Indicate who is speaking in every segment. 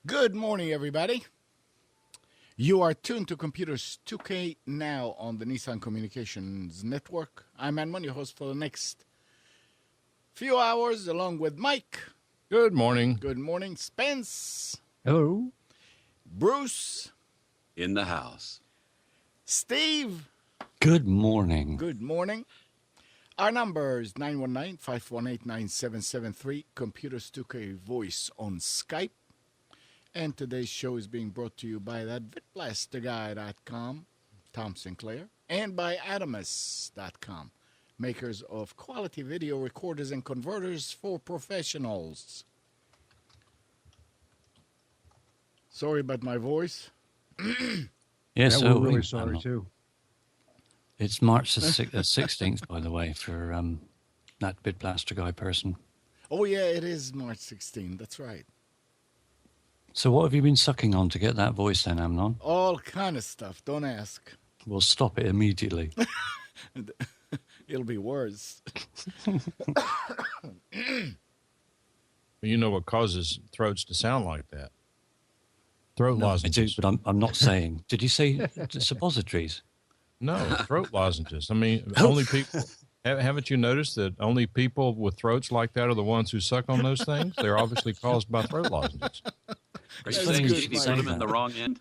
Speaker 1: Good morning, everybody. You are tuned to Computers 2K now on the Nissan Communications Network. I'm Anman, your host for the next few hours, along with Mike.
Speaker 2: Good morning.
Speaker 1: Good morning, Spence.
Speaker 3: Hello.
Speaker 1: Bruce.
Speaker 4: In the house.
Speaker 1: Steve.
Speaker 3: Good morning.
Speaker 1: Good morning. Our number is 919-518-9773, Computers 2K Voice on Skype. And today's show is being brought to you by thatVitblasterGuy.com, Tom Sinclair, and by Adamus.com, makers of quality video recorders and converters for professionals. Sorry about my voice.
Speaker 3: Yes,
Speaker 2: yeah, we're really sorry, too.
Speaker 3: It's March the 16th, by the way, for that Bitblaster Guy person.
Speaker 1: Oh, yeah, it is March 16th. That's right.
Speaker 3: So what have you been sucking on to get that voice then, Amnon?
Speaker 1: All kind of stuff. Don't ask.
Speaker 3: We'll stop it immediately.
Speaker 1: It'll be worse.
Speaker 2: You know what causes throats to sound like that? Throat lozenges.
Speaker 3: I do, but I'm not saying. Did you say suppositories?
Speaker 2: No, throat lozenges. I mean, only people... Haven't you noticed that only people with throats like that are the ones who suck on those things? They're obviously caused by throat lozenges.
Speaker 4: Are you saying you put them in the wrong end?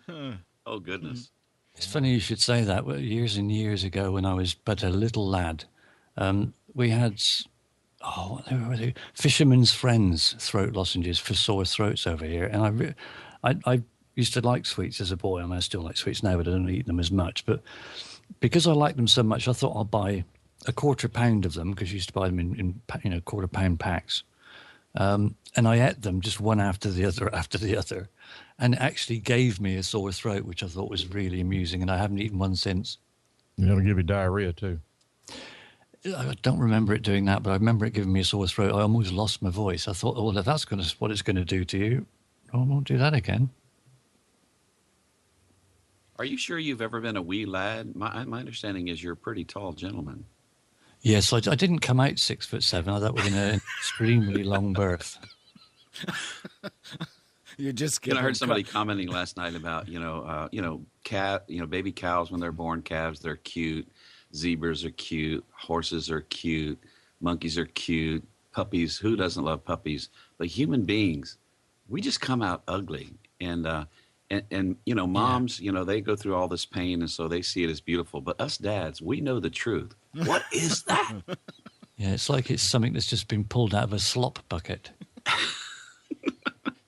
Speaker 4: Oh, goodness.
Speaker 3: It's funny you should say that. Years and years ago when I was but a little lad, we had, what were they? Fisherman's Friends throat lozenges for sore throats over here. And I used to like sweets as a boy. I mean, I still like sweets now, but I don't eat them as much. But because I like them so much, I thought I'll buy a quarter pound of them, because you used to buy them in quarter pound packs. And I ate them just one after the other. And it actually gave me a sore throat, which I thought was really amusing. And I haven't eaten one since.
Speaker 2: It'll give you diarrhea, too.
Speaker 3: I don't remember it doing that, but I remember it giving me a sore throat. I almost lost my voice. I thought, oh, well, if that's what it's going to do to you, I won't do that again.
Speaker 4: Are you sure you've ever been a wee lad? My understanding is you're a pretty tall gentleman.
Speaker 3: Yes, I didn't come out 6'7". I thought we were in an extremely long berth.
Speaker 1: You just
Speaker 4: I heard somebody commenting last night about baby cows when they're born, calves, they're cute, zebras are cute, horses are cute, monkeys are cute, puppies. Who doesn't love puppies? But human beings, we just come out ugly, and moms, they go through all this pain, and so they see it as beautiful. But us dads, we know the truth. What is that?
Speaker 3: Yeah, it's like it's something that's just been pulled out of a slop bucket.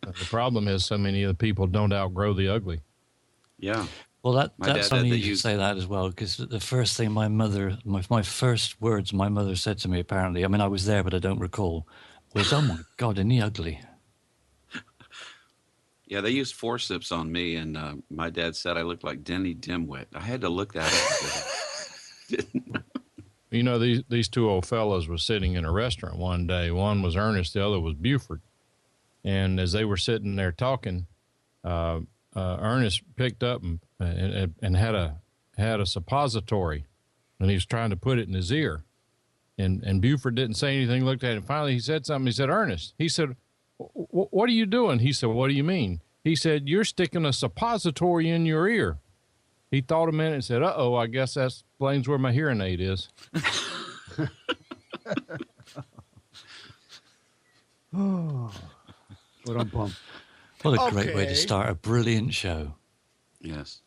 Speaker 2: The problem is so many of the people don't outgrow the ugly.
Speaker 4: Yeah.
Speaker 3: Well, that's funny you should say that as well, because the first thing my first words my mother said to me, apparently, I mean, I was there, but I don't recall, was, oh my God, isn't he ugly?
Speaker 4: Yeah, they used forceps on me, and my dad said I looked like Denny Dimwit. I had to look that up.
Speaker 2: You know, these two old fellows were sitting in a restaurant one day. One was Ernest, the other was Buford. And as they were sitting there talking, Ernest picked up and and had a suppository, and he was trying to put it in his ear. And Buford didn't say anything, looked at him. Finally, he said something. He said, Ernest, he said, what are you doing? He said, what do you mean? He said, you're sticking a suppository in your ear. He thought a minute and said, uh-oh, I guess that explains where my hearing aid is.
Speaker 5: Oh, but I'm pumped.
Speaker 3: What a great way
Speaker 1: Okay.
Speaker 3: to start a brilliant show.
Speaker 4: Yes.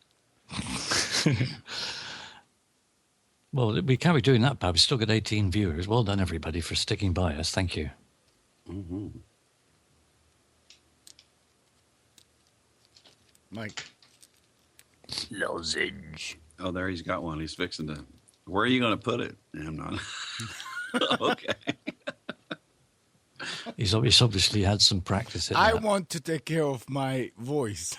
Speaker 3: Well, we can't be doing that, Bob. We've still got 18 viewers. Well done, everybody, for sticking by us. Thank you.
Speaker 4: Mm-hmm.
Speaker 1: Mike.
Speaker 3: Lozenge.
Speaker 4: Oh, there he's got one. He's fixing to. Where are you going to put it? I'm not. Okay.
Speaker 3: He's obviously had some practice at
Speaker 1: I
Speaker 3: that.
Speaker 1: want to take care of my voice.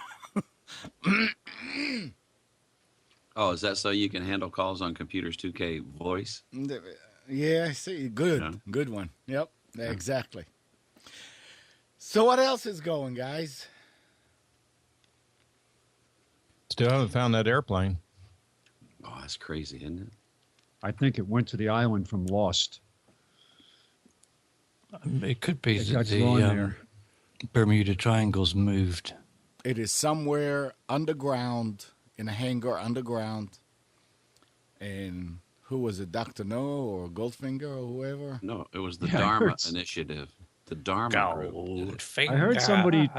Speaker 4: Oh, is that so you can handle calls on computers 2K voice?
Speaker 1: Yeah, I see. Good.
Speaker 4: Yeah.
Speaker 1: Good one. Yep, exactly. So what else is going, guys?
Speaker 2: Still haven't found that airplane.
Speaker 4: Oh, that's crazy, isn't it?
Speaker 5: I think it went to the island from Lost.
Speaker 3: It could be
Speaker 5: It
Speaker 3: that
Speaker 5: got drawn
Speaker 3: the
Speaker 5: there.
Speaker 3: Bermuda Triangle's moved.
Speaker 1: It is somewhere underground, in a hangar underground. And who was it, Dr. No or Goldfinger or whoever?
Speaker 4: No, it was the
Speaker 5: Yeah, I
Speaker 4: Dharma
Speaker 5: heard-
Speaker 4: Initiative. The Dharma Group.
Speaker 3: Goldfinger.
Speaker 5: I heard somebody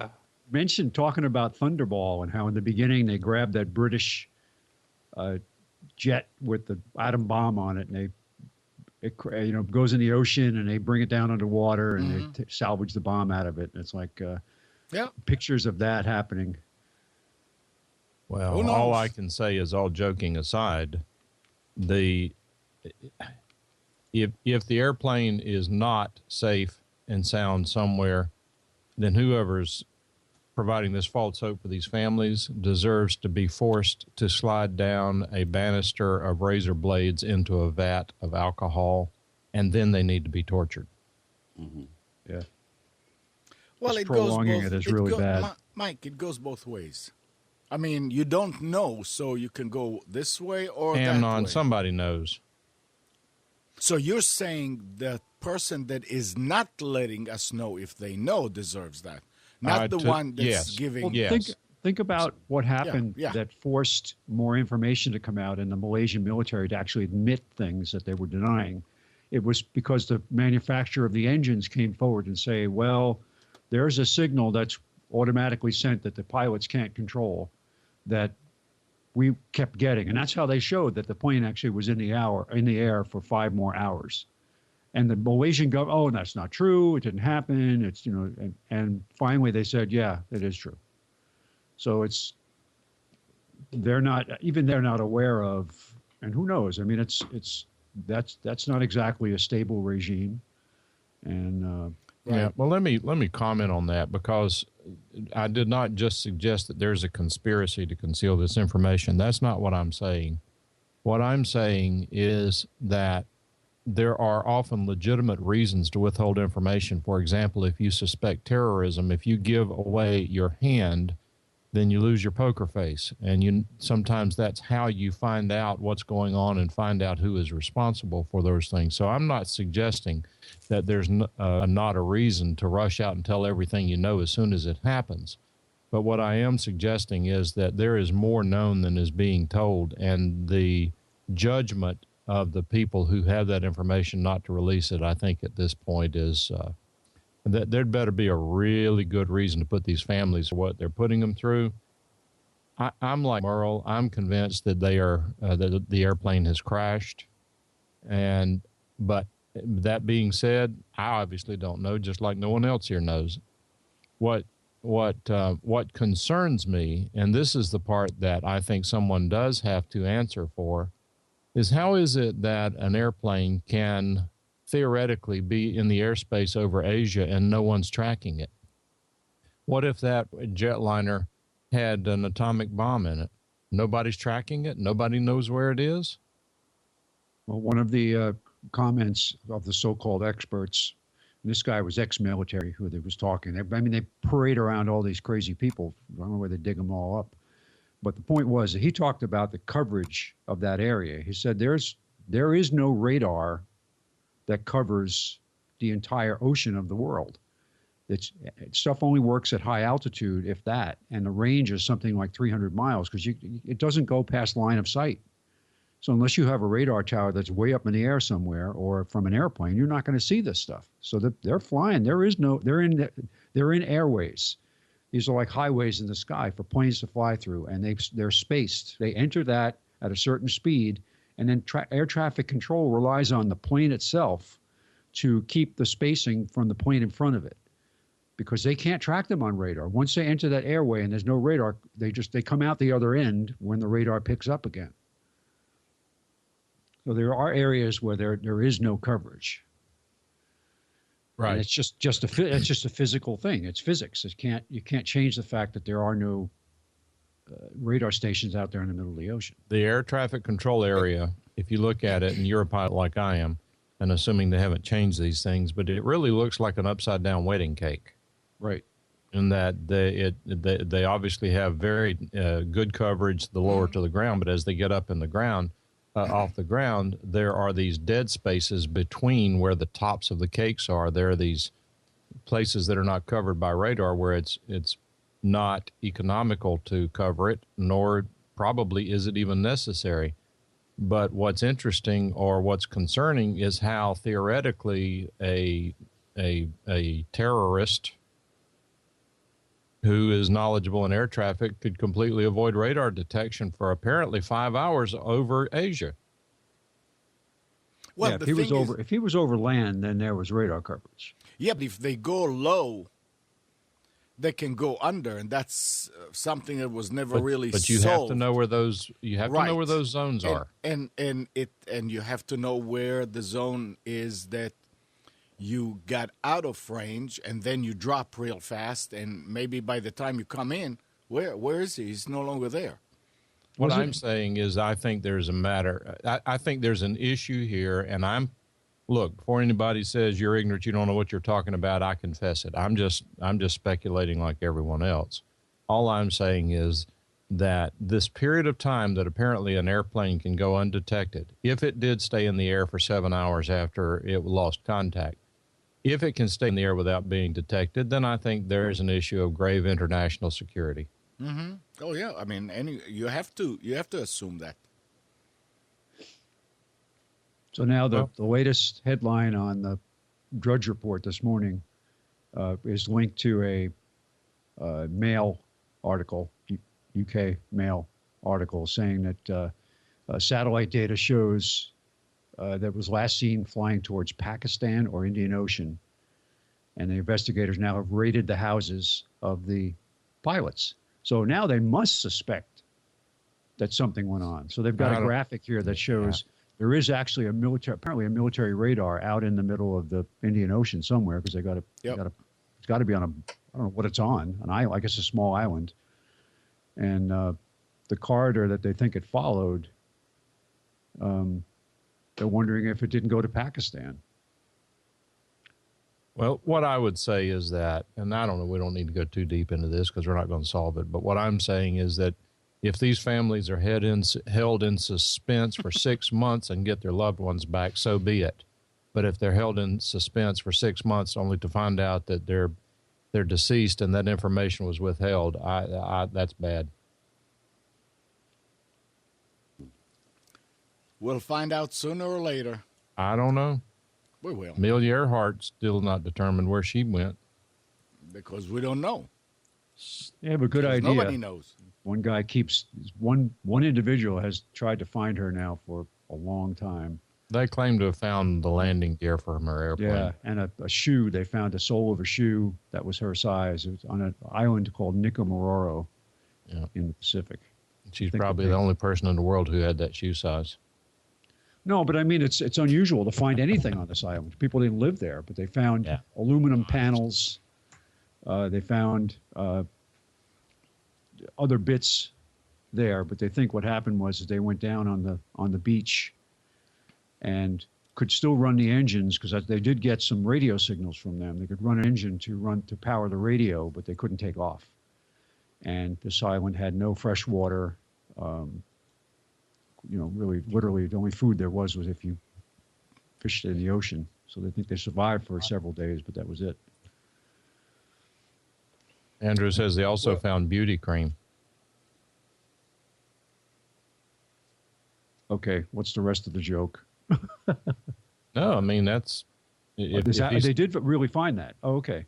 Speaker 5: mention talking about Thunderball and how in the beginning they grabbed that British jet with the atom bomb on it, and it goes in the ocean, and they bring it down underwater, and they salvage the bomb out of it. And it's like
Speaker 1: Yep.
Speaker 5: pictures of that happening.
Speaker 1: Who
Speaker 2: Well,
Speaker 1: knows?
Speaker 2: all I can say is, all joking aside, if the airplane is not safe and sound somewhere, then whoever's providing this false hope for these families deserves to be forced to slide down a banister of razor blades into a vat of alcohol, and then they need to be tortured.
Speaker 5: Yeah.
Speaker 1: Well,
Speaker 5: Just
Speaker 1: it goes
Speaker 5: prolonging
Speaker 1: both.
Speaker 5: it is really bad.
Speaker 1: Mike, it goes both ways. I mean, you don't know, so you can go this way or that
Speaker 2: Amnon,
Speaker 1: way.
Speaker 2: somebody knows.
Speaker 1: So you're saying the person that is not letting us know if they know deserves that, not the one that's
Speaker 2: yes.
Speaker 1: giving.
Speaker 5: Well,
Speaker 2: Yes.
Speaker 5: think about what happened
Speaker 1: yeah.
Speaker 5: that forced more information to come out in the Malaysian military to actually admit things that they were denying. It was because the manufacturer of the engines came forward and say, well, there's a signal that's automatically sent that the pilots can't control that we kept getting. And that's how they showed that the plane actually was in the air for 5 more hours. And the Malaysian government, oh, that's not true. It didn't happen. It's, and finally they said, yeah, it is true. So they're not aware of, and who knows? I mean, that's not exactly a stable regime. And,
Speaker 2: Yeah, well, let me comment on that, because I did not just suggest that there's a conspiracy to conceal this information. That's not what I'm saying. What I'm saying is that there are often legitimate reasons to withhold information. For example, if you suspect terrorism, if you give away your hand, then you lose your poker face. And sometimes that's how you find out what's going on and find out who is responsible for those things. So I'm not suggesting that there's not a reason to rush out and tell everything you know as soon as it happens. But what I am suggesting is that there is more known than is being told, and the judgment of the people who have that information not to release it, I think at this point is that there'd better be a really good reason to put these families through what they're putting them through. I'm like Merle. I'm convinced that that the airplane has crashed, but that being said, I obviously don't know, just like no one else here knows. What concerns me, and this is the part that I think someone does have to answer for, is how is it that an airplane can theoretically be in the airspace over Asia and no one's tracking it? What if that jetliner had an atomic bomb in it? Nobody's tracking it. Nobody knows where it is.
Speaker 5: well, one of the comments of the so-called experts, and this guy was ex-military who was talking. They parade around all these crazy people. I don't know where they dig them all up. But the point was that he talked about the coverage of that area. He said there is no radar that covers the entire ocean of the world. Stuff only works at high altitude, if that, and the range is something like 300 miles because it doesn't go past line of sight. So unless you have a radar tower that's way up in the air somewhere or from an airplane, you're not going to see this stuff. So they're flying. They're in airways. These are like highways in the sky for planes to fly through, and they're spaced. They enter that at a certain speed, and then air traffic control relies on the plane itself to keep the spacing from the plane in front of it, because they can't track them on radar. Once they enter that airway and there's no radar, they come out the other end when the radar picks up again. So there are areas where there is no coverage.
Speaker 2: Right.
Speaker 5: And it's just a physical thing. It's physics. You can't change the fact that there are no radar stations out there in the middle of the ocean.
Speaker 2: The air traffic control area, if you look at it, and you're a pilot like I am, and assuming they haven't changed these things, but it really looks like an upside down wedding cake.
Speaker 5: Right.
Speaker 2: In that they obviously have very good coverage the lower to the ground, but as they get up in the ground, off the ground, there are these dead spaces between where the tops of the cakes are. There are these places that are not covered by radar where it's not economical to cover it, nor probably is it even necessary. But what's interesting or what's concerning is how theoretically a terrorist who is knowledgeable in air traffic could completely avoid radar detection for apparently 5 hours over Asia.
Speaker 1: Well,
Speaker 5: yeah,
Speaker 1: the thing
Speaker 5: if he was over land, then there was radar coverage.
Speaker 1: Yeah, but if they go low, they can go under, and that's something that was never really
Speaker 2: But you
Speaker 1: solved.
Speaker 2: have to know where those know where those zones are.
Speaker 1: And you have to know where the zone is that you got out of range, and then you drop real fast, and maybe by the time you come in, where is he? He's no longer there.
Speaker 2: What I'm saying is I think there's a matter. I think there's an issue here, and look, before anybody says you're ignorant, you don't know what you're talking about, I confess it. I'm just speculating like everyone else. All I'm saying is that this period of time that apparently an airplane can go undetected, if it did stay in the air for 7 hours after it lost contact, if it can stay in the air without being detected, then I think there is an issue of grave international security.
Speaker 1: Mm-hmm. Oh yeah, I mean, you have to assume that.
Speaker 5: So now the latest headline on the Drudge Report this morning is linked to a Mail article, UK Mail article, saying that satellite data shows that was last seen flying towards Pakistan or Indian Ocean. And the investigators now have raided the houses of the pilots. So now they must suspect that something went on. So they've got a graphic here that shows there is actually apparently a military radar out in the middle of the Indian Ocean somewhere, because it's got to be on I don't know what it's on, an island, I guess a small island. And the corridor that they think it followed, they're wondering if it didn't go to Pakistan.
Speaker 2: Well, what I would say is that, and I don't know, we don't need to go too deep into this because we're not going to solve it, but what I'm saying is that if these families are held in suspense for 6 months and get their loved ones back, so be it. But if they're held in suspense for 6 months only to find out that they're deceased and that information was withheld, that's bad.
Speaker 1: We'll find out sooner or later.
Speaker 2: I don't know.
Speaker 1: We will.
Speaker 2: Amelia Earhart still not determined where she went.
Speaker 1: Because we don't know.
Speaker 5: Yeah, but good idea.
Speaker 1: Nobody knows.
Speaker 5: One guy one individual has tried to find her now for a long time.
Speaker 2: They claim to have found the landing gear from her airplane.
Speaker 5: Yeah, and a shoe. They found a sole of a shoe that was her size. It was on an island called Nicomaroro in the Pacific.
Speaker 2: She's probably the only person in the world who had that shoe size.
Speaker 5: No, but I mean, it's unusual to find anything on this island. People didn't live there, but they found aluminum panels. They found other bits there, but they think what happened was that they went down on the beach and could still run the engines, because they did get some radio signals from them. They could run an engine to power the radio, but they couldn't take off. and this island had no fresh water. Really, literally, the only food there was if you fished in the ocean. So they think they survived for several days, but that was it.
Speaker 2: Andrew says they also found beauty cream.
Speaker 5: Okay, what's the rest of the joke?
Speaker 2: No, I mean, that's...
Speaker 5: They did really find that. Oh, okay.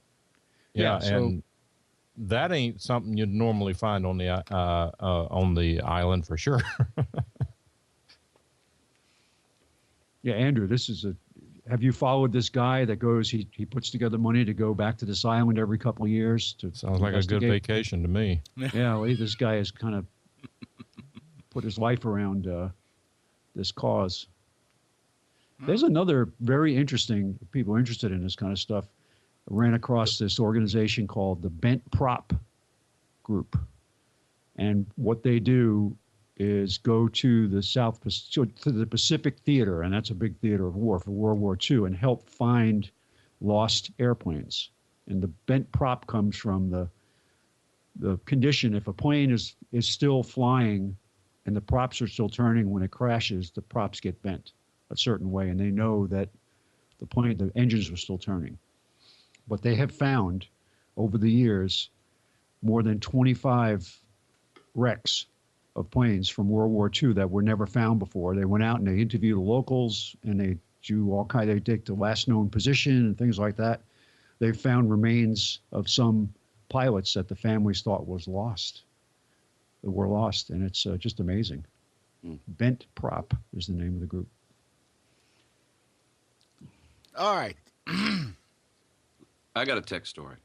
Speaker 2: Yeah,
Speaker 5: so,
Speaker 2: and that ain't something you'd normally find on the island for sure.
Speaker 5: yeah, Andrew, have you followed this guy that goes, he puts together money to go back to this island every couple of years?
Speaker 2: Sounds like a good vacation to me.
Speaker 5: Yeah, well, this guy has kind of put his life around this cause. There's another very interesting, people interested in this kind of stuff, ran across this organization called the Bent Prop Group. And what they do is go to the Pacific Theater, and that's a big theater of war for World War II, and help find lost airplanes. And the bent prop comes from the condition, if a plane is still flying and the props are still turning when it crashes, the props get bent a certain way, and they know that the engines were still turning. But they have found over the years more than 25 wrecks of planes from World War II that were never found before. They went out and they interviewed the locals, and they do all kind. They take the last known position and things like that. They found remains of some pilots that the families thought were lost, and it's just amazing. Bent Prop is the name of the group.
Speaker 1: All right.
Speaker 4: I got a tech story.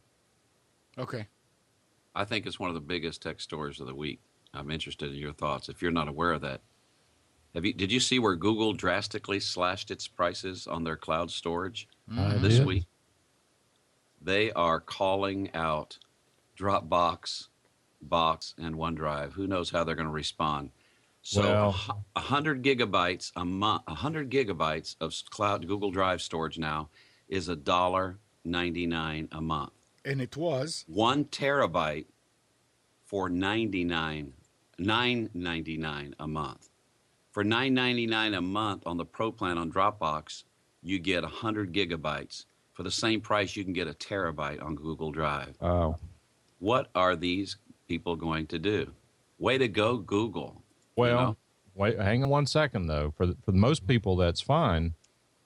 Speaker 1: Okay.
Speaker 4: I think it's one of the biggest tech stories of the week. I'm interested in your thoughts. If you're not aware of that, did you see where Google drastically slashed its prices on their cloud storage this week? They are calling out Dropbox, Box, and OneDrive. Who knows how they're going to respond? So 100 gigabytes a month, 100 gigabytes of cloud Google Drive storage now is $1.99 a month.
Speaker 1: And it was
Speaker 4: 1 terabyte for $9.99 a month. For $9.99 a month on the Pro plan on Dropbox, you get 100 gigabytes. For the same price, you can get a terabyte on Google Drive.
Speaker 5: Oh.
Speaker 4: What are these people going to do? Way to go, Google.
Speaker 2: Well, wait, hang on one second, though. For most people, that's fine.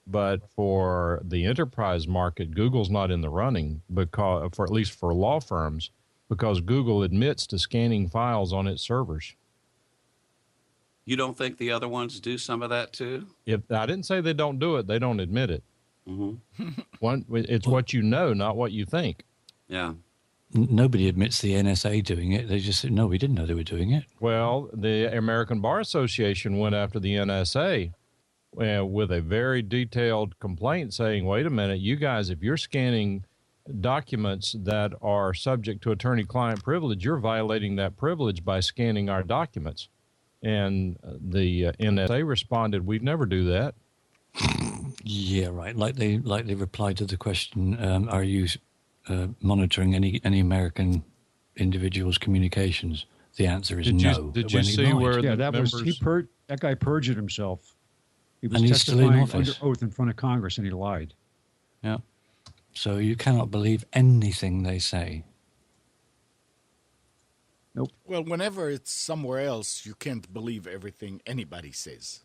Speaker 2: But for the enterprise market, Google's not in the running, because, for at least for law firms, because Google admits to scanning files on its servers.
Speaker 4: You don't think the other ones do some of that too?
Speaker 2: I didn't say they don't do it. They don't admit it.
Speaker 4: Mm-hmm.
Speaker 2: It's what you know, not what you think.
Speaker 4: Yeah.
Speaker 3: Nobody admits the NSA doing it. They just said, no, we didn't know they were doing it.
Speaker 2: Well, the American Bar Association went after the NSA with a very detailed complaint saying, wait a minute, you guys, if you're scanning documents that are subject to attorney-client privilege, you're violating that privilege by scanning our documents. And the NSA responded, we'd never do that.
Speaker 3: Yeah, right. Like they replied to the question, are you monitoring any American individuals' communications? The answer is no.
Speaker 2: Did you see where
Speaker 5: that guy perjured himself. He was
Speaker 3: and he's still in
Speaker 5: testifying
Speaker 3: office
Speaker 5: under oath in front of Congress, and he lied.
Speaker 3: Yeah. So you cannot believe anything they say.
Speaker 5: Nope.
Speaker 1: Well, whenever it's somewhere else, you can't believe everything anybody says.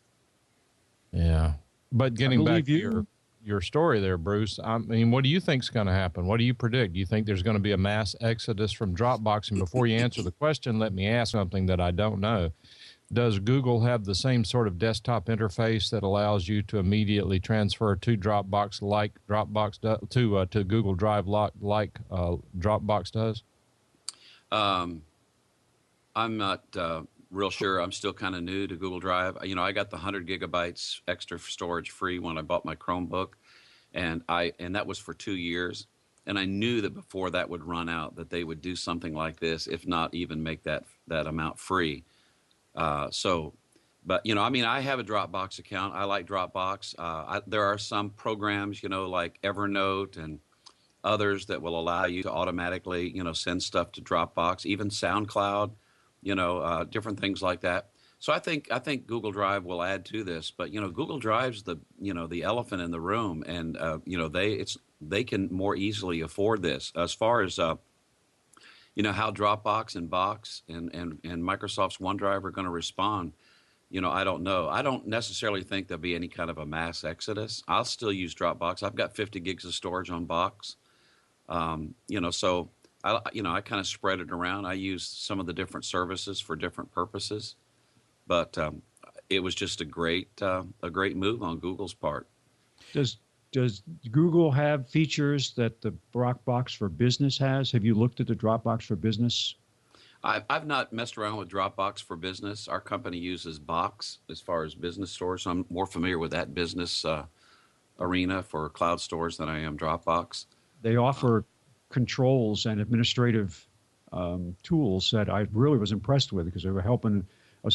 Speaker 2: Yeah. But getting back
Speaker 5: believe
Speaker 2: to your story there, Bruce, I mean, what do you think's going to happen? What do you predict? Do you think there's going to be a mass exodus from Dropbox? And before you answer the question, let me ask something that I don't know. Does Google have the same sort of desktop interface that allows you to immediately transfer to Dropbox like Dropbox to Google Drive like Dropbox does?
Speaker 4: I'm not real sure. I'm still kind of new to Google Drive. You know, I got the 100 gigabytes extra storage free when I bought my Chromebook, and that was for 2 years. And I knew that before that would run out, that they would do something like this, if not even make that amount free. But you know, I mean, I have a Dropbox account. I like Dropbox. There are some programs, you know, like Evernote and others that will allow you to automatically, send stuff to Dropbox, even SoundCloud, different things like that. So I think Google Drive will add to this, but Google Drive's the elephant in the room, and they can more easily afford this. As far as how Dropbox and Box and Microsoft's OneDrive are going to respond, I don't know. I don't necessarily think there'll be any kind of a mass exodus. I'll still use Dropbox. I've got 50 gigs of storage on Box. So I kind of spread it around. I use some of the different services for different purposes, but it was just a great move on Google's part.
Speaker 5: Does Google have features that the Dropbox for Business has? Have you looked at the Dropbox for Business?
Speaker 4: I've not messed around with Dropbox for Business. Our company uses Box as far as business storage, so I'm more familiar with that business arena for cloud storage than I am Dropbox.
Speaker 5: They offer controls and administrative tools that I really was impressed with, because I was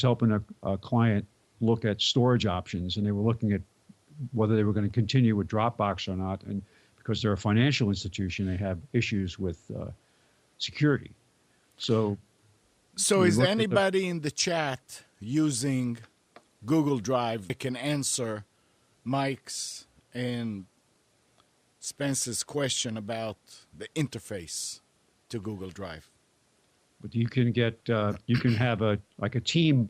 Speaker 5: helping a client look at storage options, and they were looking at whether they were going to continue with Dropbox or not. And because they're a financial institution, they have issues with security. So
Speaker 1: is anybody in the chat using Google Drive that can answer Mike's and Spence's question about the interface to Google Drive?
Speaker 5: But you can get you can have a team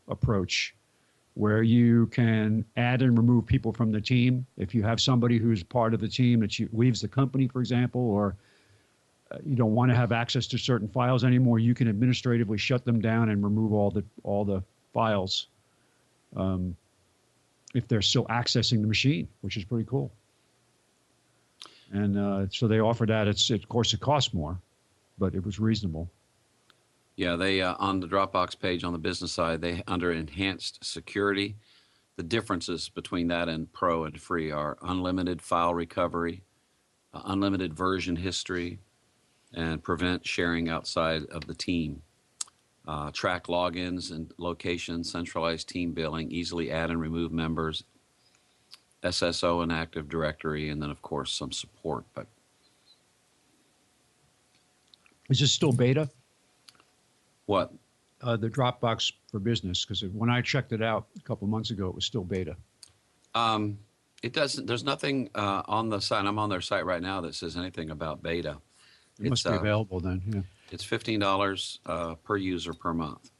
Speaker 5: approach where you can add and remove people from the team. If you have somebody who's part of the team that leaves the company, for example, or you don't want to have access to certain files anymore, you can administratively shut them down and remove all the files if they're still accessing the machine, which is pretty cool. And so they offer that. Of course, it costs more, but it was reasonable.
Speaker 4: Yeah, they on the Dropbox page on the business side, they under enhanced security, the differences between that and pro and free are unlimited file recovery, unlimited version history, and prevent sharing outside of the team. Track logins and locations, centralized team billing, easily add and remove members, SSO and Active Directory, and then, of course, some support. But
Speaker 5: is this still beta?
Speaker 4: What?
Speaker 5: The Dropbox for Business, because when I checked it out a couple of months ago, it was still beta.
Speaker 4: It doesn't. There's nothing on the site. I'm on their site right now that says anything about beta.
Speaker 5: It must be available then. Yeah.
Speaker 4: It's $15 per user per month,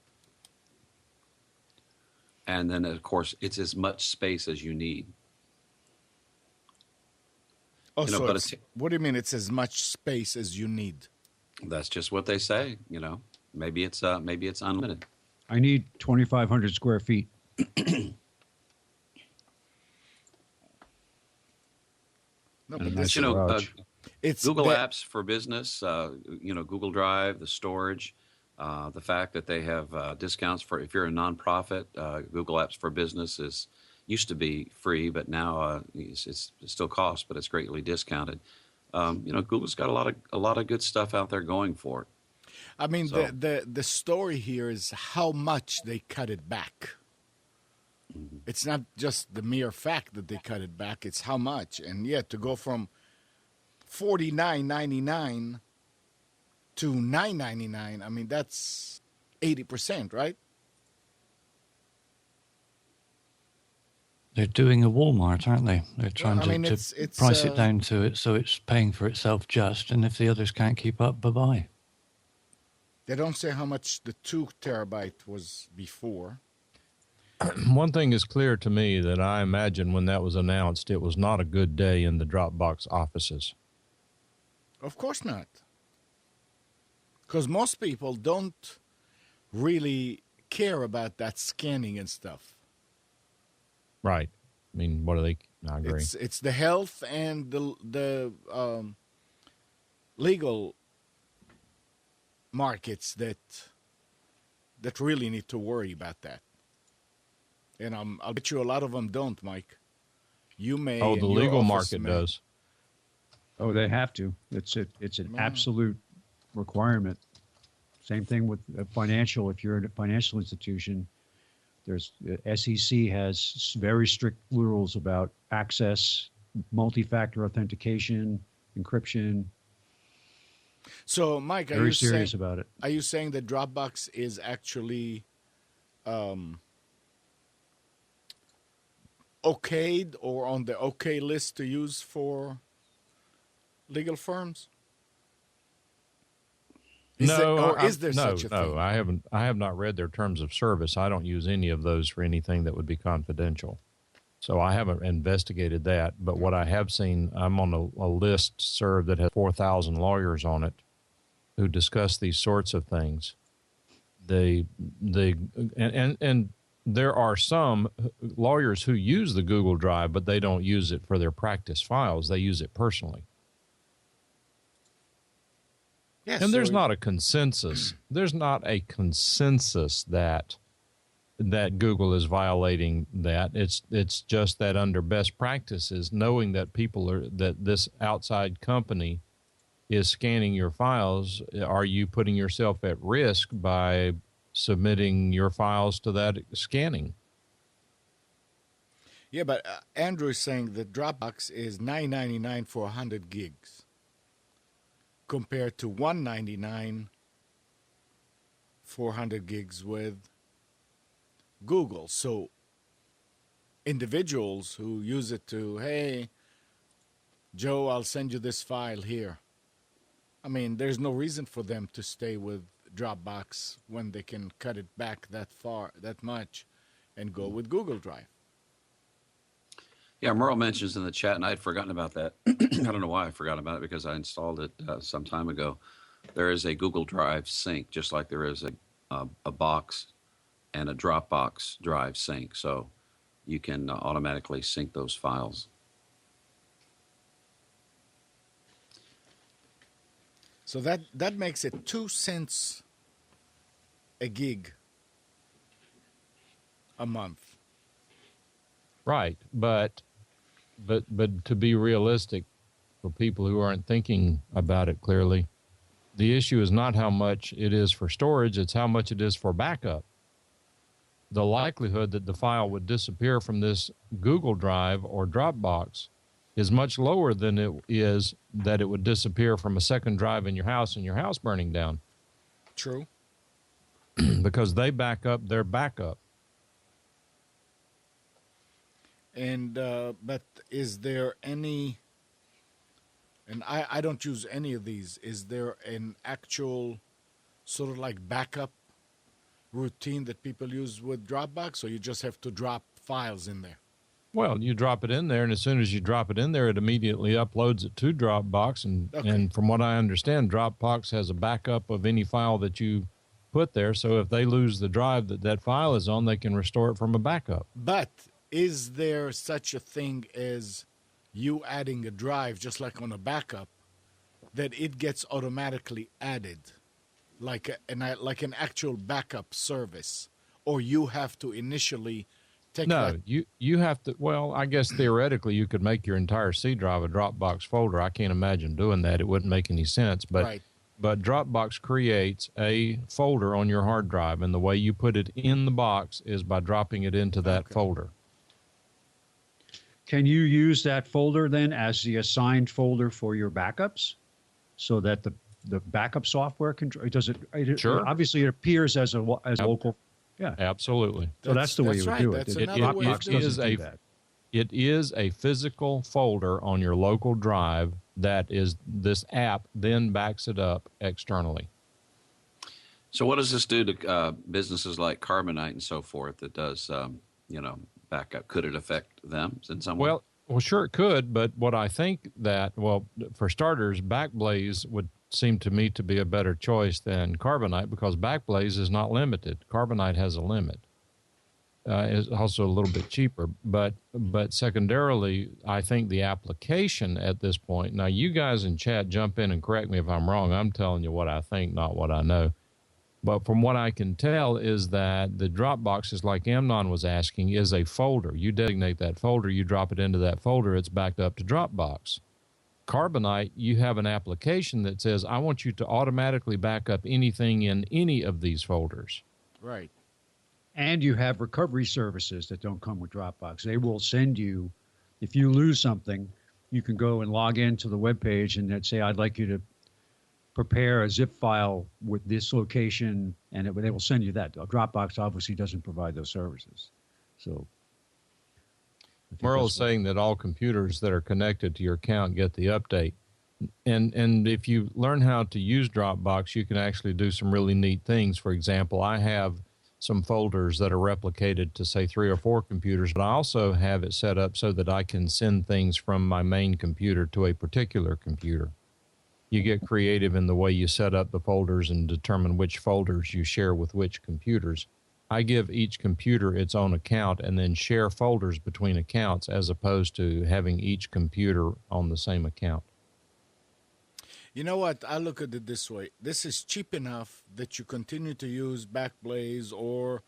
Speaker 4: and then of course it's as much space as you need.
Speaker 1: Oh, so what do you mean? It's as much space as you need?
Speaker 4: That's just what they say. Maybe it's unlimited.
Speaker 5: I need 2,500 square feet.
Speaker 1: No, but this,
Speaker 4: it's Google Apps for Business. Google Drive, the storage, the fact that they have discounts for if you're a nonprofit. Google Apps for Business used to be free, but now it still costs, but it's greatly discounted. Google's got a lot of good stuff out there going for it.
Speaker 1: I mean, the story here is how much they cut it back. Mm-hmm. It's not just the mere fact that they cut it back; it's how much. And yet, to go from $49.99 to $9.99, I mean, that's 80%, right?
Speaker 3: They're doing a Walmart, aren't they? They're trying to price it down to it so it's paying for itself just, and if the others can't keep up, bye-bye.
Speaker 1: They don't say how much the 2 terabyte was before.
Speaker 2: One thing is clear to me that I imagine when that was announced, it was not a good day in the Dropbox offices.
Speaker 1: Of course not. Because most people don't really care about that scanning and stuff.
Speaker 2: Right. I mean, what do they? I agree.
Speaker 1: It's the health and the legal markets that really need to worry about that. And I'll bet you a lot of them don't, Mike. You may.
Speaker 2: Oh, the legal market does.
Speaker 5: Oh, they have to. It's an absolute requirement. Same thing with financial. If you're in a financial institution, there's SEC has very strict rules about access multi-factor authentication, encryption.
Speaker 1: So, Mike,
Speaker 5: Very serious about it.
Speaker 1: are you saying that Dropbox is actually okayed or on the okay list to use for legal firms? Is there such a thing?
Speaker 2: I haven't. I have not read their terms of service. I don't use any of those for anything that would be confidential. So I haven't investigated that. But what I have seen, I'm on a list served that has 4,000 lawyers on it who discuss these sorts of things. And there are some lawyers who use the Google Drive, but they don't use it for their practice files. They use it personally.
Speaker 1: Yes,
Speaker 2: And there's
Speaker 1: so
Speaker 2: not a consensus. There's not a consensus that Google is violating that. It's just that under best practices, knowing that that this outside company is scanning your files, are you putting yourself at risk by submitting your files to that scanning?
Speaker 1: Yeah, but Andrew is saying that Dropbox is $9.99 for 100 gigs, compared to $199 for 100 gigs with Google. So individuals who use it to, hey, Joe, I'll send you this file here. I mean, there's no reason for them to stay with Dropbox when they can cut it back that much, and go with Google Drive.
Speaker 4: Yeah, Merle mentions in the chat, and I had forgotten about that. I don't know why I forgot about it, because I installed it some time ago. There is a Google Drive sync, just like there is a box and a Dropbox Drive sync. So you can automatically sync those files.
Speaker 1: So that makes it 2 cents a gig a month.
Speaker 2: Right, but to be realistic, for people who aren't thinking about it clearly, the issue is not how much it is for storage, it's how much it is for backup. The likelihood that the file would disappear from this Google Drive or Dropbox is much lower than it is that it would disappear from a second drive in your house and your house burning down.
Speaker 1: True.
Speaker 2: Because they back up their backup.
Speaker 1: And but is there any, and I don't use any of these, is there an actual sort of like backup routine that people use with Dropbox, or you just have to drop files in there?
Speaker 2: Well, you drop it in there, and as soon as you drop it in there, it immediately uploads it to Dropbox. And from what I understand, Dropbox has a backup of any file that you put there. So if they lose the drive that file is on, they can restore it from a backup.
Speaker 1: But is there such a thing as you adding a drive, just like on a backup, that it gets automatically added, like an actual backup service, or you have to initially take
Speaker 2: No,
Speaker 1: that?
Speaker 2: you have to. Well, I guess theoretically you could make your entire C drive a Dropbox folder. I can't imagine doing that. It wouldn't make any sense. But
Speaker 1: Right.
Speaker 2: but Dropbox creates a folder on your hard drive, and the way you put it in the box is by dropping it into that
Speaker 1: Okay.
Speaker 2: folder.
Speaker 5: Can you use that folder then as the assigned folder for your backups, so that the backup software can does it?
Speaker 2: Sure.
Speaker 5: Obviously, it appears as local. Yeah.
Speaker 2: Absolutely.
Speaker 5: So that's the way you would
Speaker 1: right.
Speaker 5: do it.
Speaker 1: That's
Speaker 5: It-
Speaker 1: another way of
Speaker 5: Dropbox
Speaker 1: doing it.
Speaker 5: doesn't do that.
Speaker 2: It is a physical folder on your local drive that is this app then backs it up externally.
Speaker 4: So what does this do to businesses like Carbonite and so forth that does, backup? Could it affect them in some way?
Speaker 2: Well, sure it could, but what I think that, for starters, Backblaze would seem to me to be a better choice than Carbonite, because Backblaze is not limited. Carbonite has a limit. It's also a little bit cheaper, but secondarily, I think the application at this point. Now, you guys in chat jump in and correct me if I'm wrong. I'm telling you what I think, not what I know. But from what I can tell is that the Dropbox is, like Amnon was asking, is a folder. You designate that folder, you drop it into that folder, it's backed up to Dropbox. Carbonite, you have an application that says, I want you to automatically back up anything in any of these folders.
Speaker 1: Right.
Speaker 5: And you have recovery services that don't come with Dropbox. They will send you, if you lose something, you can go and log into the web page and then say, I'd like you to prepare a zip file with this location, and they will send you that. Dropbox obviously doesn't provide those services. So
Speaker 2: Merle is saying that all computers that are connected to your account get the update. And if you learn how to use Dropbox, you can actually do some really neat things. For example, I have some folders that are replicated to, say, 3 or 4 computers, but I also have it set up so that I can send things from my main computer to a particular computer. You get creative in the way you set up the folders and determine which folders you share with which computers. I give each computer its own account and then share folders between accounts as opposed to having each computer on the same account.
Speaker 1: You know what? I look at it this way. This is cheap enough that you continue to use Backblaze or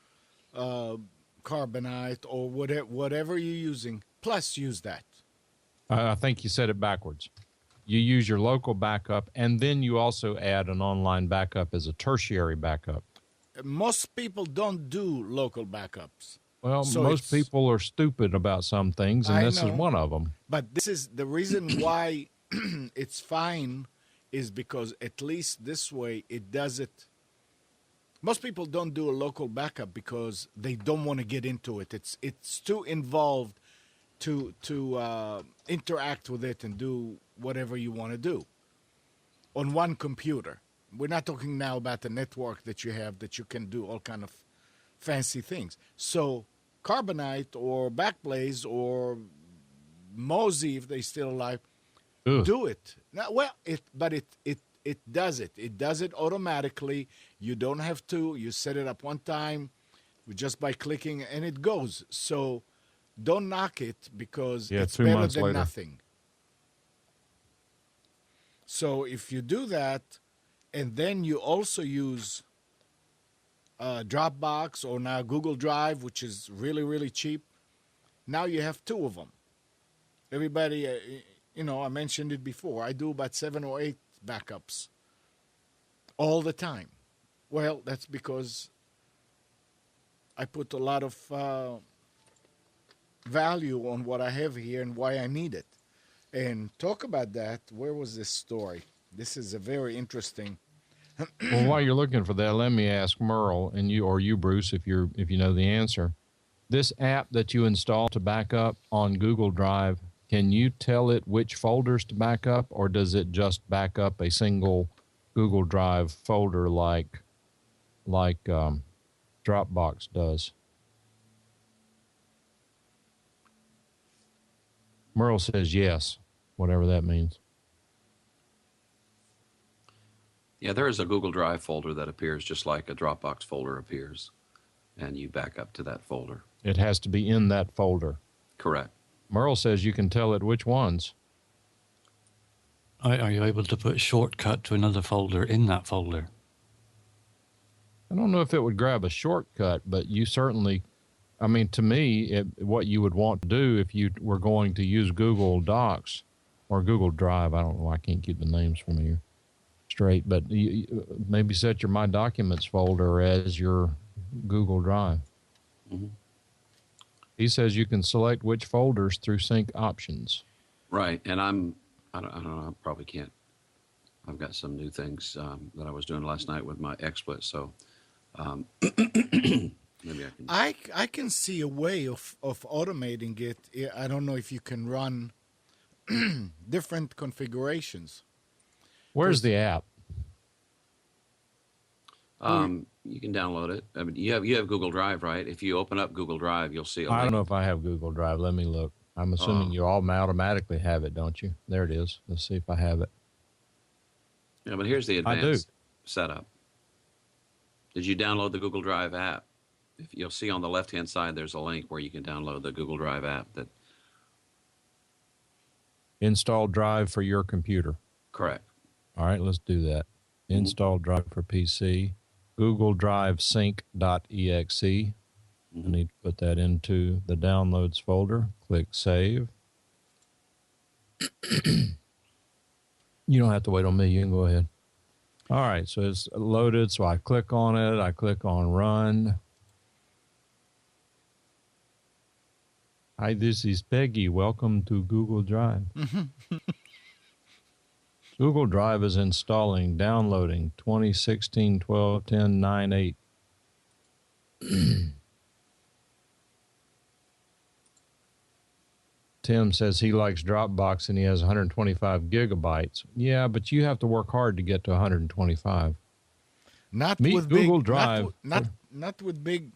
Speaker 1: Carbonite or whatever you're using. Plus, use that.
Speaker 2: I think you said it backwards. You use your local backup, and then you also add an online backup as a tertiary backup.
Speaker 1: Most people don't do local backups.
Speaker 2: Well,
Speaker 1: So
Speaker 2: most
Speaker 1: it's-
Speaker 2: people are stupid about some things, and
Speaker 1: I
Speaker 2: this is
Speaker 1: know.
Speaker 2: one of them.
Speaker 1: But this is the reason why it's fine is because at least this way it does it. Most people don't do a local backup because they don't want to get into it. It's too involved to interact with it and do whatever you want to do on one computer. We're not talking now about the network that you have that you can do all kind of fancy things. So Carbonite or Backblaze or Mozy, if they're still alive,
Speaker 2: Ugh.
Speaker 1: do it. Now, well, it does it. It does it automatically. You don't have to. You set it up one time just by clicking, and it goes. So don't knock it because
Speaker 2: Yeah,
Speaker 1: it's
Speaker 2: 2
Speaker 1: better
Speaker 2: months
Speaker 1: than
Speaker 2: later.
Speaker 1: nothing. So if you do that, and then you also use Dropbox or now Google Drive, which is really, really cheap, now you have 2 of them. Everybody, I mentioned it before. I do about 7 or 8 backups all the time. Well, that's because I put a lot of value on what I have here and why I need it. And talk about that. Where was this story? This is a very interesting.
Speaker 2: Well, while you're looking for that, let me ask Merle and you, Bruce, if you know the answer. This app that you install to back up on Google Drive, can you tell it which folders to back up, or does it just back up a single Google Drive folder like Dropbox does? Merle says yes, whatever that means.
Speaker 4: Yeah, there is a Google Drive folder that appears just like a Dropbox folder appears, and you back up to that folder.
Speaker 2: It has to be in that folder.
Speaker 4: Correct.
Speaker 2: Merle says you can tell it which ones.
Speaker 3: Are you able to put shortcut to another folder in that folder?
Speaker 2: I don't know if it would grab a shortcut, but you certainly, I mean, to me, what you would want to do if you were going to use Google Docs or Google Drive, I don't know, I can't keep the names from here straight, but you maybe set your My Documents folder as your Google Drive.
Speaker 4: Mm-hmm.
Speaker 2: He says you can select which folders through sync options.
Speaker 4: Right, and I don't know, I probably can't. I've got some new things that I was doing last night with my XSplit, so maybe I can.
Speaker 1: I can see a way of automating it. I don't know if you can run different configurations.
Speaker 2: Where's the app?
Speaker 4: You can download it. I mean, you have Google Drive, right? If you open up Google Drive, you'll see a
Speaker 2: I
Speaker 4: link.
Speaker 2: don't know if I have Google Drive. Let me look. I'm assuming you all automatically have it, don't you? There it is. Let's see if I have it.
Speaker 4: Yeah, but here's the
Speaker 2: I do.
Speaker 4: advanced setup. Did you download the Google Drive app? If you'll see on the left-hand side, there's a link where you can download the Google Drive app. That
Speaker 2: Install Drive for your computer.
Speaker 4: correct.
Speaker 2: All right, let's do that. Install Drive for PC. Google Drive sync.exe. I need to put that into the downloads folder. Click save. You don't have to wait on me. You can go ahead. All right, so it's loaded. So I click on it. I click on run. Hi, this is Peggy. Welcome to Google Drive. Google Drive is installing, downloading 2016-12-10-9-8. Tim says he likes Dropbox and he has 125 gigabytes. Yeah, but you have to work hard to get to 125.
Speaker 1: Not
Speaker 2: Meet
Speaker 1: with
Speaker 2: Google
Speaker 1: big,
Speaker 2: Drive.
Speaker 1: Not with big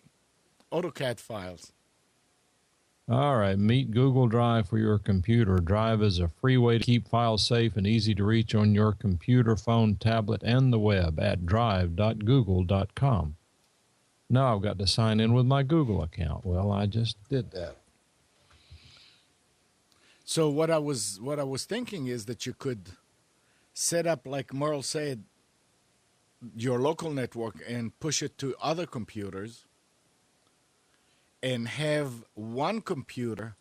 Speaker 1: AutoCAD files.
Speaker 2: All right, meet Google Drive for your computer. Drive is a free way to keep files safe and easy to reach on your computer, phone, tablet, and the web at drive.google.com. Now I've got to sign in with my Google account. Well, I just did that.
Speaker 1: So what I was thinking is that you could set up, like Merle said, your local network and push it to other computers and have one computer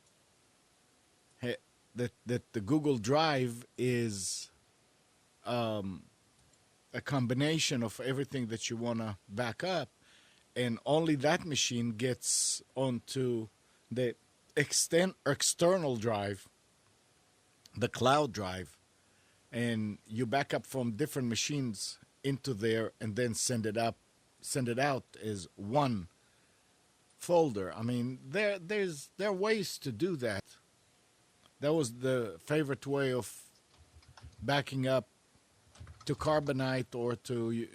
Speaker 1: that the Google Drive is a combination of everything that you want to back up, and only that machine gets onto the external drive, the cloud drive, and you back up from different machines into there and then send it out as one folder. I mean, there are ways to do that. That was the favorite way of backing up to Carbonite or to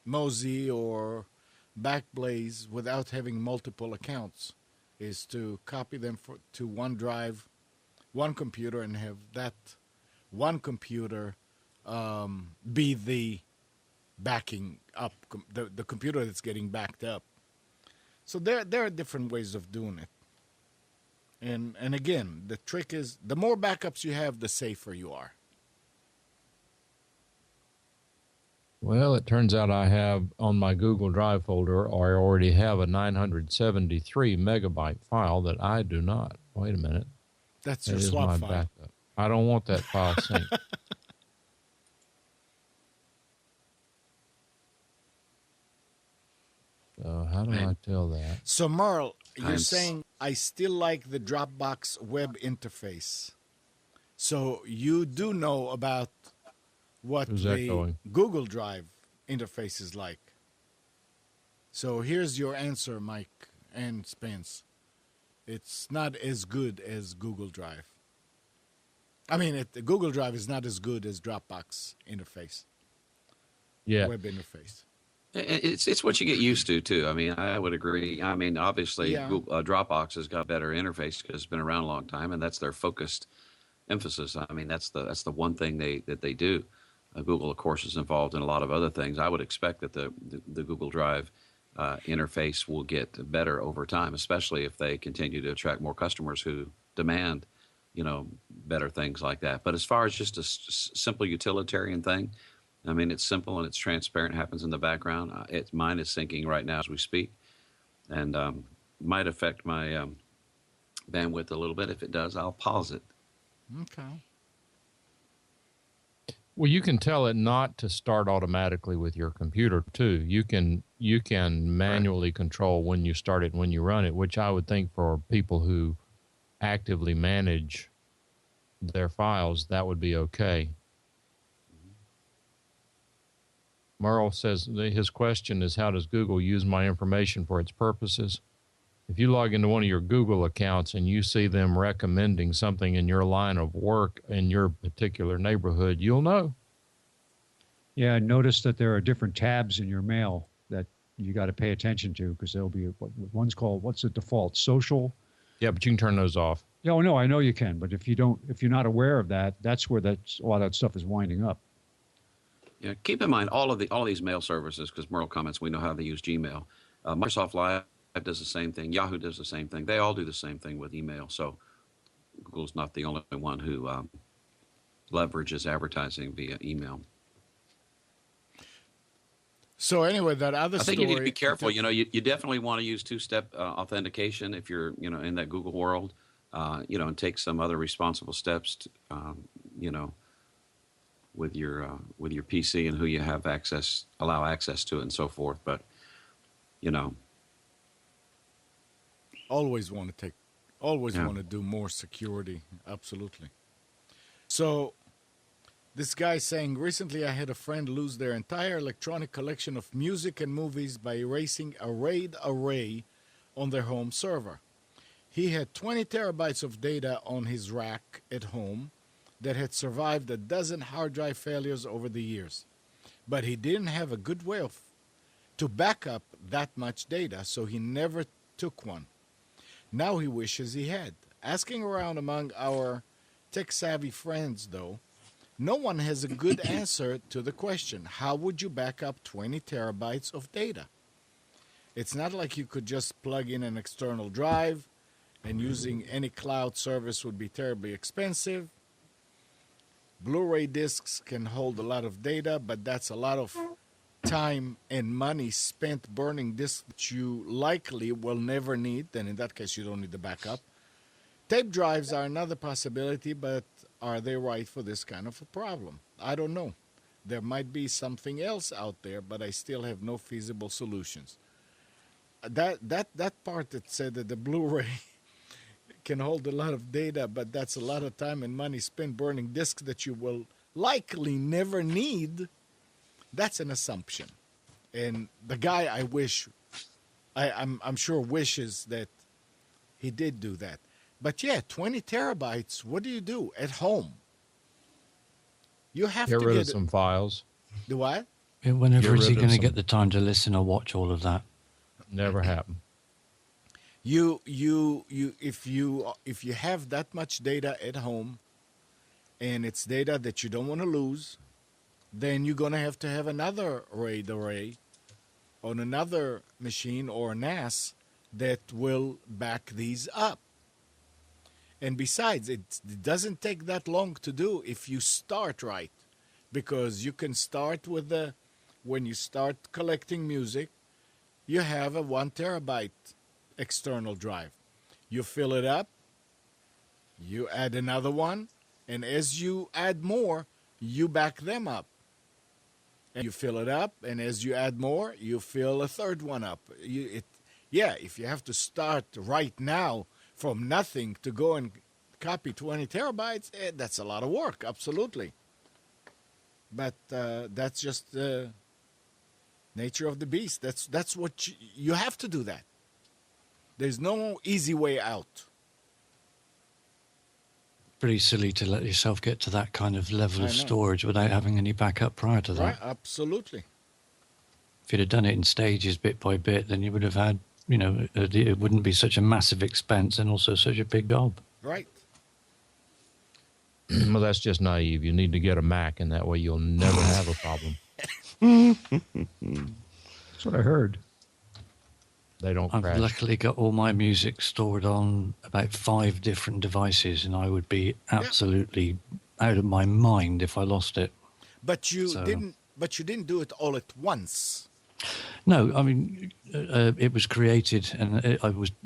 Speaker 1: Mozy or Backblaze without having multiple accounts, is to copy them to one drive, one computer, and have that one computer be the backing up, the computer that's getting backed up. So there are different ways of doing it. And again, the trick is the more backups you have, the safer you are.
Speaker 2: Well, it turns out I have on my Google Drive folder, or I already have a 973 megabyte file that I do not. Wait a minute.
Speaker 1: That's your swap file.
Speaker 2: Backup. I don't want that file synced. So how do I tell that?
Speaker 1: So Merle, you're saying I still like the Dropbox web interface. So you do know about what the Google Drive interface is like. So here's your answer, Mike and Spence. It's not as good as Google Drive. I mean, Google Drive is not as good as Dropbox interface.
Speaker 2: Yeah.
Speaker 1: Web interface.
Speaker 4: It's what you get used to, too. I mean, I would agree. I mean, obviously, Dropbox has got a better interface because it's been around a long time, and that's their focused emphasis. I mean, that's the one thing that they do. Google, of course, is involved in a lot of other things. I would expect that the Google Drive interface will get better over time, especially if they continue to attract more customers who demand, better things like that. But as far as just a simple utilitarian thing, I mean, it's simple and it's transparent. It happens in the background. Mine is syncing right now as we speak, and might affect my bandwidth a little bit. If it does, I'll pause it.
Speaker 1: Okay.
Speaker 2: Well, you can tell it not to start automatically with your computer too. You can manually control when you start it and when you run it, which I would think for people who actively manage their files, that would be okay. Merle says his question is, how does Google use my information for its purposes? If you log into one of your Google accounts and you see them recommending something in your line of work in your particular neighborhood, you'll know.
Speaker 5: Yeah, notice that there are different tabs in your mail that you got to pay attention to, because there'll be one's called, what's the default, social?
Speaker 2: Yeah, but you can turn those off.
Speaker 5: Yeah, no, I know you can, but if you're not aware of that, that's where a lot of that stuff is winding up.
Speaker 4: Yeah, keep in mind all of these mail services, because Merle comments, we know how they use Gmail. Microsoft Live does the same thing. Yahoo does the same thing. They all do the same thing with email. So Google's not the only one who leverages advertising via email.
Speaker 1: So anyway, that other story.
Speaker 4: I think you need to be careful. You definitely want to use two-step authentication if you're in that Google world. And take some other responsible steps to, with your PC and who you have allow access to it and so forth. But
Speaker 1: always want to take Always
Speaker 4: Yeah.
Speaker 1: want to do more security. Absolutely. So this guy saying, recently I had a friend lose their entire electronic collection of music and movies by erasing a RAID array on their home server. He had 20 terabytes of data on his rack at home that had survived a dozen hard drive failures over the years. But he didn't have a good way to back up that much data, so he never took one. Now he wishes he had. Asking around among our tech-savvy friends, though, no one has a good answer to the question, how would you back up 20 terabytes of data? It's not like you could just plug in an external drive, and using any cloud service would be terribly expensive. Blu-ray discs can hold a lot of data, but that's a lot of time and money spent burning discs that you likely will never need, then in that case you don't need the backup. Tape drives are another possibility, but are they right for this kind of a problem? I don't know. There might be something else out there, but I still have no feasible solutions. That part that said that the Blu-ray can hold a lot of data, but that's a lot of time and money spent burning discs that you will likely never need, that's an assumption. And the guy I'm sure wishes that he did do that. But yeah, 20 terabytes, what do you do at home? You have
Speaker 2: Get
Speaker 1: to
Speaker 2: rid
Speaker 1: get
Speaker 2: of some files.
Speaker 1: the what?
Speaker 3: Whenever
Speaker 2: Get
Speaker 3: is he
Speaker 2: rid of
Speaker 3: going to
Speaker 2: some-
Speaker 3: get the time to listen or watch all of that?
Speaker 2: Never happened.
Speaker 1: If you have that much data at home and it's data that you don't want to lose, then you're going to have another RAID array on another machine or NAS that will back these up. And besides, it doesn't take that long to do if you start right, because you can start with when you start collecting music, you have a 1 terabyte external drive. You fill it up, you add another one, and as you add more, you back them up. And you fill it up, and as you add more, you fill a third one up. If you have to start right now from nothing to go and copy 20 terabytes, that's a lot of work, absolutely. But that's just the nature of the beast. That's what you have to do that. There's no easy way out.
Speaker 3: Pretty silly to let yourself get to that kind of level
Speaker 1: I
Speaker 3: of
Speaker 1: know.
Speaker 3: storage without having any backup prior to that.
Speaker 1: Right, absolutely.
Speaker 3: If you'd have done it in stages, bit by bit, then you would have had, it wouldn't be such a massive expense and also such a big job.
Speaker 1: Right.
Speaker 2: Well, that's just naive. You need to get a Mac, and that way you'll never have a problem.
Speaker 5: That's what I heard.
Speaker 2: They don't
Speaker 3: I've
Speaker 2: crash.
Speaker 3: luckily got all my music stored on about 5 different devices, and I would be absolutely out of my mind if I lost it.
Speaker 1: But you
Speaker 3: So-
Speaker 1: didn't do it all at once.
Speaker 3: No, I mean, it was created, and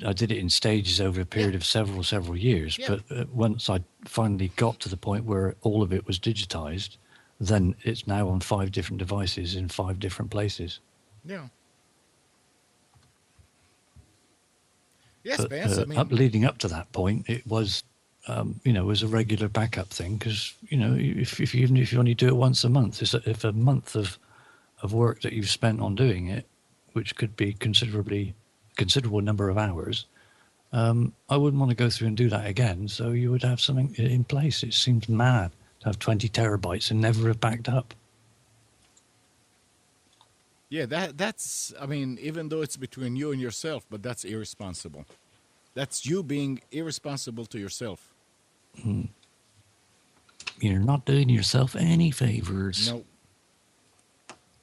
Speaker 3: I did it in stages over a period of several years.
Speaker 1: Yeah.
Speaker 3: But once I finally got to the point where all of it was digitized, then it's now on 5 different devices in 5 different places.
Speaker 1: Yeah. Yes,
Speaker 3: But
Speaker 1: Vance, I mean,
Speaker 3: leading up to that point, it was, was a regular backup thing because if you only do it once a month, if a month of work that you've spent on doing it, which could be considerable number of hours, I wouldn't want to go through and do that again. So you would have something in place. It seems mad to have 20 terabytes and never have backed up.
Speaker 1: yeah, that's, I mean, even though it's between you and yourself, but that's irresponsible. That's you being irresponsible to yourself.
Speaker 3: You're not doing yourself any favors.
Speaker 1: No.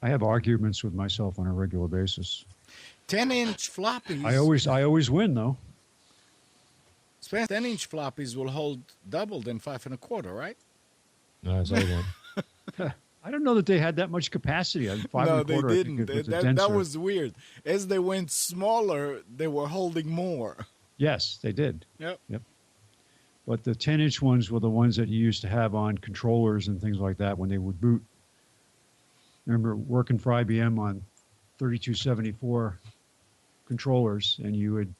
Speaker 5: I have arguments with myself on a regular basis.
Speaker 1: 10-inch floppies.
Speaker 5: I always win though.
Speaker 1: 10-inch floppies will hold double than 5 1/4, right?
Speaker 2: No, I say that.
Speaker 5: I don't know that they had that much capacity. Five
Speaker 1: No,
Speaker 5: and a
Speaker 1: they
Speaker 5: quarter, I think
Speaker 1: didn't.
Speaker 5: it was a
Speaker 1: That
Speaker 5: denser.
Speaker 1: was weird. As they went smaller, they were holding more.
Speaker 5: Yes, they did.
Speaker 1: Yep.
Speaker 5: But the 10-inch ones were the ones that you used to have on controllers and things like that when they would boot. I remember working for IBM on 3274 controllers, and you would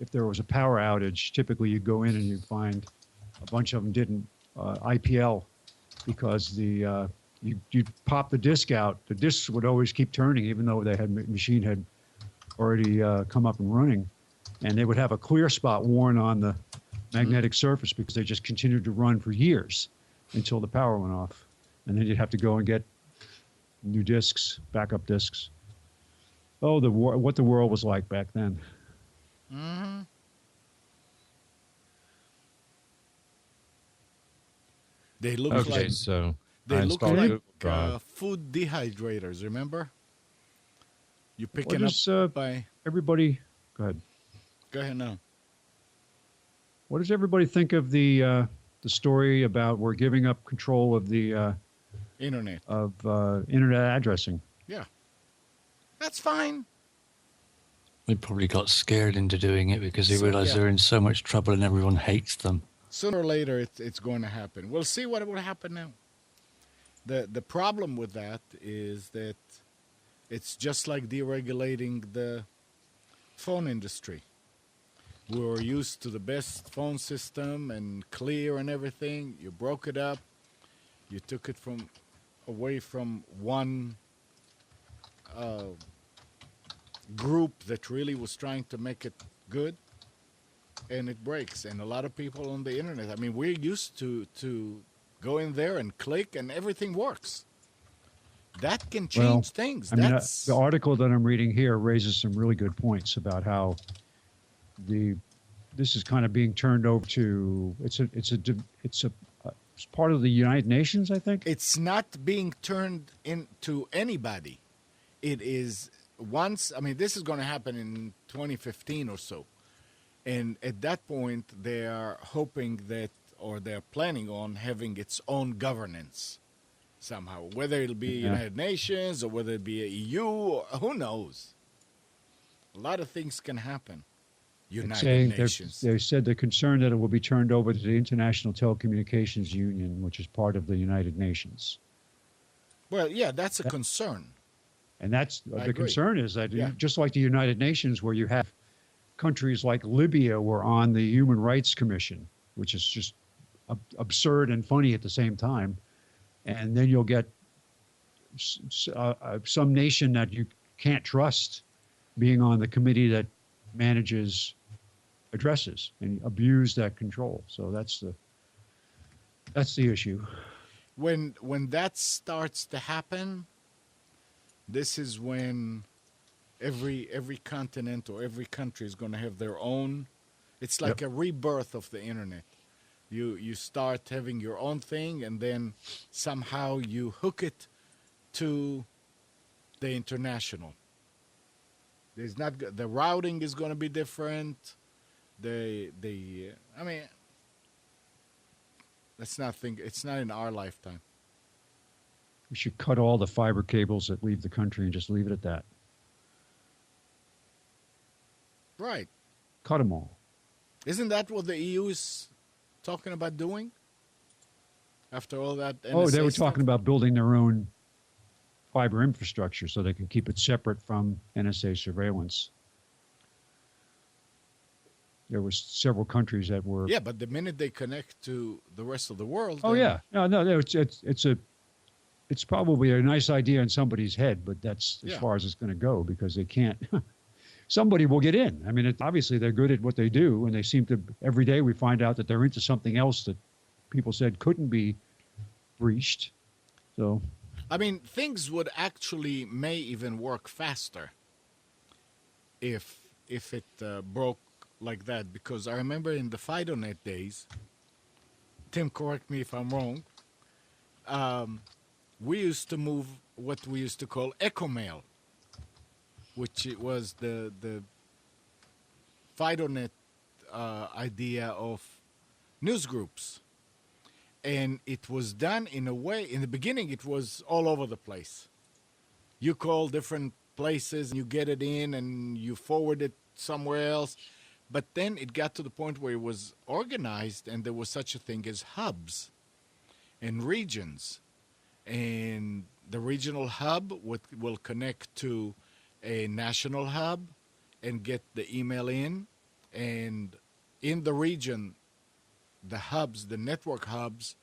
Speaker 5: if there was a power outage, typically you go in and you find a bunch of them didn't IPL because you'd pop the disk out. The disks would always keep turning, even though the machine had already come up and running, and they would have a clear spot worn on the magnetic surface because they just continued to run for years until the power went off, and then you'd have to go and get new disks, backup disks. Oh, what the world was like back then.
Speaker 1: Mm-hmm. They look
Speaker 2: Okay,
Speaker 1: like
Speaker 2: so
Speaker 1: they
Speaker 2: I
Speaker 1: look
Speaker 2: installed
Speaker 1: like
Speaker 2: Google Drive.
Speaker 1: food dehydrators. Remember? You
Speaker 5: What
Speaker 1: picking
Speaker 5: does
Speaker 1: up by?
Speaker 5: everybody? Go ahead.
Speaker 1: Go ahead now.
Speaker 5: What does everybody think of the story about we're giving up control of the
Speaker 1: Internet.
Speaker 5: internet addressing?
Speaker 1: Yeah, that's fine.
Speaker 3: They probably got scared into doing it because they realized
Speaker 1: yeah.
Speaker 3: they're in so much trouble and everyone hates them.
Speaker 1: Sooner or later, it's going to happen. We'll see what will happen now. The problem with that is that it's just like deregulating the phone industry. We were used to the best phone system and clear and everything. You broke it up. You took it away from one group that really was trying to make it good, and it breaks. And a lot of people on the internet, I mean, we're used to go in there and click and everything works. That can change things.
Speaker 5: I mean,
Speaker 1: That's
Speaker 5: the article that I'm reading here raises some really good points about how this is kind of being turned over to it's part of the United Nations, I think.
Speaker 1: it's not being turned into anybody. It is once, I mean, this is going to happen in 2015 or so. And at that point, they are hoping that, or they're planning on having its own governance somehow, whether it'll be United Nations or whether it be a EU, or who knows. A lot of things can happen. United Nations.
Speaker 5: They said they're concerned that it will be turned over to the International Telecommunications Union, which is part of the United Nations.
Speaker 1: Well, yeah, that's a concern.
Speaker 5: And that's
Speaker 1: I
Speaker 5: the
Speaker 1: agree.
Speaker 5: concern is that
Speaker 1: Yeah.
Speaker 5: just like the United Nations, where you have countries like Libya were on the Human Rights Commission, which is just absurd and funny at the same time. And then you'll get some nation that you can't trust being on the committee that manages addresses and abuse that control. So that's the issue.
Speaker 1: When that starts to happen, this is when every continent or every country is going to have their own. It's like a rebirth of the internet. You start having your own thing, and then somehow you hook it to the international. There's not the routing is going to be different. I mean, let's not think. It's not in our lifetime.
Speaker 5: We should cut all the fiber cables that leave the country and just leave it at that.
Speaker 1: Right.
Speaker 5: Cut them all.
Speaker 1: Isn't that what the EU is talking about doing? After all that NSA
Speaker 5: Oh, they were
Speaker 1: stuff?
Speaker 5: talking about building their own fiber infrastructure so they can keep it separate from NSA surveillance. There were several countries that were.
Speaker 1: Yeah, but the minute they connect to the rest of the world.
Speaker 5: Oh
Speaker 1: then-
Speaker 5: yeah, no, it's probably a nice idea in somebody's head, but that's as
Speaker 1: Yeah.
Speaker 5: far as it's going to go because they can't. Somebody will get in. I mean, obviously they're good at what they do, and they seem to. Every day we find out that they're into something else that people said couldn't be breached. So.
Speaker 1: I mean, things would actually may even work faster if it broke like that. Because I remember in the FidoNet days, Tim, correct me if I'm wrong, we used to move what we used to call EchoMail, which it was the FidoNet idea of news groups. And it was done in a way, in the beginning, it was all over the place. You call different places, and you get it in, and you forward it somewhere else. But then it got to the point where it was organized, and there was such a thing as hubs and regions. And the regional hub will connect to a national hub and get the email in And in the region, the hubs, the network hubs,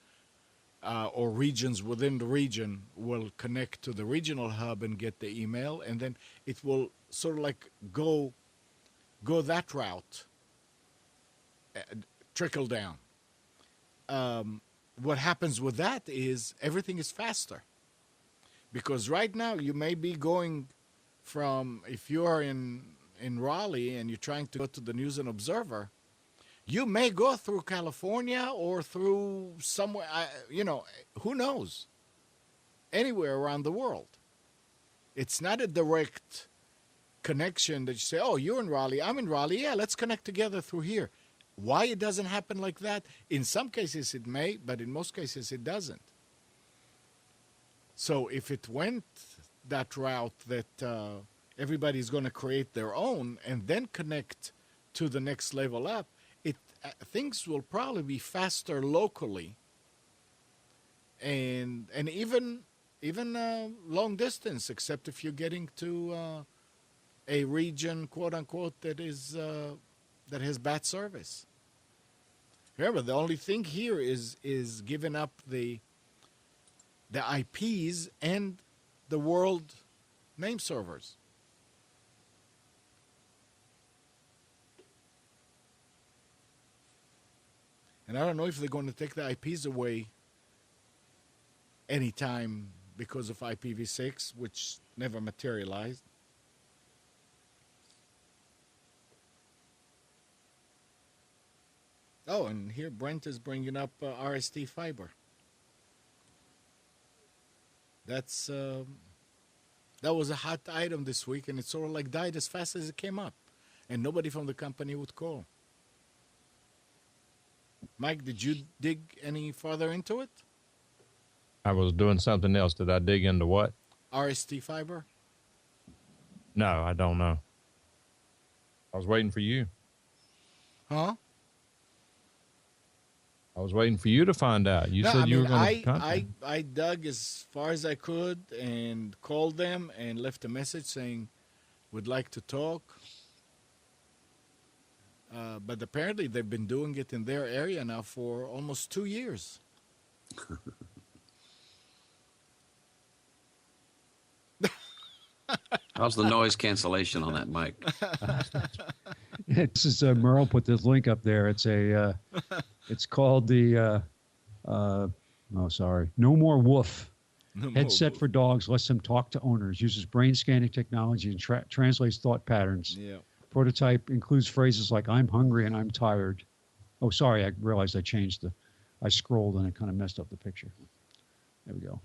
Speaker 1: or regions within the region will connect to the regional hub and get the email, and then it will sort of like go that route, trickle down. What happens with that is everything is faster, because right now you may be going from, if you are in Raleigh and you're trying to go to the News and Observer, you may go through California or through somewhere, who knows, anywhere around the world. It's not a direct connection that you say, oh, you're in Raleigh, I'm in Raleigh, yeah, let's connect together through here. Why it doesn't happen like that? In some cases it may, but in most cases it doesn't. So if it went that route that everybody's going to create their own and then connect to the next level up, things will probably be faster locally, and even long distance, except if you're getting to a region, quote unquote, that has bad service. Remember, the only thing here is giving up the IPs and the world name servers. And I don't know if they're going to take the IPs away anytime because of IPv6, which never materialized. Oh, and here Brent is bringing up RST fiber. That was a hot item this week, and it sort of like died as fast as it came up, and nobody from the company would call. Mike, did you dig any further into it?
Speaker 2: I was doing something else. Did I dig into what?
Speaker 1: RST fiber?
Speaker 2: No, I don't know. I was waiting for you.
Speaker 1: Huh?
Speaker 2: I was waiting for you to find out. You said you were going to contact.
Speaker 1: I dug as far as I could and called them and left a message saying, would like to talk. But apparently they've been doing it in their area now for almost 2 years.
Speaker 4: How's the noise cancellation on that mic?
Speaker 5: This is Merle put this link up there. It's it's called the No More Woof. Headset for dogs lets them talk to owners. Uses brain scanning technology and translates thought patterns.
Speaker 1: Yeah.
Speaker 5: Prototype includes phrases like "I'm hungry" and "I'm tired." Oh, sorry, I realized I scrolled and it kind of messed up the picture. There we go.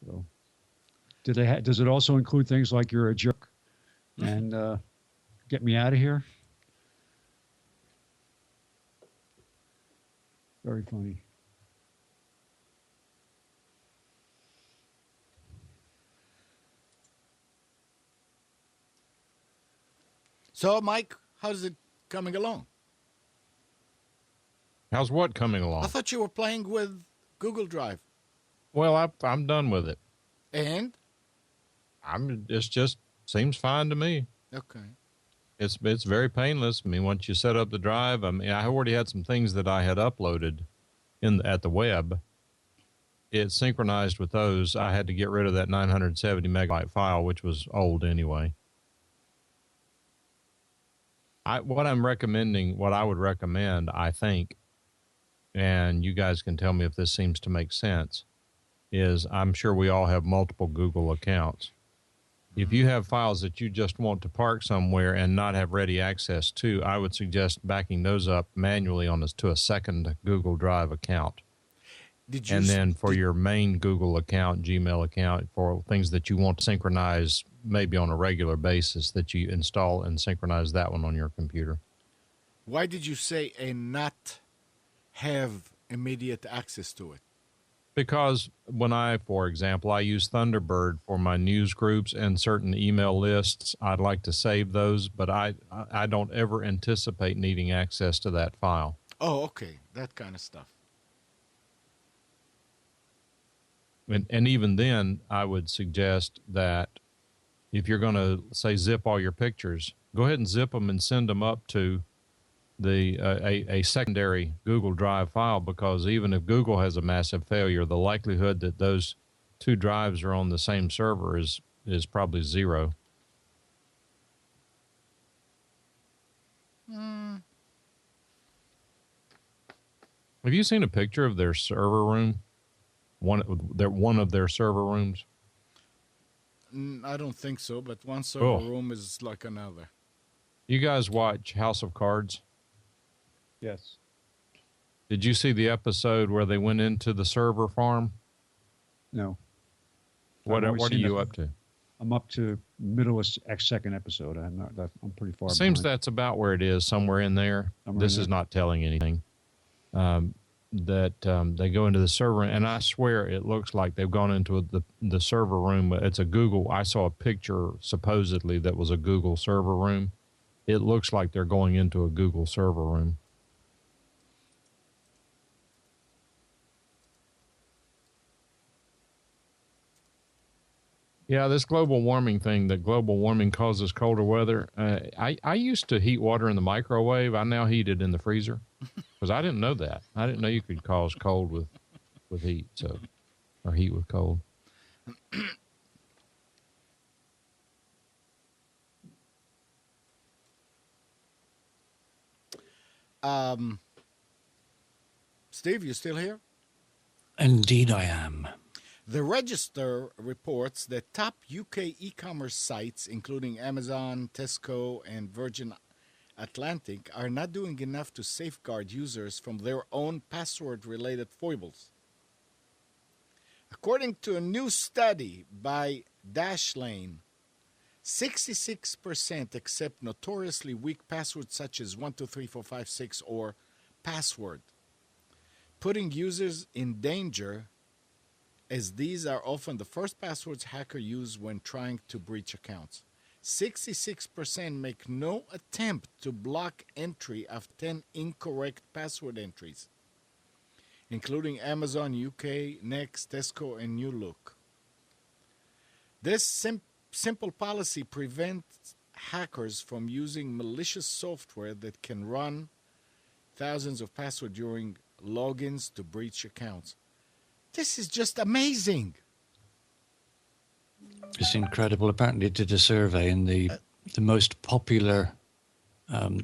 Speaker 5: So, does it also include things like "you're a jerk" and "get me out of here"? Very funny.
Speaker 1: So, Mike, how's it coming along?
Speaker 2: How's what coming along?
Speaker 1: I thought you were playing with Google Drive.
Speaker 2: Well, I'm done with it.
Speaker 1: And?
Speaker 2: It just seems fine to me.
Speaker 1: Okay.
Speaker 2: It's very painless. I mean, once you set up the drive, I already had some things that I had uploaded at the web. It synchronized with those. I had to get rid of that 970 megabyte file, which was old anyway. What I would recommend, I think, and you guys can tell me if this seems to make sense, is I'm sure we all have multiple Google accounts. If you have files that you just want to park somewhere and not have ready access to, I would suggest backing those up manually to a second Google Drive account. Then for your main Google account, Gmail account, for things that you want to synchronize maybe on a regular basis, that you install and synchronize that one on your computer.
Speaker 1: Why did you say and not have immediate access to it?
Speaker 2: Because for example, I use Thunderbird for my news groups and certain email lists, I'd like to save those, but I don't ever anticipate needing access to that file.
Speaker 1: Oh, okay. That kind of stuff.
Speaker 2: And even then, I would suggest that if you're going to, say, zip all your pictures, go ahead and zip them and send them up to the a secondary Google Drive file, because even if Google has a massive failure, the likelihood that those two drives are on the same server is probably zero. Have you seen a picture of their server room? One of their server rooms?
Speaker 1: I don't think so, but one server
Speaker 2: Oh.
Speaker 1: room is like another.
Speaker 2: You guys watch House of Cards?
Speaker 5: Yes.
Speaker 2: Did you see the episode where they went into the server farm?
Speaker 5: No.
Speaker 2: What
Speaker 5: I've always
Speaker 2: are
Speaker 5: seen
Speaker 2: you
Speaker 5: it.
Speaker 2: up to?
Speaker 5: I'm up to middle of second episode. I'm pretty far.
Speaker 2: Seems
Speaker 5: behind.
Speaker 2: that's about where it is, somewhere in there.
Speaker 5: Somewhere
Speaker 2: This
Speaker 5: in
Speaker 2: is
Speaker 5: there.
Speaker 2: not telling anything. They go into the server, and I swear it looks like they've gone into the server room. It's a Google. I saw a picture supposedly that was a Google server room. It looks like they're going into a Google server room. Yeah, this global warming thing, that global warming causes colder weather. I used to heat water in the microwave. I now heat it in the freezer because I didn't know that. I didn't know you could cause cold with heat, or heat with cold.
Speaker 1: Steve, you still here?
Speaker 3: Indeed, I am.
Speaker 1: The Register reports that top UK e-commerce sites, including Amazon, Tesco, and Virgin Atlantic, are not doing enough to safeguard users from their own password-related foibles. According to a new study by Dashlane, 66% accept notoriously weak passwords such as 123456 or password, putting users in danger, as these are often the first passwords hackers use when trying to breach accounts. 66% make no attempt to block entry of 10 incorrect password entries, including Amazon UK, Next, Tesco, and New Look. This simple policy prevents hackers from using malicious software that can run thousands of passwords during logins to breach accounts. This is just amazing.
Speaker 3: It's incredible. Apparently, it did a survey, and the most popular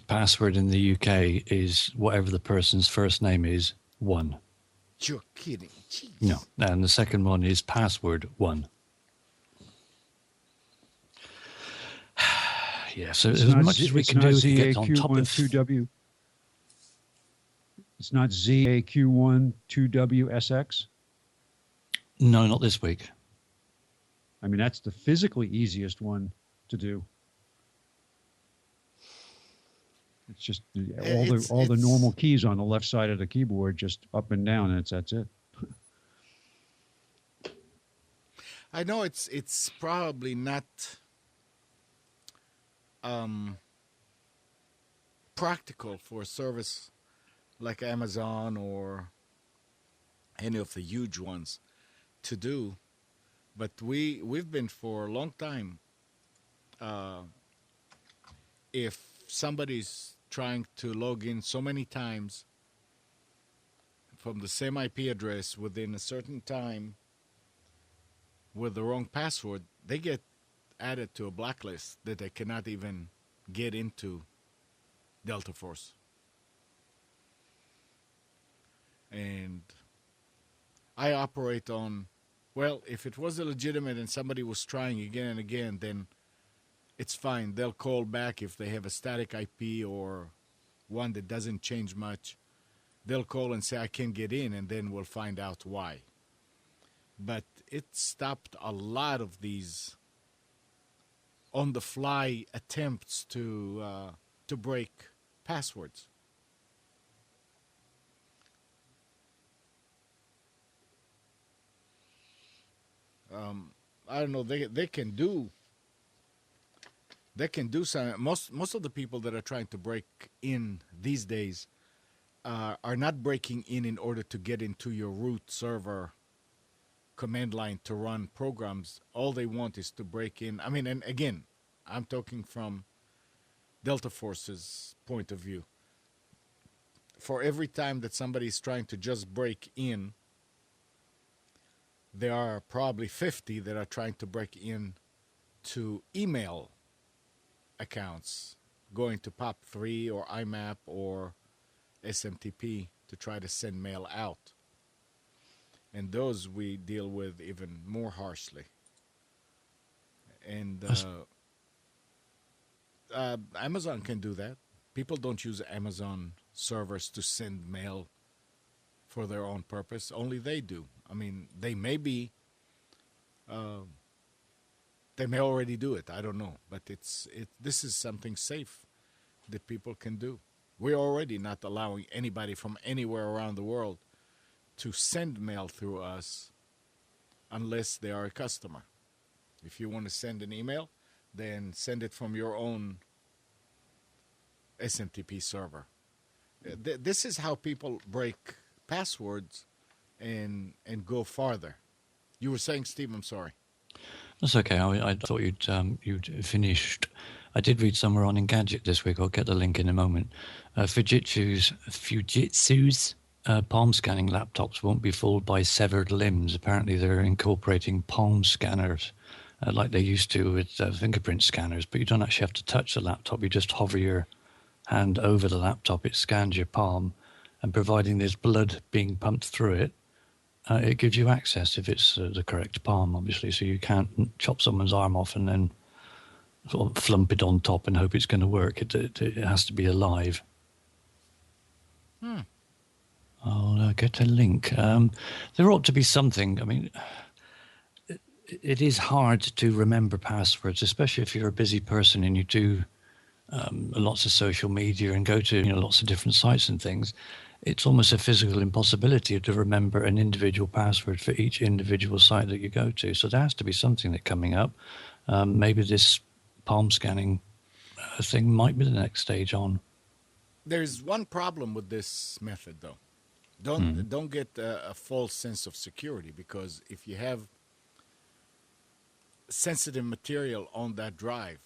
Speaker 3: password in the UK is whatever the person's first name is, 1.
Speaker 1: You're kidding. Jeez.
Speaker 3: No. And the second one is password 1. Yeah, so as much as we can do to get on top of...
Speaker 5: ZAQ12W. It's not ZAQ12WSX.
Speaker 3: No, not this week.
Speaker 5: I mean, that's the physically easiest one to do. It's just all the normal keys on the left side of the keyboard, just up and down, and that's it.
Speaker 1: I know it's probably not practical for a service like Amazon or any of the huge ones to do, but we've been for a long time. If somebody's trying to log in so many times from the same IP address within a certain time with the wrong password, they get added to a blacklist that they cannot even get into Delta Force. And I operate on, well, if it was illegitimate and somebody was trying again and again, then it's fine. They'll call back if they have a static IP or one that doesn't change much. They'll call and say, I can't get in, and then we'll find out why. But it stopped a lot of these on-the-fly attempts to break passwords. I don't know. They can do some. Most of the people that are trying to break in these days are not breaking in order to get into your root server command line to run programs. All they want is to break in. I mean, and again, I'm talking from Delta Force's point of view. For every time that somebody is trying to just break in, there are probably 50 that are trying to break in to email accounts, going to POP3 or IMAP or SMTP to try to send mail out. And those we deal with even more harshly. And Amazon can do that. People don't use Amazon servers to send mail for their own purpose. Only they do. I mean, they may be, they may already do it. I don't know. But this is something safe that people can do. We're already not allowing anybody from anywhere around the world to send mail through us unless they are a customer. If you want to send an email, then send it from your own SMTP server. This is how people break passwords and go farther. You were saying, Steve, I'm sorry.
Speaker 3: That's okay. I thought you'd finished. I did read somewhere on Engadget this week. I'll get the link in a moment. Fujitsu's palm scanning laptops won't be fooled by severed limbs. Apparently, they're incorporating palm scanners like they used to with fingerprint scanners, but you don't actually have to touch the laptop. You just hover your hand over the laptop. It scans your palm, and providing there's blood being pumped through it, it gives you access if it's the correct palm, obviously. So you can't chop someone's arm off and then sort of flump it on top and hope it's going to work. It has to be alive. I'll get a link. There ought to be something. I mean, it is hard to remember passwords, especially if you're a busy person and you do lots of social media and go to lots of different sites and things. It's almost a physical impossibility to remember an individual password for each individual site that you go to. So there has to be something that coming up. Maybe this palm scanning thing might be the next stage on.
Speaker 1: There's one problem with this method, though. Don't get a false sense of security, because if you have sensitive material on that drive,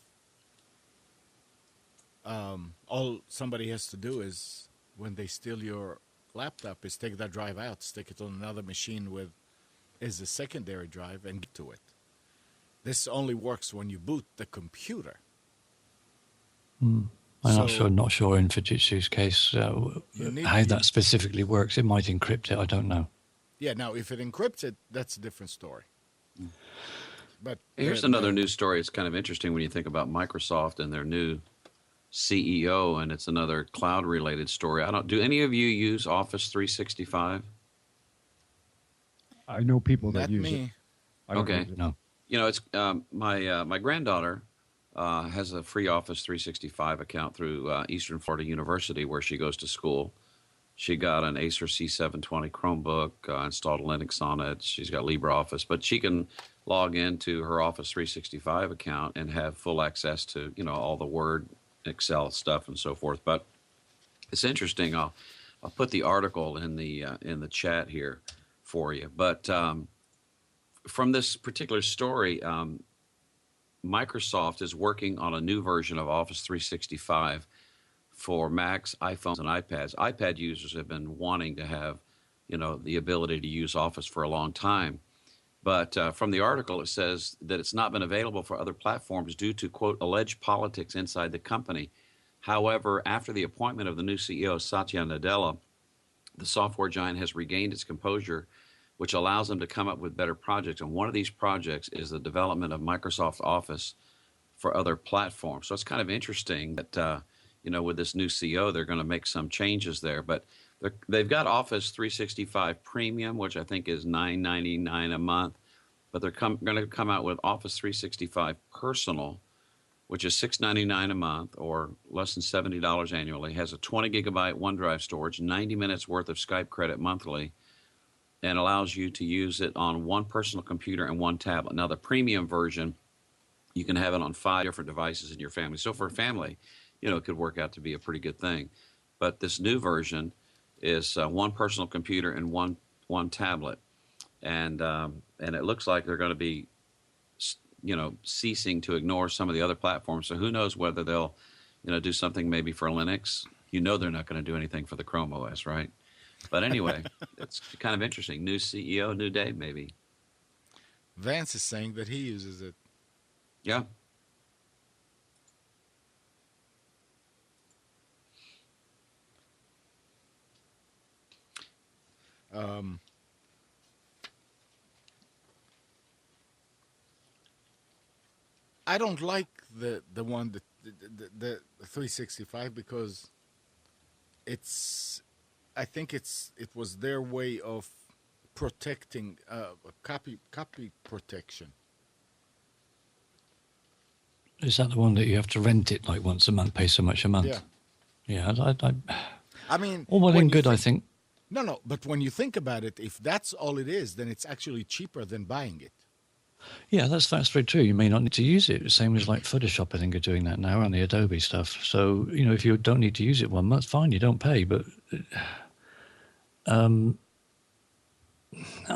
Speaker 1: all somebody has to do is, when they steal your laptop, is take that drive out, stick it on another machine as a secondary drive, and get to it. This only works when you boot the computer.
Speaker 3: I'm not sure in Fujitsu's case how that specifically works. It might encrypt it. I don't know.
Speaker 1: Yeah, now if it encrypts it, that's a different story. But
Speaker 4: here's another news story. It's kind of interesting when you think about Microsoft and their new CEO, and it's another cloud-related story. Do any of you use Office 365?
Speaker 5: I know people that
Speaker 1: Not
Speaker 5: use
Speaker 1: me.
Speaker 5: it. I don't
Speaker 4: Okay.
Speaker 5: use it.
Speaker 3: No.
Speaker 4: It's my granddaughter has a free Office 365 account through Eastern Florida University, where she goes to school. She got an Acer C720 Chromebook, installed Linux on it. She's got LibreOffice, but she can log into her Office 365 account and have full access to all the Word, Excel stuff and so forth. But it's interesting. I'll put the article in the chat here for you. But from this particular story, Microsoft is working on a new version of Office 365 for Macs, iPhones, and iPads. iPad users have been wanting to have, the ability to use Office for a long time. But from the article, it says that it's not been available for other platforms due to, quote, alleged politics inside the company. However, after the appointment of the new CEO, Satya Nadella, the software giant has regained its composure, which allows them to come up with better projects. And one of these projects is the development of Microsoft Office for other platforms. So it's kind of interesting that, with this new CEO, they're going to make some changes there. But they've got Office 365 Premium, which I think is $9.99 a month. But they're going to come out with Office 365 Personal, which is $6.99 a month, or less than $70 annually. Has a 20 gigabyte OneDrive storage, 90 minutes worth of Skype credit monthly, and allows you to use it on one personal computer and one tablet. Now, the premium version, you can have it on 5 different devices in your family. So for a family, it could work out to be a pretty good thing. But this new version is one personal computer and one tablet, and it looks like they're going to be, ceasing to ignore some of the other platforms. So who knows whether they'll do something maybe for Linux. They're not going to do anything for the Chrome OS, right? But anyway, it's kind of interesting. New CEO, new day, maybe.
Speaker 1: Vance is saying that he uses it.
Speaker 4: Yeah.
Speaker 1: I don't like the one that the 365 because I think it was their way of protecting copy protection.
Speaker 3: Is that the one that you have to rent it like once a month, pay so much a month?
Speaker 1: Yeah.
Speaker 3: Yeah,
Speaker 1: I mean,
Speaker 3: all well
Speaker 1: when
Speaker 3: and
Speaker 1: you
Speaker 3: good, I think.
Speaker 1: No, but when you think about it, if that's all it is, then it's actually cheaper than buying it.
Speaker 3: Yeah, that's very true. You may not need to use it. Same as like Photoshop, I think, are doing that now on the Adobe stuff. So, if you don't need to use it 1 month, fine, you don't pay. But I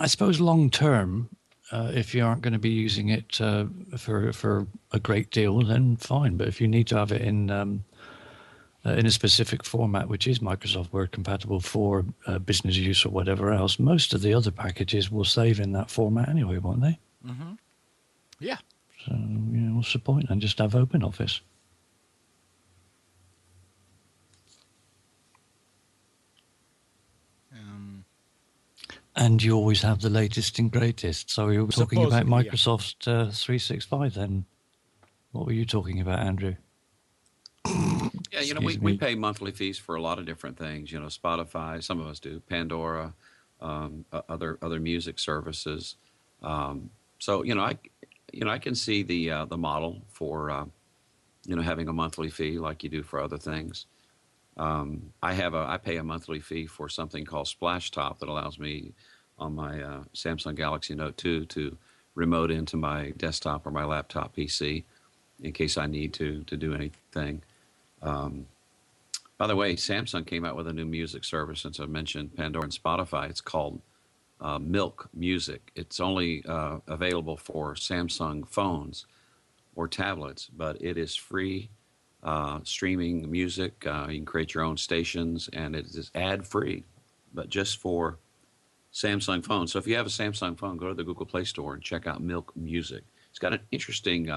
Speaker 3: suppose long term, if you aren't going to be using it for a great deal, then fine. But if you need to have it in a specific format, which is Microsoft Word compatible for business use or whatever else, most of the other packages will save in that format anyway, won't they?
Speaker 1: Mm-hmm. Yeah.
Speaker 3: So, what's the point? And just have OpenOffice. And you always have the latest and greatest. So we were talking about Microsoft 365 then. What were you talking about, Andrew?
Speaker 4: Yeah, we pay monthly fees for a lot of different things. Spotify, some of us do, Pandora, other music services. So I can see the model for having a monthly fee like you do for other things. I pay a monthly fee for something called Splashtop that allows me on my Samsung Galaxy Note 2 to remote into my desktop or my laptop PC in case I need to do anything. By the way, Samsung came out with a new music service, since I mentioned Pandora and Spotify. It's called Milk Music. It's only available for Samsung phones or tablets, but it is free streaming music. You can create your own stations, and it is ad-free, but just for Samsung phones. So if you have a Samsung phone, go to the Google Play Store and check out Milk Music. It's got an interesting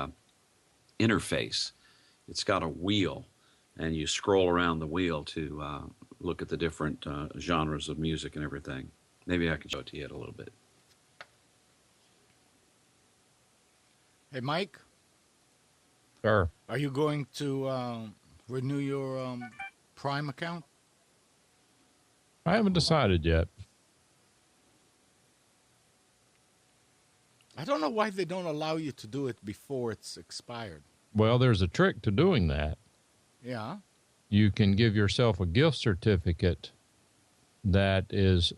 Speaker 4: interface. It's got a wheel, and you scroll around the wheel to look at the different genres of music and everything. Maybe I can show it to you a little bit.
Speaker 1: Hey, Mike?
Speaker 2: Sure.
Speaker 1: Are you going to renew your Prime account?
Speaker 2: I haven't decided yet.
Speaker 1: I don't know why they don't allow you to do it before it's expired.
Speaker 2: Well, there's a trick to doing that.
Speaker 1: Yeah.
Speaker 2: You can give yourself a gift certificate that is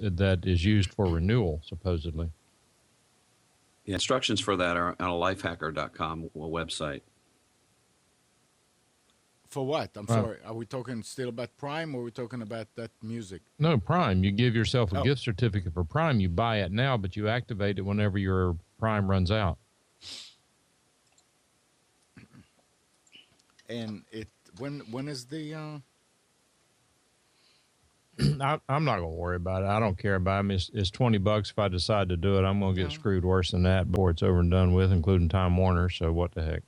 Speaker 2: used for renewal, supposedly.
Speaker 4: The instructions for that are on a lifehacker.com website.
Speaker 1: For what? I'm sorry. Are we talking still about Prime, or are we talking about that music?
Speaker 2: No, Prime. You give yourself a gift certificate for Prime. You buy it now, but you activate it whenever your Prime runs out.
Speaker 1: And when is the?
Speaker 2: I'm not going to worry about it. I don't care about it. I mean, it's $20 if I decide to do it. I'm going to get screwed worse than that before it's over and done with, including Time Warner. So what the heck?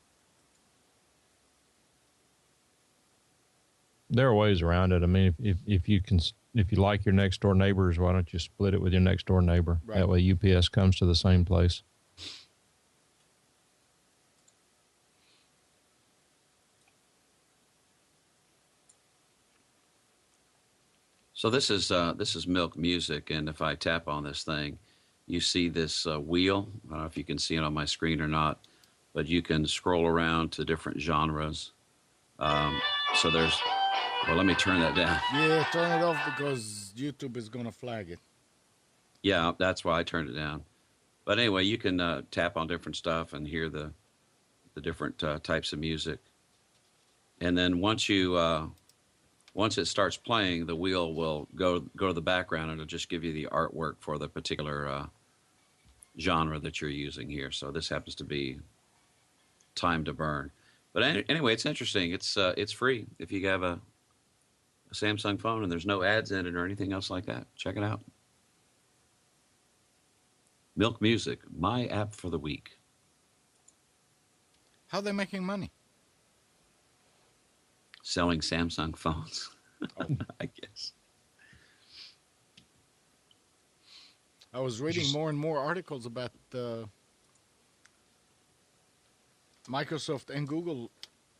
Speaker 2: There are ways around it. I mean, if you like your next door neighbors, why don't you split it with your next door neighbor? Right. That way UPS comes to the same place.
Speaker 4: So this is Milk Music, and if I tap on this thing, you see this wheel. I don't know if you can see it on my screen or not, but you can scroll around to different genres. So there's. Well, let me turn that down.
Speaker 1: Yeah, turn it off because YouTube is going to flag it.
Speaker 4: Yeah, that's why I turned it down. But anyway, you can tap on different stuff and hear the different types of music. And then once it starts playing, the wheel will go to the background, and it'll just give you the artwork for the particular genre that you're using here. So this happens to be Time to Burn. But anyway, it's interesting. It's free if you have a Samsung phone and there's no ads in it or anything else like that. Check it out. Milk Music, my app for the week.
Speaker 1: How are they making money?
Speaker 4: Selling Samsung phones, I guess.
Speaker 1: I was reading more and more articles about Microsoft and Google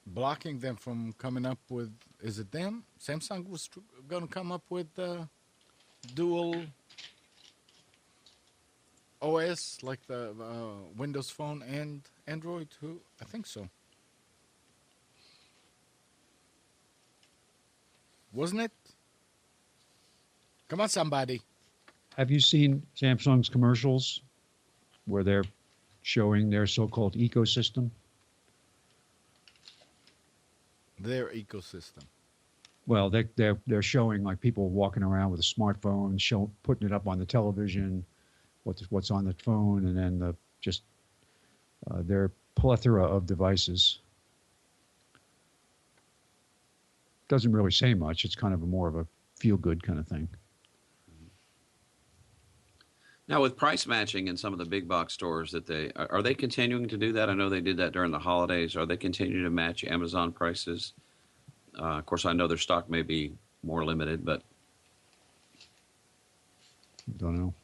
Speaker 1: blocking them from coming up with. Is it them? Samsung was going to come up with dual OS, like the Windows Phone and Android. Who? I think so. Wasn't it? Come on, somebody.
Speaker 5: Have you seen Samsung's commercials where they're showing their so-called ecosystem?
Speaker 1: Their ecosystem.
Speaker 5: Well, they're showing like people walking around with a smartphone, putting it up on the television, what's on the phone, and then their plethora of devices. Doesn't really say much. It's kind of more of a feel-good kind of thing.
Speaker 4: Now, with price matching in some of the big box stores, that are they continuing to do that? I know they did that during the holidays. Are they continuing to match Amazon prices? Of course, I know their stock may be more limited, but
Speaker 5: Don't know.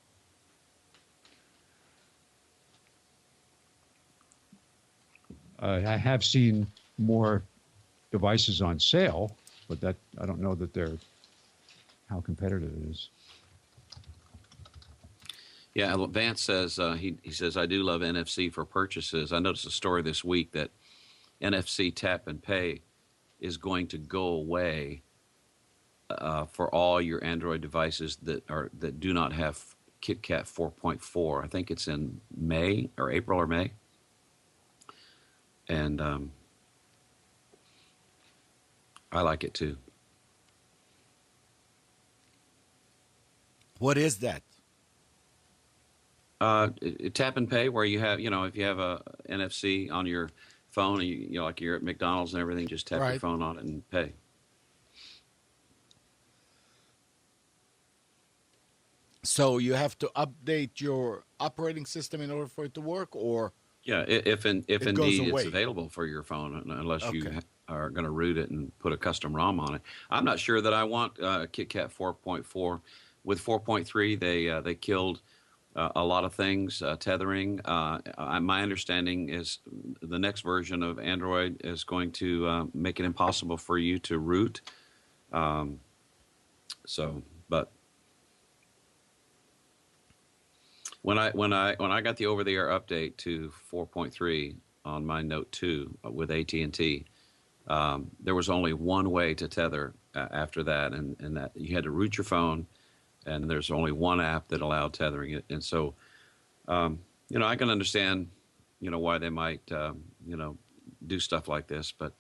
Speaker 5: I have seen more devices on sale, but that I don't know that they're how competitive it is.
Speaker 4: yeah, Vance says he says I do love NFC for purchases. I noticed a story this week that NFC Tap and Pay is going to go away for all your Android devices that do not have KitKat 4.4. I think it's in May or April or May. And I like it too.
Speaker 1: What is that?
Speaker 4: Tap and pay, where you have, if you have a NFC on your phone, like you're at McDonald's and everything, just tap your
Speaker 1: Right.
Speaker 4: phone on it and pay.
Speaker 1: So you have to update your operating system in order for it to work, or
Speaker 4: Yeah, if
Speaker 1: goes
Speaker 4: indeed
Speaker 1: away.
Speaker 4: it's available for your phone, unless you
Speaker 1: Okay.
Speaker 4: are going to root it and put a custom ROM on it. I'm not sure that I want KitKat 4.4. With 4.3, they killed a lot of things, tethering. My understanding is the next version of Android is going to make it impossible for you to root. But when I got the over-the-air update to 4.3 on my Note 2 with AT&T, there was only one way to tether after that, and that you had to root your phone, and there's only one app that allowed tethering it. And so, I can understand, why they might, do stuff like this, but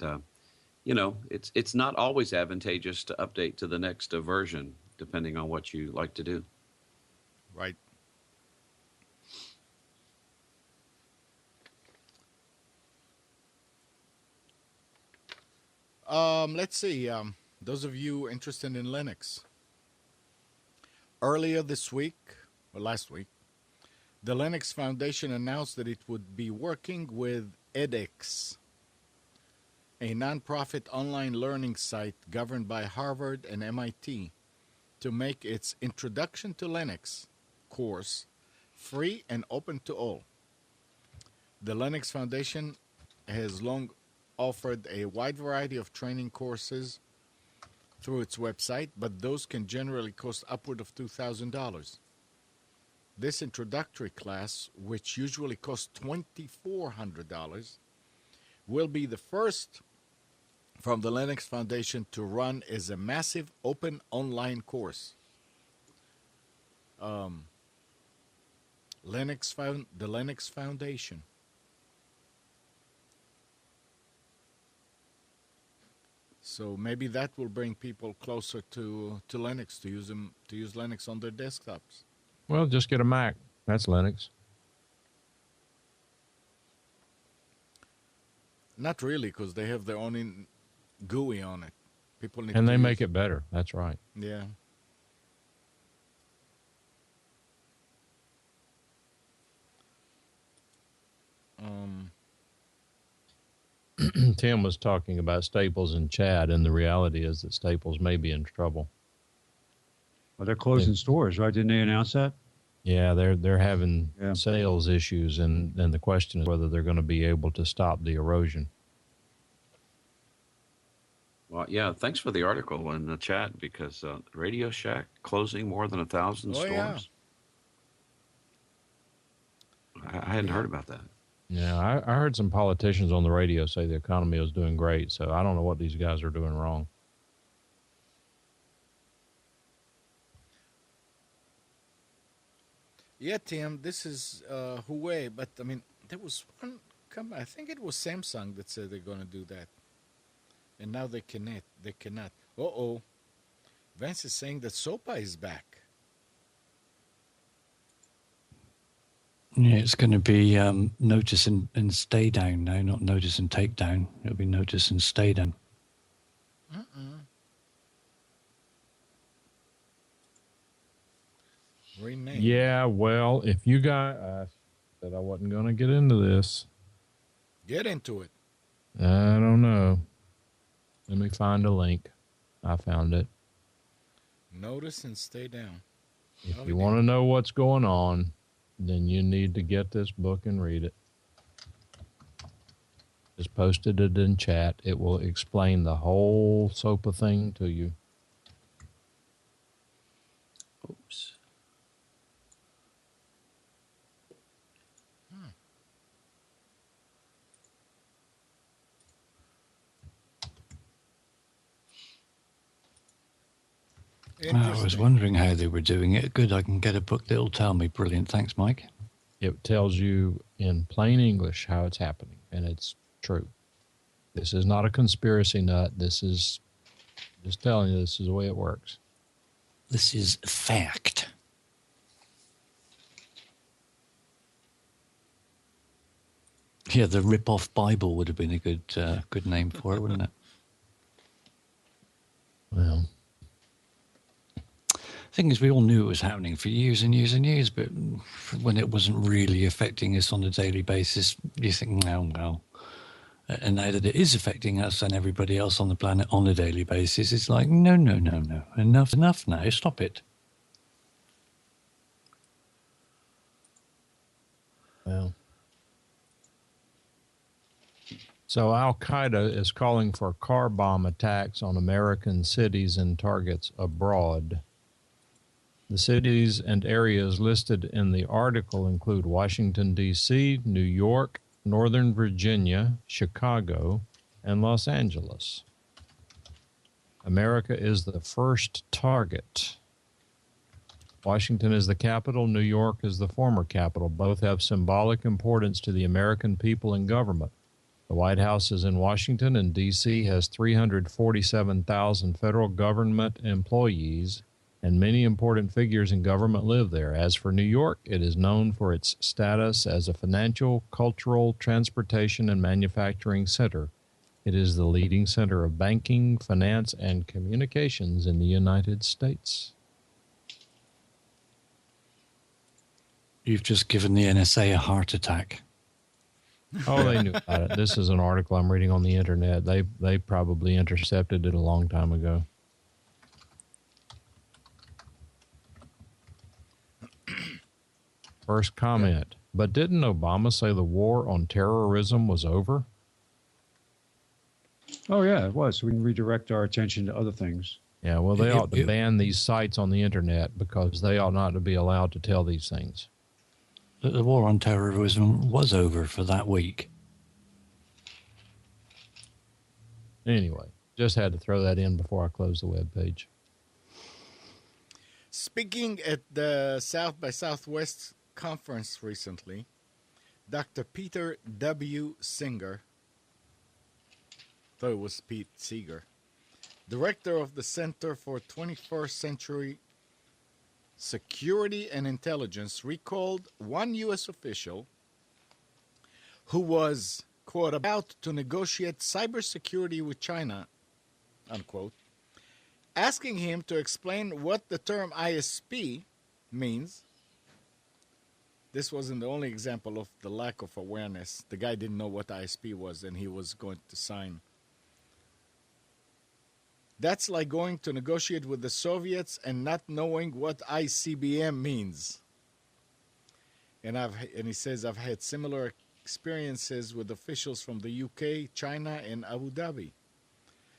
Speaker 4: it's not always advantageous to update to the next version, depending on what you like to do.
Speaker 1: right? Let's see. Those of you interested in Linux, earlier this week, or last week, the Linux Foundation announced that it would be working with edX, a nonprofit online learning site governed by Harvard and MIT, to make its Introduction to Linux course free and open to all. The Linux Foundation has long offered a wide variety of training courses through its website, but those can generally cost upward of $2,000. This introductory class, which usually costs $2,400, will be the first from the Linux Foundation to run as a massive open online course. The Linux Foundation. So maybe that will bring people closer to Linux, to use Linux on their desktops.
Speaker 2: Well, just get a Mac. That's Linux.
Speaker 1: Not really, because they have their own GUI on it. People need
Speaker 2: And
Speaker 1: to
Speaker 2: they make
Speaker 1: use
Speaker 2: it better. That's right.
Speaker 1: Yeah. Um,
Speaker 2: Tim was talking about Staples and Chad, and the reality is that Staples may be in trouble.
Speaker 5: Well, they're closing stores, right? Didn't they announce that?
Speaker 2: Yeah, they're having
Speaker 5: Yeah.
Speaker 2: sales issues, and the question is whether they're going to be able to stop the erosion.
Speaker 4: Well, yeah, thanks for the article in the chat because Radio Shack closing more than 1,000
Speaker 1: Oh, yeah.
Speaker 4: stores. I hadn't heard about that.
Speaker 2: Yeah, I heard some politicians on the radio say the economy was doing great, so I don't know what these guys are doing wrong.
Speaker 1: yeah, Tim, this is Huawei, but I mean, there was one company, I think it was Samsung that said they're going to do that. And now they cannot. They cannot. Uh-oh. Vance is saying that SOPA is back.
Speaker 3: Yeah, it's going to be notice and stay down now, not notice and take down. It'll be notice and stay down.
Speaker 1: Rename.
Speaker 2: Yeah, well, if you guys I said I wasn't going to get into this.
Speaker 1: Get into it.
Speaker 2: I don't know. Let me find a link. I found it.
Speaker 1: Notice and stay down.
Speaker 2: If
Speaker 1: Oh,
Speaker 2: you
Speaker 1: we
Speaker 2: want to know what's going on, then you need to get this book and read it. Just posted it in chat. It will explain the whole SOPA thing to you.
Speaker 4: Oops.
Speaker 3: I was
Speaker 1: Interesting.
Speaker 3: wondering how they were doing it. Good, I can get a book that'll tell me. Brilliant. Thanks, Mike.
Speaker 2: It tells you in plain English how it's happening, and it's true. This is not a conspiracy nut. This is just telling you this is the way it works.
Speaker 3: This is fact. Yeah, the rip-off Bible would have been a good name for it, wouldn't it?
Speaker 2: Well,
Speaker 3: Thing is, we all knew it was happening for years and years and years, but when it wasn't really affecting us on a daily basis, you think, no, well. And now that it is affecting us and everybody else on the planet on a daily basis, it's like, no. Enough's enough now. Stop it.
Speaker 2: well. So Al-Qaeda is calling for car bomb attacks on American cities and targets abroad. The cities and areas listed in the article include Washington, D.C., New York, Northern Virginia, Chicago, and Los Angeles. America is the first target. Washington is the capital. New York is the former capital. Both have symbolic importance to the American people and government. The White House is in Washington, and D.C. has 347,000 federal government employees, and many important figures in government live there. As for New York, it is known for its status as a financial, cultural, transportation, and manufacturing center. It is the leading center of banking, finance, and communications in the United States.
Speaker 3: You've just given the NSA a heart attack.
Speaker 2: Oh, they knew about it. This is an article I'm reading on the internet. They probably intercepted it a long time ago. First comment. But didn't Obama say the war on terrorism was over?
Speaker 5: Oh, yeah, it was. We can redirect our attention to other things.
Speaker 2: Yeah, well, they ought to ban these sites on the internet because they ought not to be allowed to tell these things.
Speaker 3: The war on terrorism was over for that week.
Speaker 2: Anyway, just had to throw that in before I close the webpage.
Speaker 1: Speaking at the South by Southwest conference recently, Dr. Peter W. Singer, thought it was Pete Seeger, director of the Center for 21st Century Security and Intelligence, recalled one U.S. official who was, quote, about to negotiate cybersecurity with China, unquote, asking him to explain what the term ISP means. This wasn't the only example of the lack of awareness. The guy didn't know what ISP was, and he was going to sign. That's like going to negotiate with the Soviets and not knowing what ICBM means. And he says, I've had similar experiences with officials from the UK, China, and Abu Dhabi.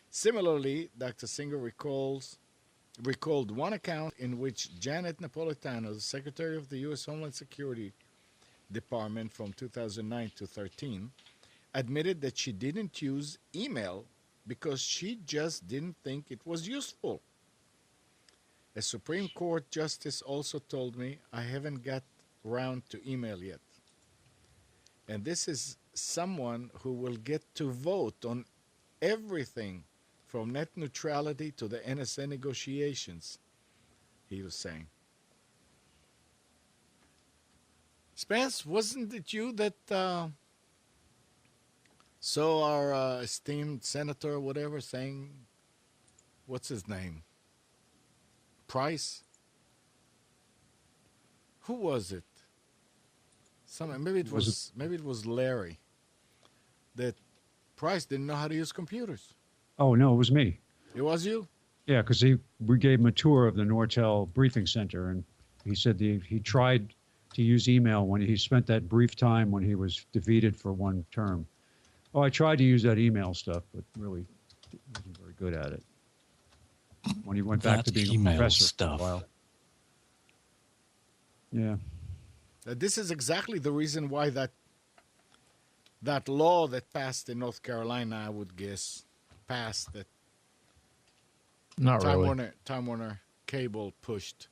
Speaker 1: Similarly, Dr. Singer recalled one account in which Janet Napolitano, the Secretary of the U.S. Homeland Security Department from 2009 to 13, admitted that she didn't use email because she just didn't think it was useful. A Supreme Court justice also told me I haven't got around to email yet. And this is someone who will get to vote on everything from net neutrality to the NSA negotiations, he was saying. Spence, wasn't it you that saw our esteemed senator or whatever saying, what's his name? Price? Who was it? Maybe it was Larry. That Price didn't know how to use computers.
Speaker 5: Oh, no, it was me.
Speaker 1: It was you?
Speaker 5: Yeah, because we gave him a tour of the Nortel Briefing Center, and he said he tried to use email when he spent that brief time when he was defeated for one term. Oh, I tried to use that email stuff, but really wasn't very good at it. When he went back to being a professor for a while. Yeah.
Speaker 1: This is exactly the reason why that law that passed in North Carolina, I would guess, passed that
Speaker 2: Not really.
Speaker 1: Time Warner Cable pushed,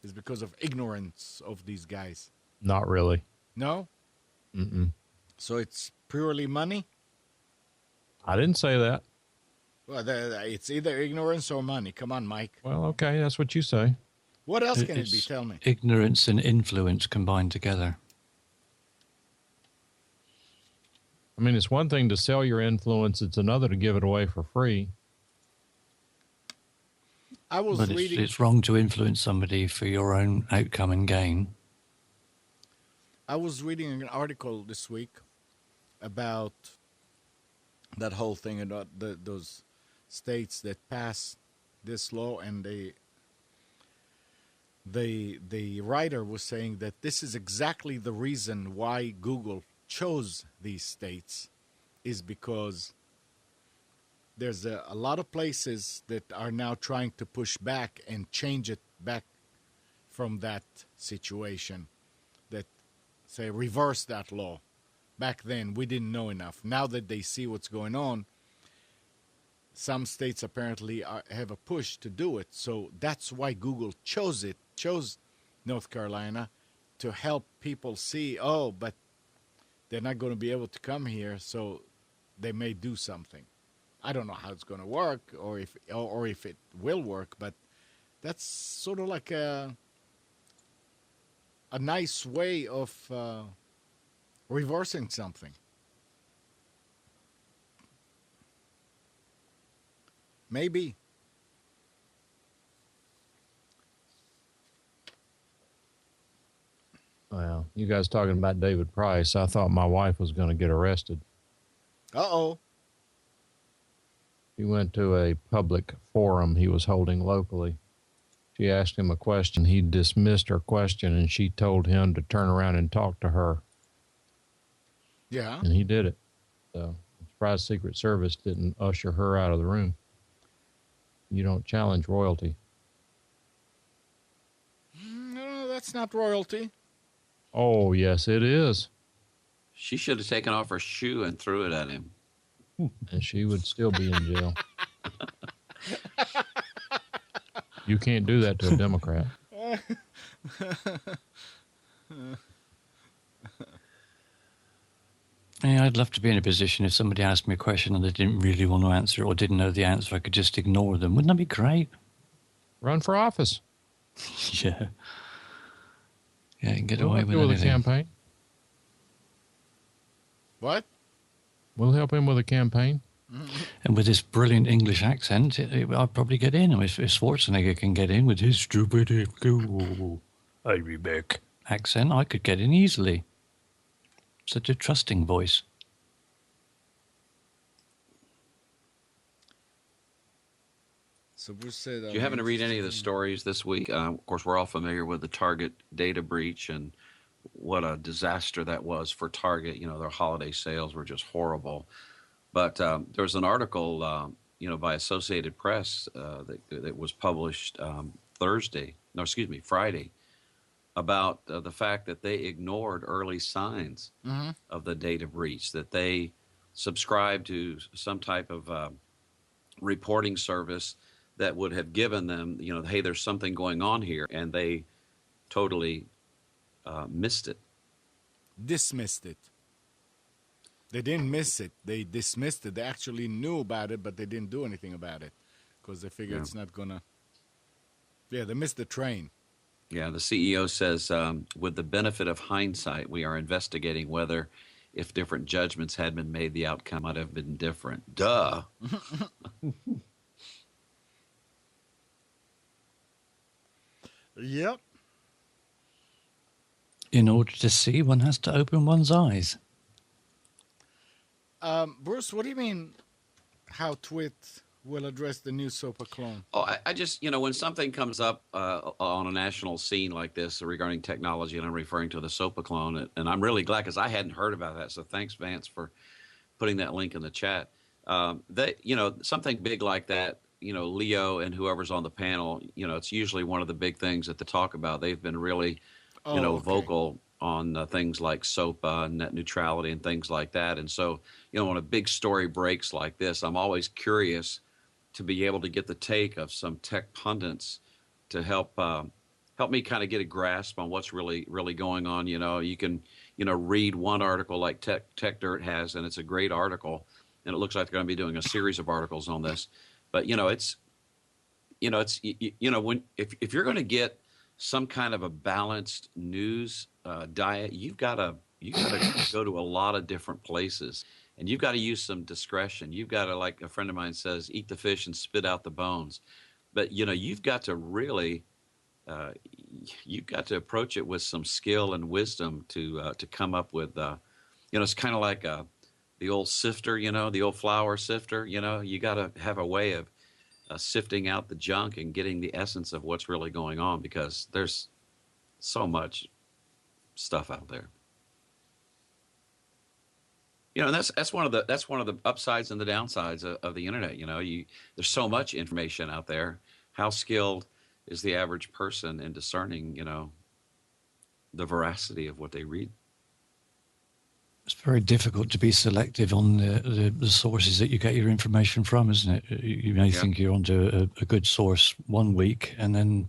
Speaker 1: is because of ignorance of these guys.
Speaker 2: Not really.
Speaker 1: No?
Speaker 2: Mm-mm.
Speaker 1: So it's purely money?
Speaker 2: I didn't say that.
Speaker 1: Well, it's either ignorance or money. Come on, Mike.
Speaker 2: Well, okay, that's what you say.
Speaker 1: What else can it be? Tell me.
Speaker 3: Ignorance and influence combined together.
Speaker 2: I mean, it's one thing to sell your influence. It's another to give it away for free.
Speaker 3: But it's wrong to influence somebody for your own outcome and gain.
Speaker 1: I was reading an article this week about that whole thing about those states that pass this law, and the writer was saying that this is exactly the reason why Google chose these states, is because there's a lot of places that are now trying to push back and change it back from that situation, that say reverse that law. Back then we didn't know enough. Now that they see what's going on, some states apparently have a push to do it. So that's why Google chose North Carolina, to help people see, but they're not going to be able to come here, so they may do something. I don't know how it's going to work, or if it will work, but that's sort of like a nice way of reversing something. Maybe.
Speaker 2: Well, you guys talking about David Price. I thought my wife was going to get arrested.
Speaker 1: Uh-oh.
Speaker 2: She went to a public forum he was holding locally. She asked him a question. He dismissed her question, and she told him to turn around and talk to her.
Speaker 1: Yeah.
Speaker 2: And he did it. So I'm surprised Secret Service didn't usher her out of the room. You don't challenge royalty.
Speaker 1: No, that's not royalty.
Speaker 2: Oh, yes, it is.
Speaker 4: She should have taken off her shoe and threw it at him.
Speaker 2: And she would still be in jail. You can't do that to a Democrat.
Speaker 3: Yeah, I'd love to be in a position if somebody asked me a question and they didn't really want to answer or didn't know the answer, I could just ignore them. Wouldn't that be great?
Speaker 2: Run for office.
Speaker 3: Yeah. Yeah, and get
Speaker 2: We'll
Speaker 3: away
Speaker 2: have to
Speaker 3: with
Speaker 2: do
Speaker 3: anything.
Speaker 2: a campaign.
Speaker 1: What?
Speaker 2: We'll help him with a campaign.
Speaker 3: And with his brilliant English accent, I'll probably get in. If Schwarzenegger can get in with his stupid I'll be back accent, I could get in easily. Such a trusting voice.
Speaker 1: So Bruce said,
Speaker 4: Do you happen to read any of the stories this week? Of course, we're all familiar with the Target data breach and what a disaster that was for Target. You know, their holiday sales were just horrible. But there was an article, by Associated Press that was published Friday, about the fact that they ignored early signs of the data breach, that they subscribed to some type of reporting service that would have given them, hey, there's something going on here, and they totally missed it.
Speaker 1: Dismissed it. They didn't miss it. They dismissed it. They actually knew about it, but they didn't do anything about it because they figured it's not going to. Yeah, they missed the train.
Speaker 4: Yeah, the CEO says, with the benefit of hindsight, we are investigating whether if different judgments had been made, the outcome might have been different. Duh.
Speaker 1: Yep.
Speaker 3: In order to see, one has to open one's eyes.
Speaker 1: Bruce, what do you mean how Twit will address the new SOPA clone?
Speaker 4: Oh, I just, when something comes up on a national scene like this regarding technology, and I'm referring to the SOPA clone, and I'm really glad because I hadn't heard about that. So thanks, Vance, for putting that link in the chat. Something big like that, Leo and whoever's on the panel, it's usually one of the big things that they talk about. They've been really, vocal on things like SOPA and net neutrality and things like that. And so, when a big story breaks like this, I'm always curious to be able to get the take of some tech pundits to help me kind of get a grasp on what's really going on. You can, read one article like Tech Dirt has, and it's a great article, and it looks like they're going to be doing a series of articles on this. But if you're going to get some kind of a balanced news diet, you've got to go to a lot of different places, and you've got to use some discretion. You've got to, like a friend of mine says, eat the fish and spit out the bones. But you've got to really you've got to approach it with some skill and wisdom to come up with it's kind of like the old sifter, the old flour sifter. You got to have a way of sifting out the junk and getting the essence of what's really going on, because there's so much stuff out there. And that's one of the upsides and the downsides of the internet. There's so much information out there. How skilled is the average person in discerning, the veracity of what they read?
Speaker 3: It's very difficult to be selective on the sources that you get your information from, isn't it? You may think you're onto a good source one week, and then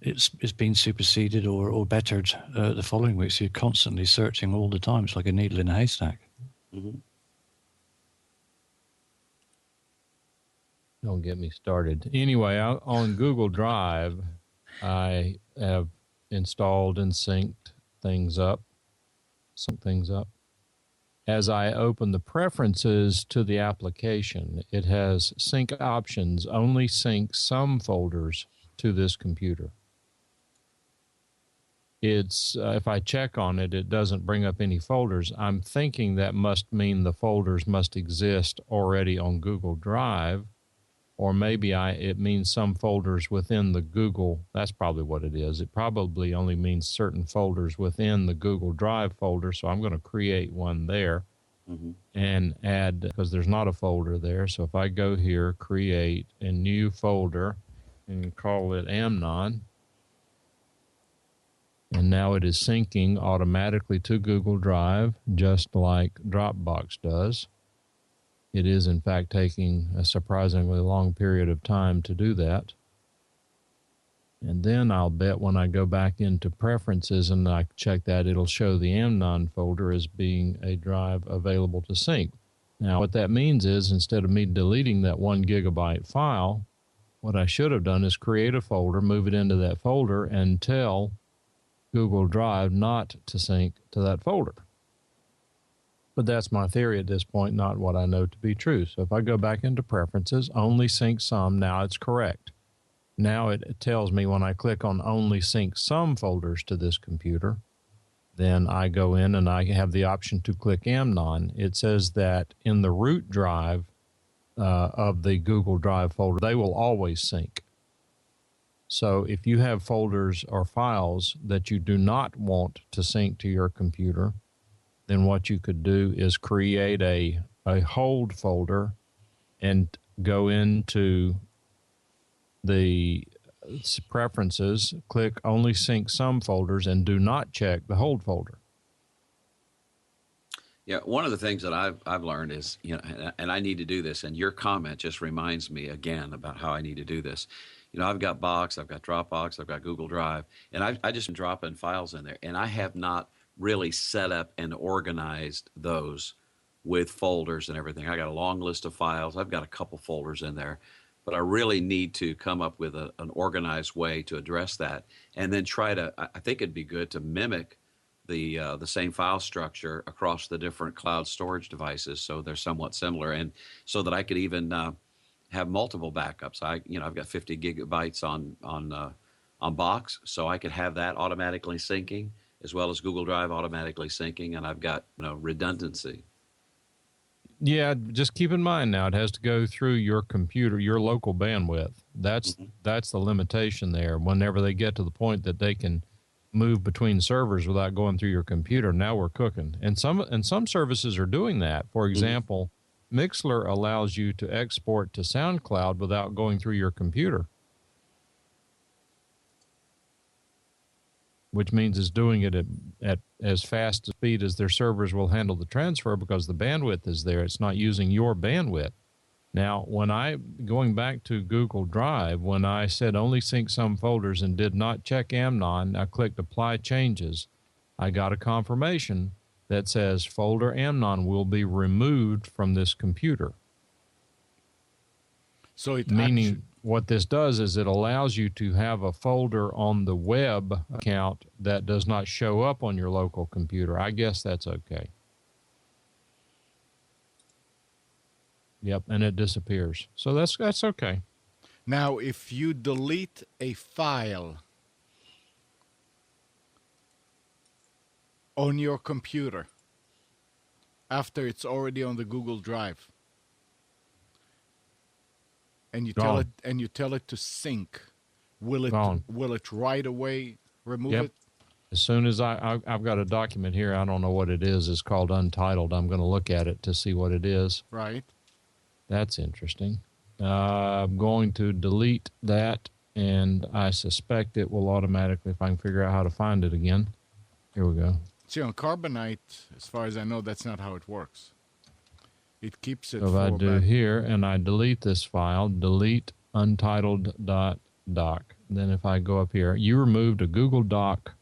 Speaker 3: it's been superseded or bettered the following week. So you're constantly searching all the time. It's like a needle in a haystack.
Speaker 4: Mm-hmm.
Speaker 2: Don't get me started. Anyway, on Google Drive, I have installed and synced things up. As I open the preferences to the application, it has sync options, only sync some folders to this computer. It's if I check on it, it doesn't bring up any folders. I'm thinking that must mean the folders must exist already on Google Drive, or maybe it means some folders within the Google. That's probably what it is. It probably only means certain folders within the Google Drive folder, so I'm going to create one there and add, because there's not a folder there. So if I go here, create a new folder and call it Amnon, and now it is syncing automatically to Google Drive, just like Dropbox does. It is, in fact, taking a surprisingly long period of time to do that. And then I'll bet when I go back into preferences and I check that, it'll show the Amnon folder as being a drive available to sync. Now, what that means is instead of me deleting that 1 gigabyte file, what I should have done is create a folder, move it into that folder, and tell Google Drive not to sync to that folder. But that's my theory at this point, not what I know to be true. So if I go back into preferences, only sync some, now it's correct. Now it tells me when I click on only sync some folders to this computer, then I go in and I have the option to click Amnon. It says that in the root drive of the Google Drive folder, they will always sync. So if you have folders or files that you do not want to sync to your computer, then what you could do is create a hold folder and go into the preferences, click only sync some folders, and do not check the hold folder.
Speaker 4: Yeah, one of the things that I've learned is, and I need to do this, and your comment just reminds me again about how I need to do this. I've got Box, I've got Dropbox, I've got Google Drive, and I just drop in files in there, and I have not really set up and organized those with folders and everything. I got a long list of files. I've got a couple folders in there, but I really need to come up with an organized way to address that, and then I think it'd be good to mimic the same file structure across the different cloud storage devices, so they're somewhat similar, and so that I could even have multiple backups. I've got 50 gigabytes on Box, so I could have that automatically syncing, as well as Google Drive automatically syncing, and I've got redundancy.
Speaker 2: Yeah, just keep in mind now it has to go through your computer, your local bandwidth. That's the limitation there. Whenever they get to the point that they can move between servers without going through your computer, now we're cooking. And some services are doing that. For example, Mixlr allows you to export to SoundCloud without going through your computer, which means it's doing it at as fast a speed as their servers will handle the transfer because the bandwidth is there. It's not using your bandwidth. Now, going back to Google Drive, when I said only sync some folders and did not check Amnon, I clicked Apply Changes. I got a confirmation that says folder Amnon will be removed from this computer.
Speaker 1: So
Speaker 2: what this does is it allows you to have a folder on the web account that does not show up on your local computer. I guess that's okay. Yep, and it disappears. So that's okay.
Speaker 1: Now, if you delete a file on your computer after it's already on the Google Drive, and you tell it to sync, will it right away remove it?
Speaker 2: As soon as I've got a document here, I don't know what it is. It's called Untitled. I'm going to look at it to see what it is.
Speaker 1: Right.
Speaker 2: That's interesting. I'm going to delete that, and I suspect it will automatically, if I can figure out how to find it again. Here we go.
Speaker 1: See, on Carbonite, as far as I know, that's not how it works. It keeps it.
Speaker 2: So if I do here, and I delete this file, delete untitled.doc. Then if I go up here, you removed a Google Doc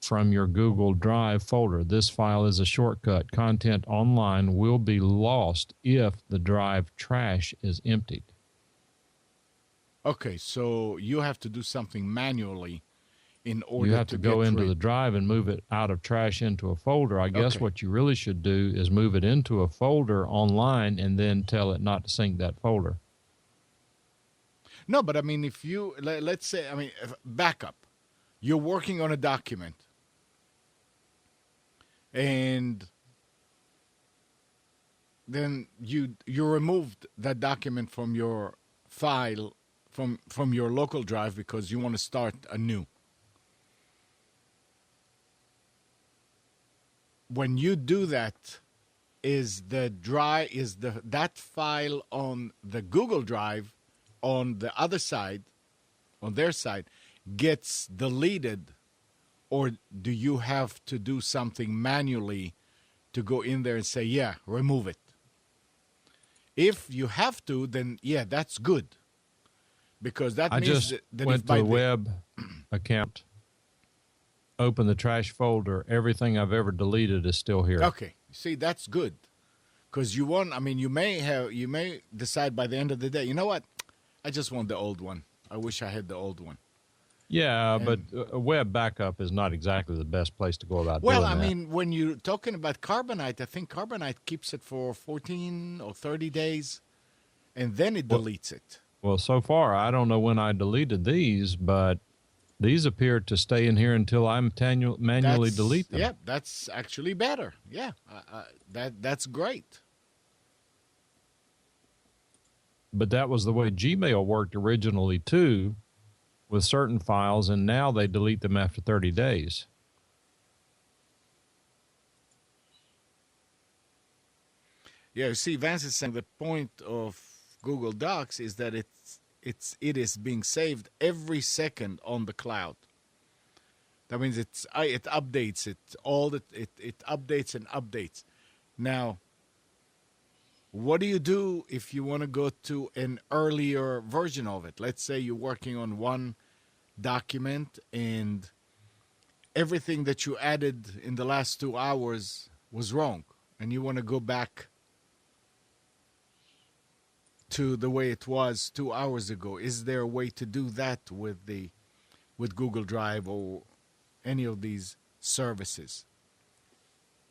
Speaker 2: from your Google Drive folder. This file is a shortcut. Content online will be lost if the drive trash is emptied.
Speaker 1: Okay, so you have to do something manually in order to
Speaker 2: You have to go into the drive and move it out of trash into a folder. I guess what you really should do is move it into a folder online and then tell it not to sync that folder.
Speaker 1: No, but I mean, if you, let's say, backup. You're working on a document. And then you removed that document from your file, from your local drive because you want to start anew. When you do that, that file on the Google Drive on the other side, on their side, gets deleted, or do you have to do something manually to go in there and say, yeah, remove it? If you have to, then yeah, that's good. Because that means that
Speaker 2: went to a web account, open the trash folder, everything I've ever deleted is still here.
Speaker 1: Okay. See, that's good. Because you may decide by the end of the day, you know what? I just want the old one. I wish I had the old one.
Speaker 2: Yeah,
Speaker 1: And-
Speaker 2: but a web backup is not exactly the best place to go about
Speaker 1: Well,
Speaker 2: doing
Speaker 1: I
Speaker 2: that.
Speaker 1: mean, when you're talking about Carbonite, I think Carbonite keeps it for 14 or 30 days, and then it
Speaker 2: Well-
Speaker 1: deletes it.
Speaker 2: Well, so far, I don't know when I deleted these, but these appear to stay in here until I manually delete them.
Speaker 1: Yeah, that's actually better. Yeah, that's great.
Speaker 2: But that was the way Gmail worked originally, too, with certain files, and now they delete them after 30 days.
Speaker 1: Yeah, you see, Vance is saying the point of Google Docs is that it is being saved every second on the cloud. That means it updates it it updates and updates. Now, what do you do if you want to go to an earlier version of it? Let's say you're working on one document and everything that you added in the last 2 hours was wrong, and you want to go back to the way it was 2 hours ago. Is there a way to do that with Google Drive or any of these services?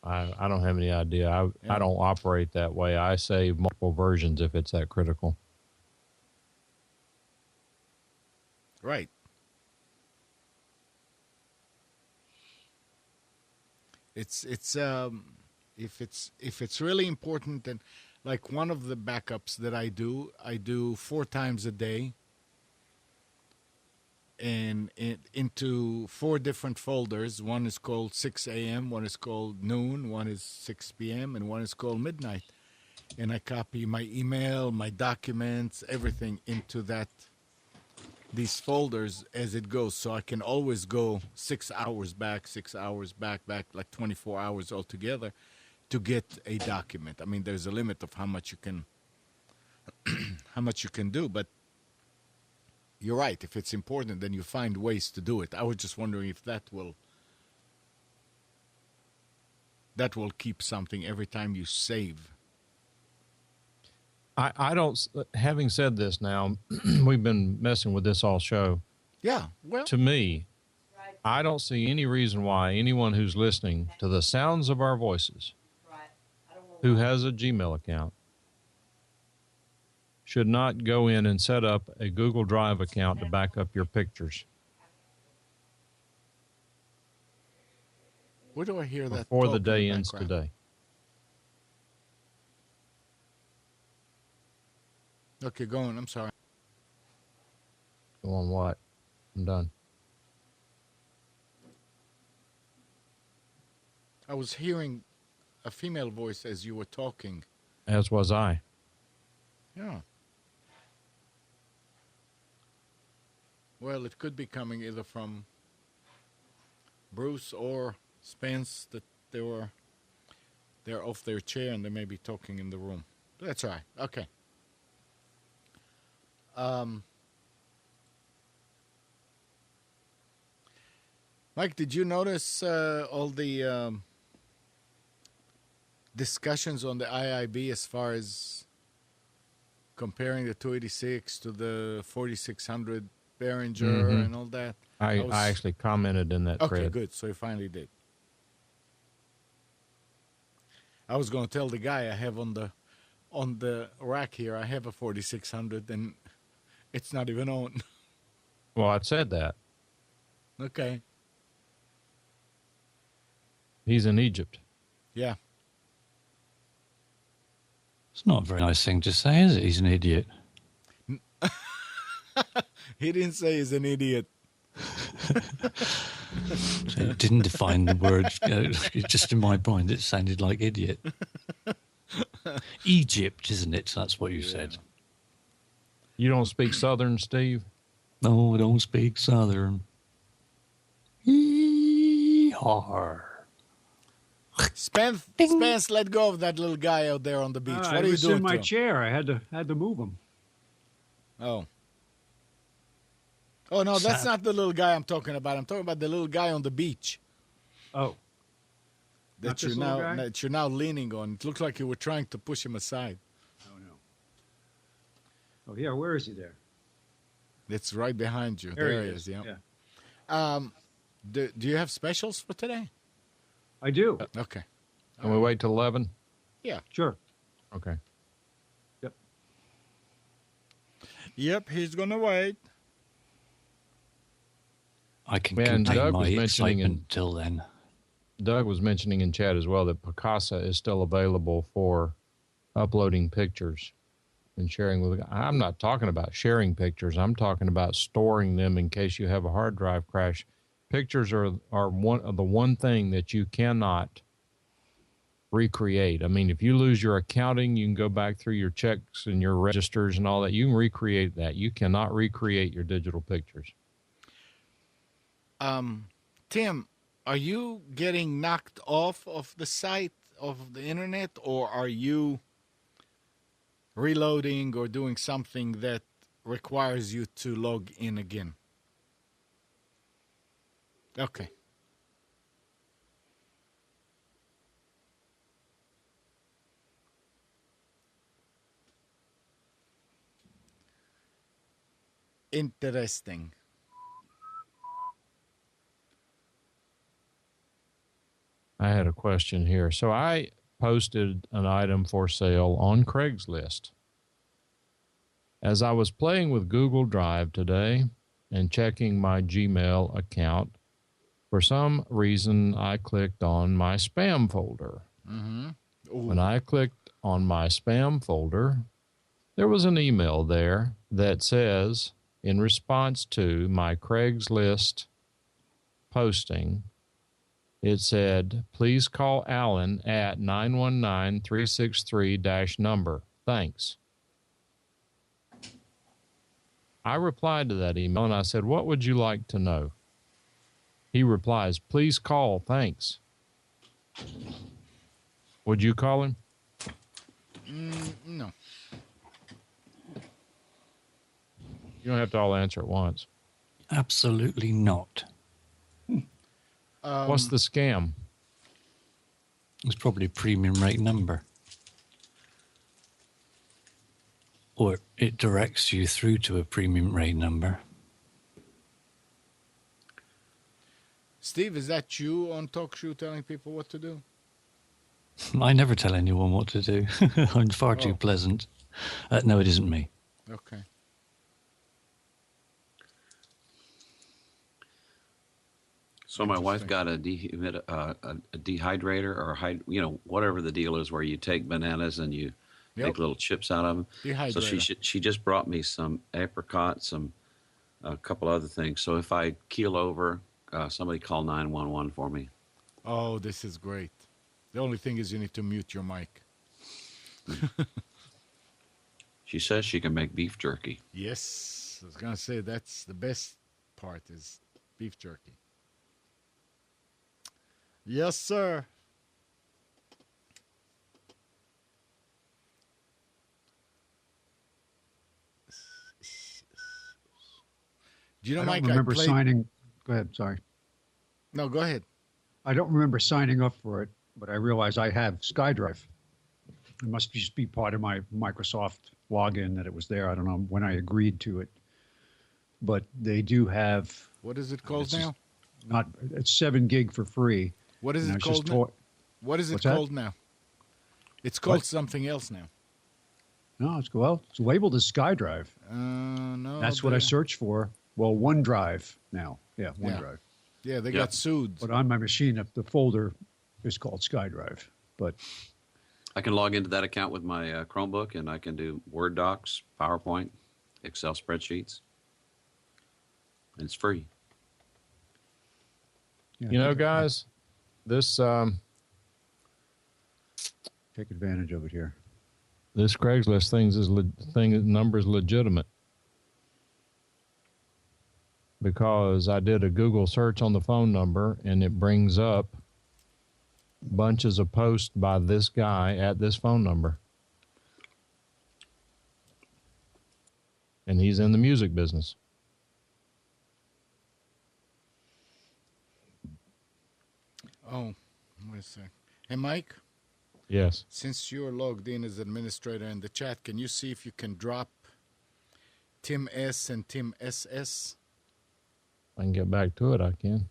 Speaker 2: I don't have any idea.
Speaker 1: Yeah.
Speaker 2: I don't operate that way. I save multiple versions if it's that critical.
Speaker 1: Right. It's if it's really important, then like one of the backups that I do 4 times a day, and into 4 different folders. One is called 6 a.m., one is called noon, one is 6 p.m., and one is called midnight. And I copy my email, my documents, everything into these folders as it goes, so I can always go 6 hours back, like 24 hours altogether to get a document. I mean, there's a limit of how much you can do, but you're right. If it's important, then you find ways to do it. I was just wondering if that will keep something every time you save.
Speaker 2: I don't, having said this now, we've been messing with this all show.
Speaker 1: Yeah, well,
Speaker 2: To me, I don't see any reason why anyone who's listening to the sounds of our voices who has a Gmail account should not go in and set up a Google Drive account to back up your pictures
Speaker 1: where do I hear that
Speaker 2: before
Speaker 1: talk
Speaker 2: the
Speaker 1: in
Speaker 2: day ends
Speaker 1: background?
Speaker 2: today.
Speaker 1: Okay, go on. I'm sorry.
Speaker 2: Go on what? I'm done.
Speaker 1: I was hearing a female voice as you were talking.
Speaker 2: As was I.
Speaker 1: Yeah. Well, it could be coming either from Bruce or Spence, that they're off their chair and they may be talking in the room. That's all right. Okay. Mike, did you notice all the discussions on the IIB as far as comparing the 286 to the 4600 Behringer
Speaker 2: Mhm.
Speaker 1: and all that?
Speaker 2: I
Speaker 1: was-
Speaker 2: actually commented in that
Speaker 1: Okay,
Speaker 2: thread.
Speaker 1: good. So you finally did. I was going to tell the guy I have on the rack here, I have a 4600 and it's not even on.
Speaker 2: Well, I said that.
Speaker 1: Okay.
Speaker 2: He's in Egypt.
Speaker 1: Yeah.
Speaker 3: It's not a very nice thing to say, is it? He's an idiot.
Speaker 1: He didn't say he's an idiot.
Speaker 3: It didn't define the word. Just in my mind, it sounded like idiot. Egypt, isn't it? That's what you said.
Speaker 2: You don't speak Southern, Steve?
Speaker 3: No, I don't speak Southern. Yee-haw.
Speaker 1: Spence, let go of that little guy out there on the beach. What
Speaker 5: I
Speaker 1: are you
Speaker 5: was
Speaker 1: doing
Speaker 5: in my
Speaker 1: to him?
Speaker 5: chair. I had to move him.
Speaker 1: Oh. Oh, no, that's not the little guy I'm talking about. I'm talking about the little guy on the beach
Speaker 5: Oh, Not this little guy?
Speaker 1: that you're now leaning on. It looks like you were trying to push him aside.
Speaker 5: oh no. Oh yeah, where is he there?
Speaker 1: It's right behind you.
Speaker 5: There
Speaker 1: There
Speaker 5: he
Speaker 1: he is. Yeah.
Speaker 5: Yeah.
Speaker 1: Do you have specials for today?
Speaker 5: I do.
Speaker 1: Okay.
Speaker 2: Can we wait till 11?
Speaker 1: Yeah.
Speaker 5: Sure.
Speaker 2: Okay.
Speaker 1: Yep, he's going to wait.
Speaker 3: I can
Speaker 2: Man,
Speaker 3: contain
Speaker 2: Doug
Speaker 3: my
Speaker 2: was mentioning
Speaker 3: excitement till then.
Speaker 2: Doug was mentioning in chat as well that Picasa is still available for uploading pictures and sharing with. I'm not talking about sharing pictures. I'm talking about storing them in case you have a hard drive crash. Pictures are one thing that you cannot recreate. I mean, if you lose your accounting, you can go back through your checks and your registers and all that. You can recreate that. You cannot recreate your digital pictures.
Speaker 1: Tim, are you getting knocked off of the site of the internet, or are you reloading or doing something that requires you to log in again? Okay. Interesting.
Speaker 2: I had a question here. So I posted an item for sale on Craigslist. As I was playing with Google Drive today and checking my Gmail account, for some reason I clicked on my spam folder.
Speaker 1: Mm-hmm.
Speaker 2: When I clicked on my spam folder, there was an email there that says, in response to my Craigslist posting, it said, please call Alan at 919-363-number. Thanks. I replied to that email and I said, what would you like to know? He replies, please call. Thanks. Would you call him?
Speaker 1: No.
Speaker 2: You don't have to all answer at once.
Speaker 3: Absolutely not.
Speaker 2: What's the scam?
Speaker 3: It's probably a premium rate number. Or it directs you through to a premium rate number.
Speaker 1: Steve, is that you on TalkShoe telling people what to do?
Speaker 3: I never tell anyone what to do. I'm far too pleasant. No, it isn't me.
Speaker 1: Okay.
Speaker 4: So my wife got a dehydrator or whatever the deal is, where you take bananas and you make little chips out of them. So she just brought me some apricot, a couple other things. So if I keel over, somebody call 911 for me.
Speaker 1: Oh, this is great. The only thing is you need to mute your mic.
Speaker 4: She says she can make beef jerky.
Speaker 1: Yes, I was gonna say that's the best part is beef jerky. Yes, sir. Do you know, Mike?
Speaker 5: I don't remember signing. Go ahead. Sorry.
Speaker 1: No, go ahead.
Speaker 5: I don't remember signing up for it, but I realize I have SkyDrive. It must just be part of my Microsoft login that it was there. I don't know when I agreed to it, but they do have.
Speaker 1: What is it called now?
Speaker 5: It's 7 gig for free.
Speaker 1: What is it called now? What is it called now? It's called something else now.
Speaker 5: No, it's labeled as SkyDrive.
Speaker 1: No.
Speaker 5: That's what I searched for. Well, OneDrive now. Yeah, OneDrive.
Speaker 1: Yeah, they got sued.
Speaker 5: But on my machine, the folder is called SkyDrive. But
Speaker 4: I can log into that account with my Chromebook, and I can do Word docs, PowerPoint, Excel spreadsheets. And it's free.
Speaker 5: Yeah,
Speaker 2: guys, this
Speaker 5: take advantage of it here.
Speaker 2: This Craigslist number is legitimate, because I did a Google search on the phone number and it brings up bunches of posts by this guy at this phone number. And he's in the music business.
Speaker 1: Oh, wait a sec. Hey, Mike?
Speaker 2: Yes.
Speaker 1: Since you're logged in as administrator in the chat, can you see if you can drop Tim S and Tim SS?
Speaker 2: I can get back to it. I can.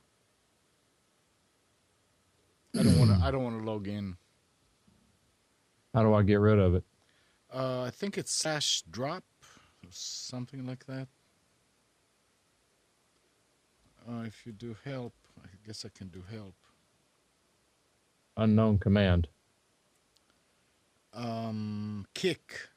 Speaker 1: I don't want to log in.
Speaker 2: How do I get rid of it?
Speaker 1: I think it's /drop or something like that. If you do help, I guess I can do help.
Speaker 2: Unknown command.
Speaker 1: Kick.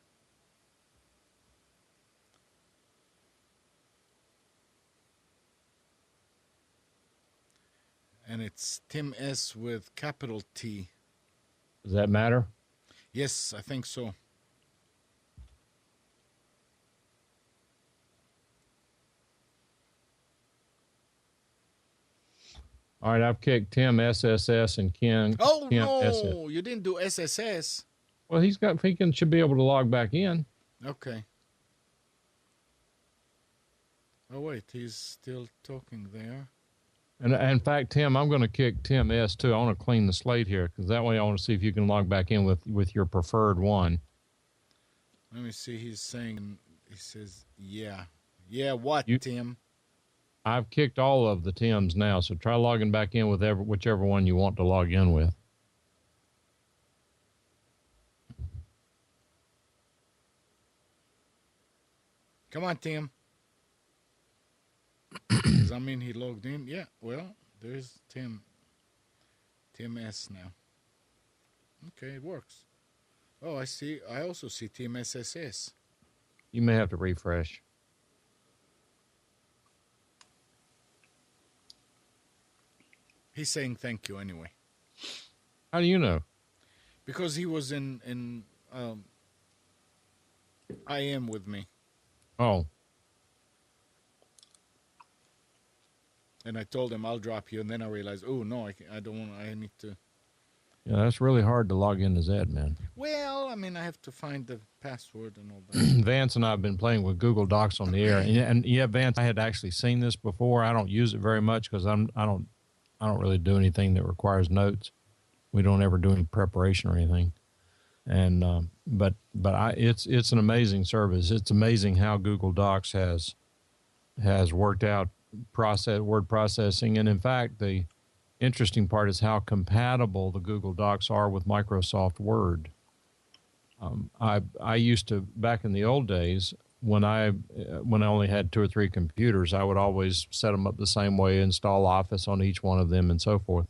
Speaker 1: And it's Tim S with capital T.
Speaker 2: Does that matter?
Speaker 1: Yes, I think so.
Speaker 2: All right, I've kicked Tim SSS and Ken.
Speaker 1: Oh,
Speaker 2: Ken
Speaker 1: no,
Speaker 2: SS.
Speaker 1: you didn't do SSS.
Speaker 2: Well, should be able to log back in.
Speaker 1: Okay. Oh, wait, he's still talking there.
Speaker 2: And in fact, Tim, I'm going to kick Tim S too. I want to clean the slate here because that way I want to see if you can log back in with your preferred one.
Speaker 1: Let me see. He says, yeah. Yeah, what, Tim?
Speaker 2: I've kicked all of the Tims now, so try logging back in with whichever one you want to log in with.
Speaker 1: Come on, Tim. Does that mean he logged in? Yeah, well, there's Tim. Tim S now. Okay, it works. Oh, I see. I also see Tim SSS.
Speaker 2: You may have to refresh.
Speaker 1: He's saying thank you anyway.
Speaker 2: How do you know?
Speaker 1: Because he was in IM with me.
Speaker 2: Oh.
Speaker 1: And I told him I'll drop you, and then I realized, oh, no, I don't want, I need to.
Speaker 2: Yeah, that's really hard to log into Zed, man.
Speaker 1: Well, I mean, I have to find the password and all that.
Speaker 2: Vance and I have been playing with Google Docs on the air. And yeah, Vance, I had actually seen this before. I don't use it very much because I don't really do anything that requires notes. We don't ever do any preparation or anything. And it's an amazing service. It's amazing how Google Docs has worked out word processing. And in fact, the interesting part is how compatible the Google Docs are with Microsoft Word. I used to, back in the old days, when I only had 2 or 3 computers, I would always set them up the same way, install Office on each one of them, and so forth.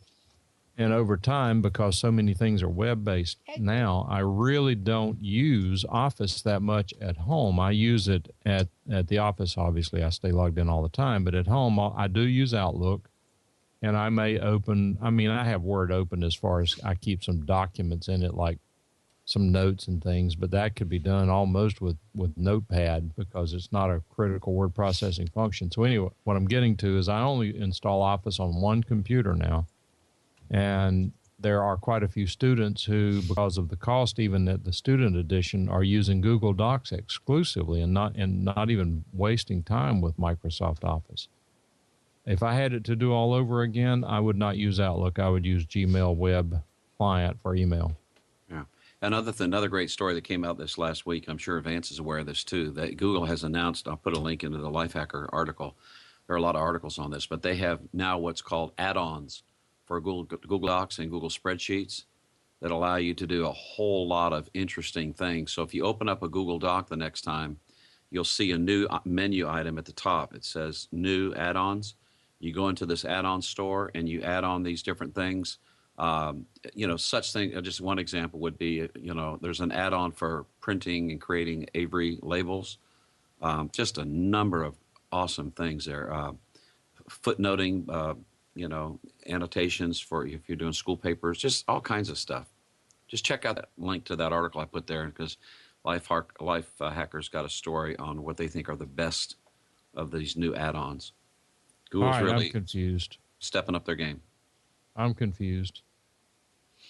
Speaker 2: And over time, because so many things are web-based now, I really don't use Office that much at home. I use it at the office, obviously. I stay logged in all the time. But at home, I do use Outlook. And I may I have Word open as far as I keep some documents in it, like some notes and things. But that could be done almost with Notepad because it's not a critical word processing function. So anyway, what I'm getting to is I only install Office on one computer now. And there are quite a few students who, because of the cost, even at the student edition, are using Google Docs exclusively and not even wasting time with Microsoft Office. If I had it to do all over again, I would not use Outlook. I would use Gmail web client for email.
Speaker 4: Yeah. Another great story that came out this last week, I'm sure Vance is aware of this too, that Google has announced, I'll put a link into the Lifehacker article. There are a lot of articles on this, but they have now what's called add-ons for Google Docs and Google Spreadsheets that allow you to do a whole lot of interesting things. So if you open up a Google Doc the next time, you'll see a new menu item at the top. It says new add-ons. You go into this add-on store and you add on these different things. Such thing. Just one example would be, there's an add-on for printing and creating Avery labels. Just a number of awesome things there. Footnoting, annotations for if you're doing school papers, just all kinds of stuff. Just check out that link to that article I put there because Lifehacker's got a story on what they think are the best of these new add-ons. Google's really
Speaker 2: I'm confused.
Speaker 4: Stepping up their game.
Speaker 2: I'm confused.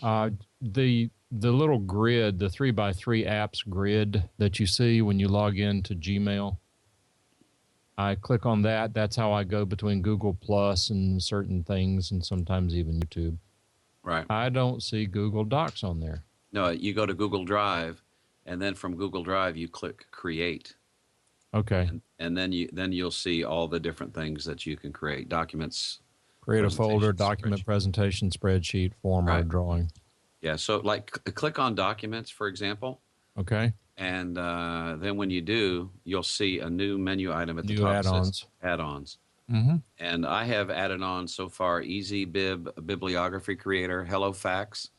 Speaker 2: The little grid, the 3x3 apps grid that you see when you log into Gmail, I click on that. That's how I go between Google Plus and certain things and sometimes even YouTube.
Speaker 4: Right.
Speaker 2: I don't see Google Docs on there.
Speaker 4: No, you go to Google Drive, and then from Google Drive, you click Create.
Speaker 2: Okay.
Speaker 4: And then you'll see all the different things that you can create. Documents.
Speaker 2: Create a folder,
Speaker 4: presentation,
Speaker 2: document,
Speaker 4: spreadsheet.
Speaker 2: presentation, spreadsheet, form, or
Speaker 4: Right.
Speaker 2: drawing.
Speaker 4: Yeah. So like click on documents, for example.
Speaker 2: Okay.
Speaker 4: And then when you do, you'll see a new menu item at the
Speaker 2: New
Speaker 4: top. that says
Speaker 2: add-ons.
Speaker 4: Add-ons.
Speaker 2: Mm-hmm.
Speaker 4: And I have added on so far EasyBib, Bibliography Creator, HelloFax,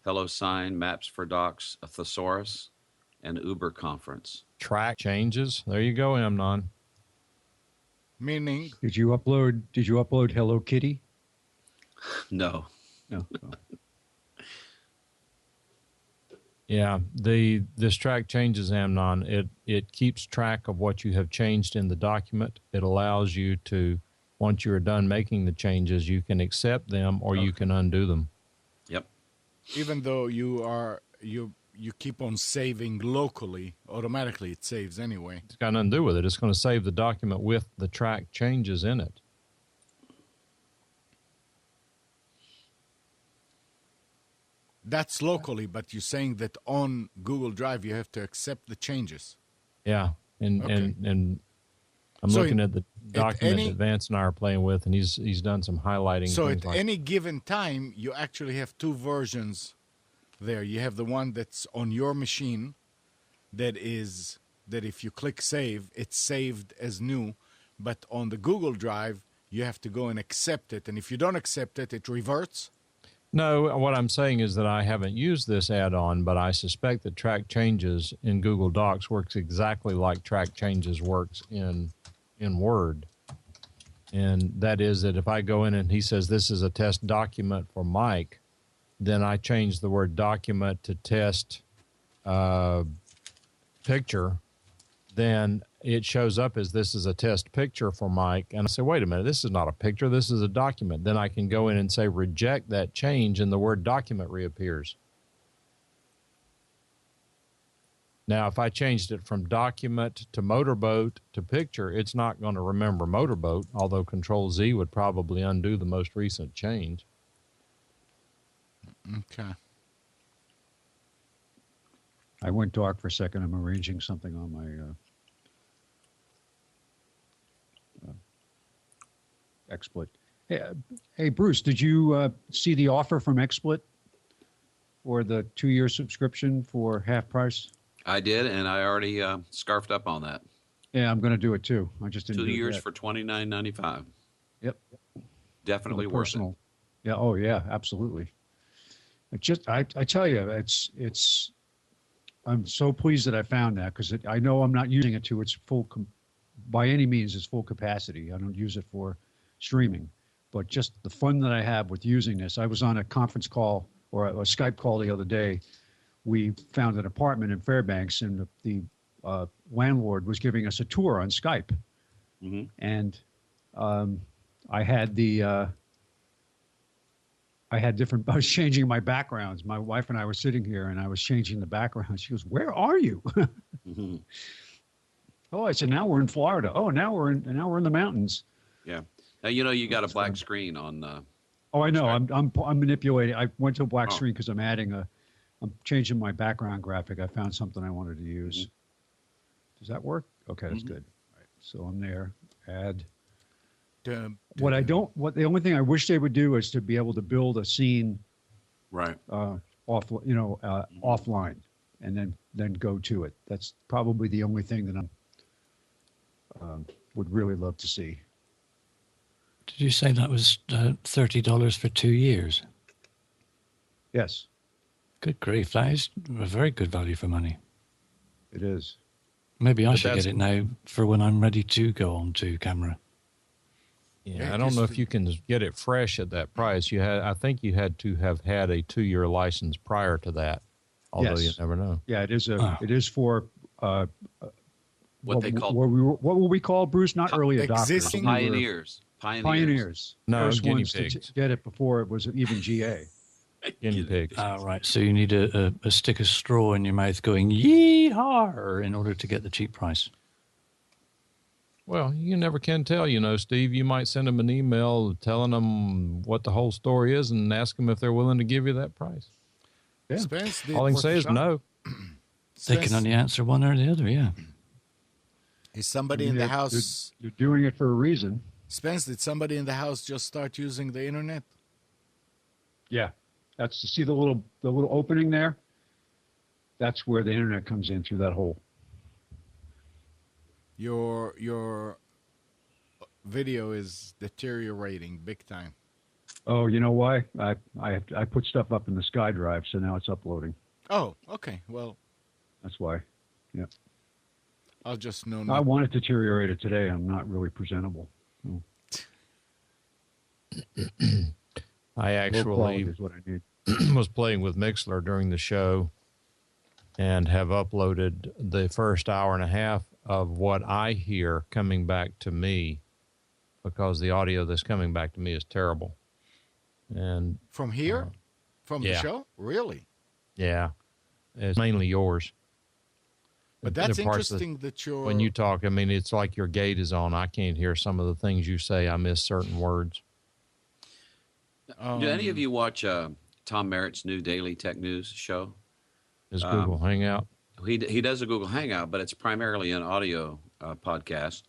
Speaker 4: HelloSign, Maps for Docs, a Thesaurus, and Uber Conference.
Speaker 2: Track changes. There you go, Amnon.
Speaker 1: Meaning,
Speaker 5: Did you upload Hello Kitty?
Speaker 4: No.
Speaker 5: No. Oh.
Speaker 2: Yeah, this track changes, Amnon. It keeps track of what you have changed in the document. It allows you to, once you're done making the changes, you can accept them or you can undo them.
Speaker 4: Yep.
Speaker 1: even though you keep on saving locally, automatically it saves anyway.
Speaker 2: It's got nothing to do with it. It's going to save the document with the track changes in it.
Speaker 1: That's locally, but you're saying that on Google Drive you have to accept the changes.
Speaker 2: Yeah, and
Speaker 1: Okay.
Speaker 2: and I'm
Speaker 1: So
Speaker 2: looking at the document
Speaker 1: any-
Speaker 2: that Vance and I are playing with, and he's done some highlighting.
Speaker 1: So
Speaker 2: things
Speaker 1: at
Speaker 2: like,
Speaker 1: any given time, you actually have two versions there. You have the one that's on your machine that if you click save, it's saved as new. But on the Google Drive, you have to go and accept it. And if you don't accept it, it reverts.
Speaker 2: No, what I'm saying is that I haven't used this add-on, but I suspect that Track Changes in Google Docs works exactly like Track Changes works in Word. And that is that if I go in and he says this is a test document for Mike, then I change the word document to test picture, then it shows up as this is a test picture for Mike. And I say, wait a minute, this is not a picture, this is a document. Then I can go in and say reject that change and the word document reappears. Now, if I changed it from document to motorboat to picture, it's not going to remember motorboat, although Control Z would probably undo the most recent change.
Speaker 1: Okay.
Speaker 5: I went dark for a second. I'm arranging something on my XSplit. Hey, Bruce, did you see the offer from XSplit for the 2-year subscription for half price?
Speaker 4: I did, and I already scarfed up on that.
Speaker 5: Yeah, I'm going to do it too. I just didn't
Speaker 4: 2
Speaker 5: do it
Speaker 4: years
Speaker 5: yet.
Speaker 4: for $29.95.
Speaker 5: Yep.
Speaker 4: Definitely
Speaker 5: Little
Speaker 4: worth it.
Speaker 5: personal. Yeah. Oh, yeah. Absolutely. I tell you, it's. I'm so pleased that I found that because I know I'm not using it to its full, by any means, its full capacity. I don't use it for streaming, but just the fun that I have with using this. I was on a conference call or a Skype call the other day. We found an apartment in Fairbanks, and the landlord was giving us a tour on Skype,
Speaker 4: Mhm.
Speaker 5: and I had different. I was changing my backgrounds. My wife and I were sitting here, and I was changing the background. She goes, "Where are you?"
Speaker 4: Mhm.
Speaker 5: Oh, I said, "Now we're in Florida." Oh, now we're in the mountains.
Speaker 4: Yeah. Now, you got a black screen on.
Speaker 5: Oh, I know. I'm manipulating. I went to a black
Speaker 4: Oh.
Speaker 5: screen because I'm changing my background graphic. I found something I wanted to use. Does that work? Okay, that's good. All right, so I'm there. Add.
Speaker 1: The
Speaker 5: The only thing I wish they would do is to be able to build a scene
Speaker 4: Right.
Speaker 5: offline, and then go to it. That's probably the only thing that I would really love to see.
Speaker 3: Did you say that was $30 for 2 years?
Speaker 5: Yes,
Speaker 3: Good grief, that is a very good value for money.
Speaker 5: it is.
Speaker 3: Maybe I
Speaker 2: But
Speaker 3: should
Speaker 2: that's-
Speaker 3: get it now for when I'm ready to go on to camera.
Speaker 2: Yeah,
Speaker 1: Yeah,
Speaker 2: I don't know
Speaker 1: just
Speaker 2: if you can get it fresh at that price. I think you had to have had a 2-year license prior to that, although you
Speaker 5: Yes.
Speaker 2: never know.
Speaker 5: Yeah, it is
Speaker 3: Oh.
Speaker 5: It is for
Speaker 4: What they call
Speaker 5: what will we call, Bruce? Not early adopters.
Speaker 1: Existing-
Speaker 5: We were
Speaker 4: pioneers.
Speaker 5: Pioneers.
Speaker 2: No,
Speaker 5: First
Speaker 2: guinea
Speaker 5: ones to
Speaker 2: pigs.
Speaker 5: get it before it was even GA.
Speaker 2: Guinea pigs.
Speaker 3: Right, so you need a stick of straw in your mouth going, yee-haw, in order to get the cheap price.
Speaker 2: Well, you never can tell, Steve. You might send them an email telling them what the whole story is and ask them if they're willing to give you that price.
Speaker 5: Yeah.
Speaker 1: Spence did
Speaker 2: All I can
Speaker 1: what
Speaker 2: say is
Speaker 1: Sean-
Speaker 2: no.
Speaker 3: They can
Speaker 1: Spence-
Speaker 3: only answer one or the other, yeah.
Speaker 1: Is somebody in the house?
Speaker 5: They're doing it for a reason.
Speaker 1: Spence, did somebody in the house just start using the internet?
Speaker 5: Yeah, that's to see the little opening there. That's where the internet comes in through that hole.
Speaker 1: Your video is deteriorating big time.
Speaker 5: Oh, you know why? I put stuff up in the SkyDrive, so now it's uploading.
Speaker 1: Oh, okay. Well,
Speaker 5: that's why. Yeah.
Speaker 1: I'll just know.
Speaker 5: I want it deteriorated today. I'm not really presentable. So.
Speaker 2: I actually
Speaker 5: is what I need.
Speaker 2: was playing with Mixlr during the show and have uploaded the first hour and a half of what I hear coming back to me, because the audio that's coming back to me is terrible. And
Speaker 1: from here? From the show? Really?
Speaker 2: Yeah. It's mainly yours.
Speaker 1: But that's interesting that you're...
Speaker 2: When you talk, I mean, it's like your gate is on. I can't hear some of the things you say. I miss certain words.
Speaker 4: Do any of you watch Tom Merritt's new Daily Tech News show?
Speaker 2: Is Google Hangout?
Speaker 4: He does a Google Hangout, but it's primarily an audio podcast.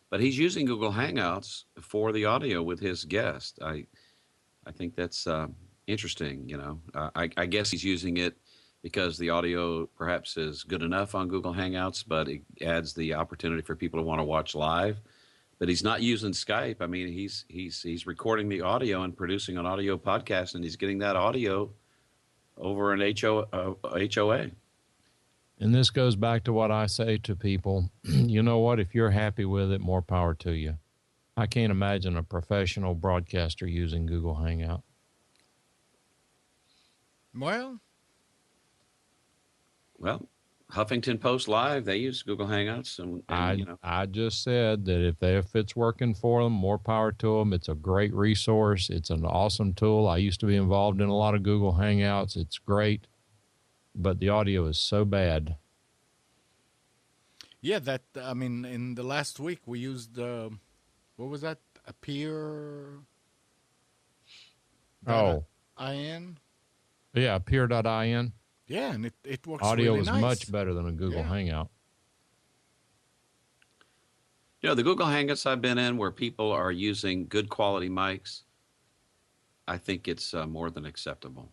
Speaker 4: But he's using Google Hangouts for the audio with his guest. I think that's interesting. You know, I guess he's using it because the audio perhaps is good enough on Google Hangouts, but it adds the opportunity for people to want to watch live. But he's not using Skype. I mean, he's recording the audio and producing an audio podcast, and he's getting that audio over an HOA.
Speaker 2: And this goes back to what I say to people. You know what? If you're happy with it, more power to you. I can't imagine a professional broadcaster using Google Hangout.
Speaker 1: Well,
Speaker 4: Huffington Post Live, they use Google Hangouts. And
Speaker 2: I just said that if it's working for them, more power to them. It's a great resource. It's an awesome tool. I used to be involved in a lot of Google Hangouts. It's great, but the audio is so bad.
Speaker 1: Yeah, in the last week we used, what was that? Appear.in?
Speaker 2: Yeah, Appear.in.
Speaker 1: Yeah, and it works
Speaker 2: audio
Speaker 1: really
Speaker 2: is
Speaker 1: nice.
Speaker 2: much better than a Google Hangout.
Speaker 4: You know, the Google Hangouts I've been in where people are using good quality mics, I think it's more than acceptable.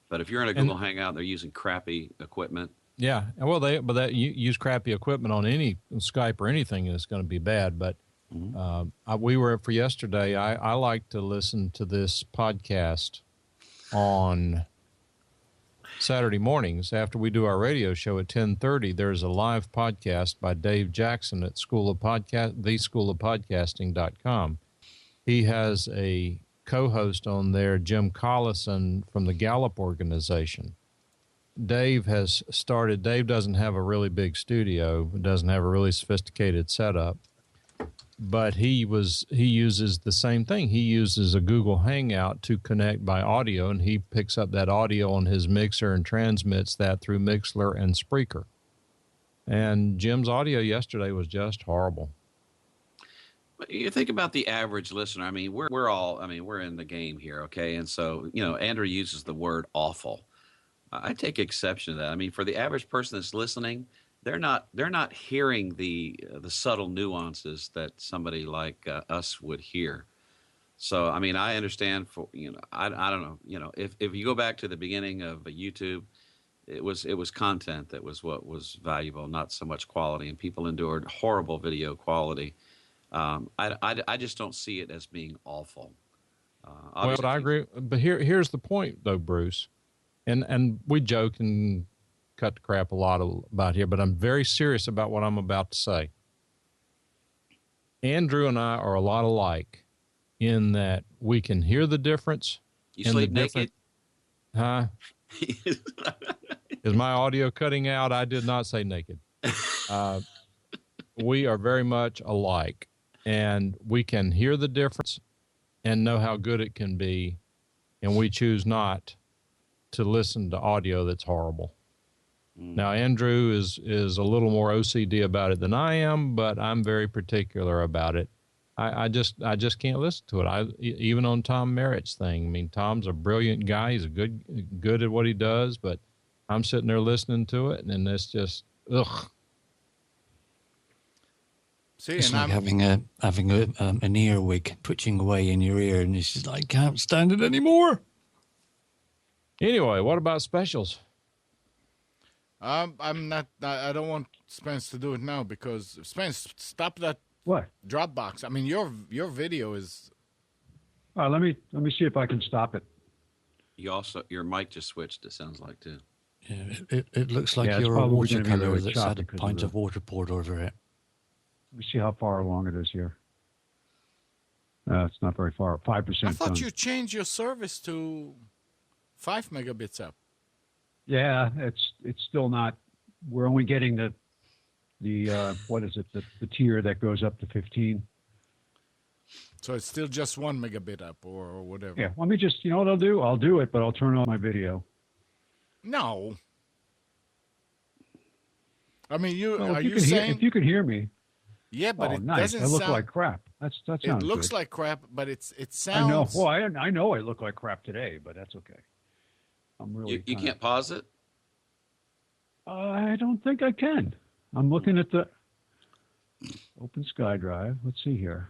Speaker 4: But if you're in a Google Hangout, they're using crappy equipment.
Speaker 2: Yeah, well, you use crappy equipment on any Skype or anything, and it's going to be bad. But we were for yesterday. I like to listen to this podcast on Saturday mornings after we do our radio show at 10:30. There's a live podcast by Dave Jackson at theschoolofpodcasting.com. He has a co-host on there, Jim Collison from the Gallup organization. Dave doesn't have a really big studio, doesn't have a really sophisticated setup, but he uses the same thing. He uses a Google Hangout to connect by audio, and he picks up that audio on his mixer and transmits that through Mixlr and Spreaker. And Jim's audio yesterday was just horrible.
Speaker 4: You think about the average listener. I mean, we're in the game here, okay? And so, you know, Andrew uses the word awful. I take exception to that. I mean, for the average person that's listening, they're not hearing the subtle nuances that somebody like us would hear. So, I mean, I understand I don't know, if you go back to the beginning of YouTube, it was content that was what was valuable, not so much quality, and people endured horrible video quality. I just don't see it as being awful.
Speaker 2: Well, I agree. But here's the point, though, Bruce, and we joke and cut the crap a lot about here, but I'm very serious about what I'm about to say. Andrew and I are a lot alike in that we can hear the difference.
Speaker 4: You sleep naked?
Speaker 2: Huh? Is my audio cutting out? I did not say naked. We are very much alike, and we can hear the difference and know how good it can be, and we choose not to listen to audio that's horrible. Now, Andrew is a little more OCD about it than I am, but I'm very particular about it. I just can't listen to it. Even on Tom Merritt's thing. I mean, Tom's a brilliant guy. He's good at what he does, but I'm sitting there listening to it, and it's just ugh.
Speaker 1: See,
Speaker 3: It's
Speaker 1: and
Speaker 3: like having an earwig twitching away in your ear, and it's just like, can't stand it anymore.
Speaker 2: Anyway, what about specials?
Speaker 1: I'm not. I don't want Spence to do it now because Spence, stop that
Speaker 5: What?
Speaker 1: Dropbox. I mean, your video is.
Speaker 5: All right, let me see if I can stop it.
Speaker 4: Your mic just switched. It sounds like too.
Speaker 3: Yeah, it looks like
Speaker 5: Yeah, it's
Speaker 3: you're a
Speaker 5: probably gonna be
Speaker 3: watercolor
Speaker 5: really
Speaker 3: that's
Speaker 5: choppy
Speaker 3: had a
Speaker 5: because
Speaker 3: pint
Speaker 5: of
Speaker 3: of water poured over it.
Speaker 5: Let me see how far along it is here. It's not very far. 5%
Speaker 1: I thought
Speaker 5: done.
Speaker 1: you changed your service to 5 megabits up.
Speaker 5: Yeah, it's still not. We're only getting the what is it? The tier that goes up to 15.
Speaker 1: So it's still just 1 megabit up or whatever.
Speaker 5: Yeah. Let me just. You know what I'll do? I'll do it, but I'll turn on my video.
Speaker 1: No. I mean,
Speaker 5: Well,
Speaker 1: are
Speaker 5: if you
Speaker 1: you
Speaker 5: can
Speaker 1: saying?
Speaker 5: if you can hear me.
Speaker 1: Yeah, but
Speaker 5: Oh,
Speaker 1: it
Speaker 5: nice.
Speaker 1: doesn't
Speaker 5: I look
Speaker 1: sound
Speaker 5: like crap. That sounds
Speaker 1: It looks
Speaker 5: good.
Speaker 1: like crap, but it sounds.
Speaker 5: I know. Well, I know I look like crap today, but that's okay. I'm really.
Speaker 4: You
Speaker 5: kinda-
Speaker 4: can't pause it.
Speaker 5: I don't think I can. I'm looking at the Open SkyDrive. Let's see here.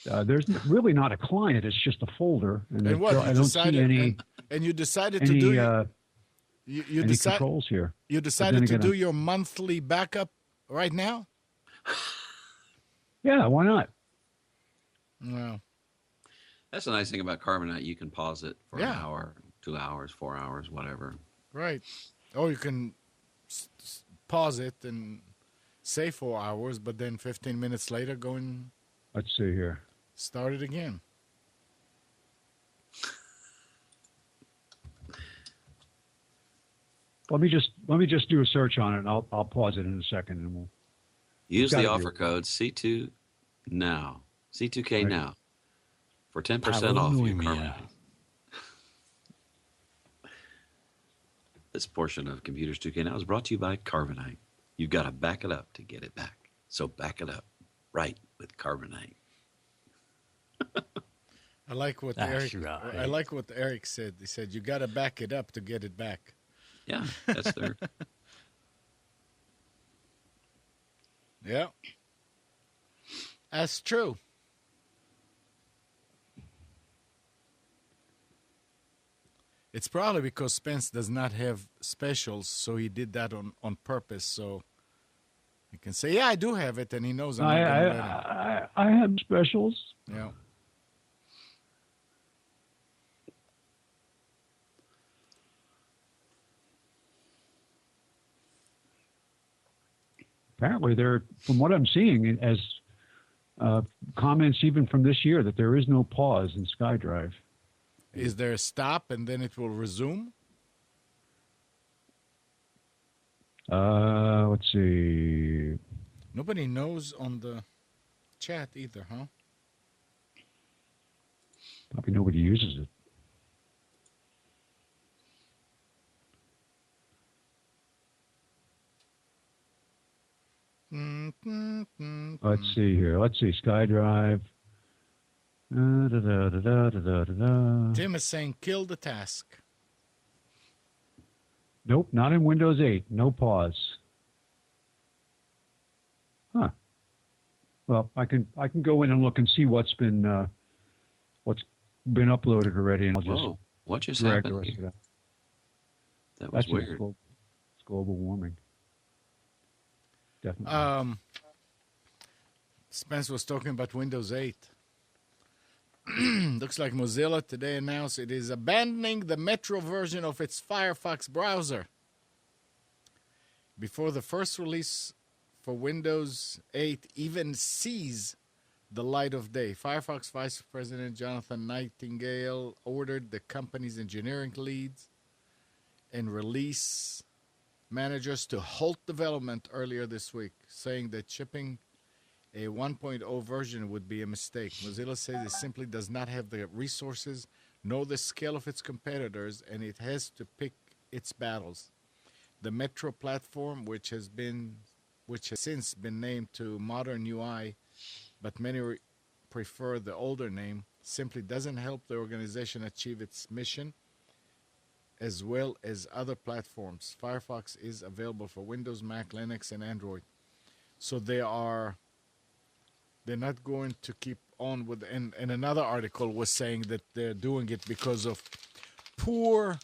Speaker 5: There's really not a client. It's just a folder,
Speaker 1: And what
Speaker 5: I
Speaker 1: you
Speaker 5: don't
Speaker 1: decided?
Speaker 5: see any
Speaker 1: And you decided to do you
Speaker 5: any
Speaker 1: decide
Speaker 5: controls here.
Speaker 1: you decided to
Speaker 5: again,
Speaker 1: do your monthly backup right now.
Speaker 5: Yeah, why not?
Speaker 1: No.
Speaker 4: That's the nice thing about Carbonite. You can pause it for an
Speaker 1: Yeah.
Speaker 4: hour, 2 hours, 4 hours, whatever.
Speaker 1: Right. Or you can pause it and say 4 hours, but then 15 minutes later go and
Speaker 5: Let's see here.
Speaker 1: start it again.
Speaker 5: Let me just do a search on it, and I'll pause it in a second, and we'll.
Speaker 4: Use
Speaker 5: Gotta
Speaker 4: the
Speaker 5: be
Speaker 4: offer
Speaker 5: okay.
Speaker 4: code C2 now, C2K
Speaker 5: Right.
Speaker 4: now, for 10% off your
Speaker 3: Hallelujah.
Speaker 4: Carbonite. This portion of Computers 2K Now is brought to you by Carbonite. You've got to back it up to get it back. So back it up right with Carbonite.
Speaker 1: I like what
Speaker 3: That's
Speaker 1: Eric.
Speaker 3: right.
Speaker 1: I like what Eric said. He said you got to back it up to get it back.
Speaker 4: Yeah, that's there.
Speaker 1: Yeah. That's true. It's probably because Spence does not have specials, so he did that on purpose. So he can say, "Yeah, I do have it," and he knows I'm not going to let him.
Speaker 5: I have specials.
Speaker 1: Yeah.
Speaker 5: Apparently, there, from what I'm seeing, as comments even from this year, that there is no pause in SkyDrive.
Speaker 1: Is there a stop and then it will resume?
Speaker 5: Let's see.
Speaker 1: Nobody knows on the chat either, huh?
Speaker 5: Probably nobody uses it. Let's see here. Let's see. SkyDrive.
Speaker 1: Tim is saying, "Kill the task."
Speaker 5: Nope, not in Windows 8. No pause. Huh. Well, I can go in and look and see what's been uploaded already, and I'll just
Speaker 4: Whoa, what just
Speaker 5: drag the
Speaker 4: happened
Speaker 5: rest of
Speaker 4: here?
Speaker 5: that.
Speaker 4: That was
Speaker 5: That's just
Speaker 4: weird.
Speaker 5: it's global warming. Definitely.
Speaker 1: Spence was talking about Windows 8. Looks like Mozilla today announced it is abandoning the Metro version of its Firefox browser. Before the first release for Windows 8 even sees the light of day, Firefox Vice President Jonathan Nightingale ordered the company's engineering leads and release managers to halt development earlier this week, saying that shipping a 1.0 version would be a mistake. Mozilla says it simply does not have the resources nor the scale of its competitors, and it has to pick its battles. The Metro platform, which has since been named to Modern UI, but many prefer the older name, simply doesn't help the organization achieve its mission as well as other platforms. Firefox is available for Windows, Mac, Linux, and Android. So they're not going to keep on with. And another article was saying that they're doing it because of poor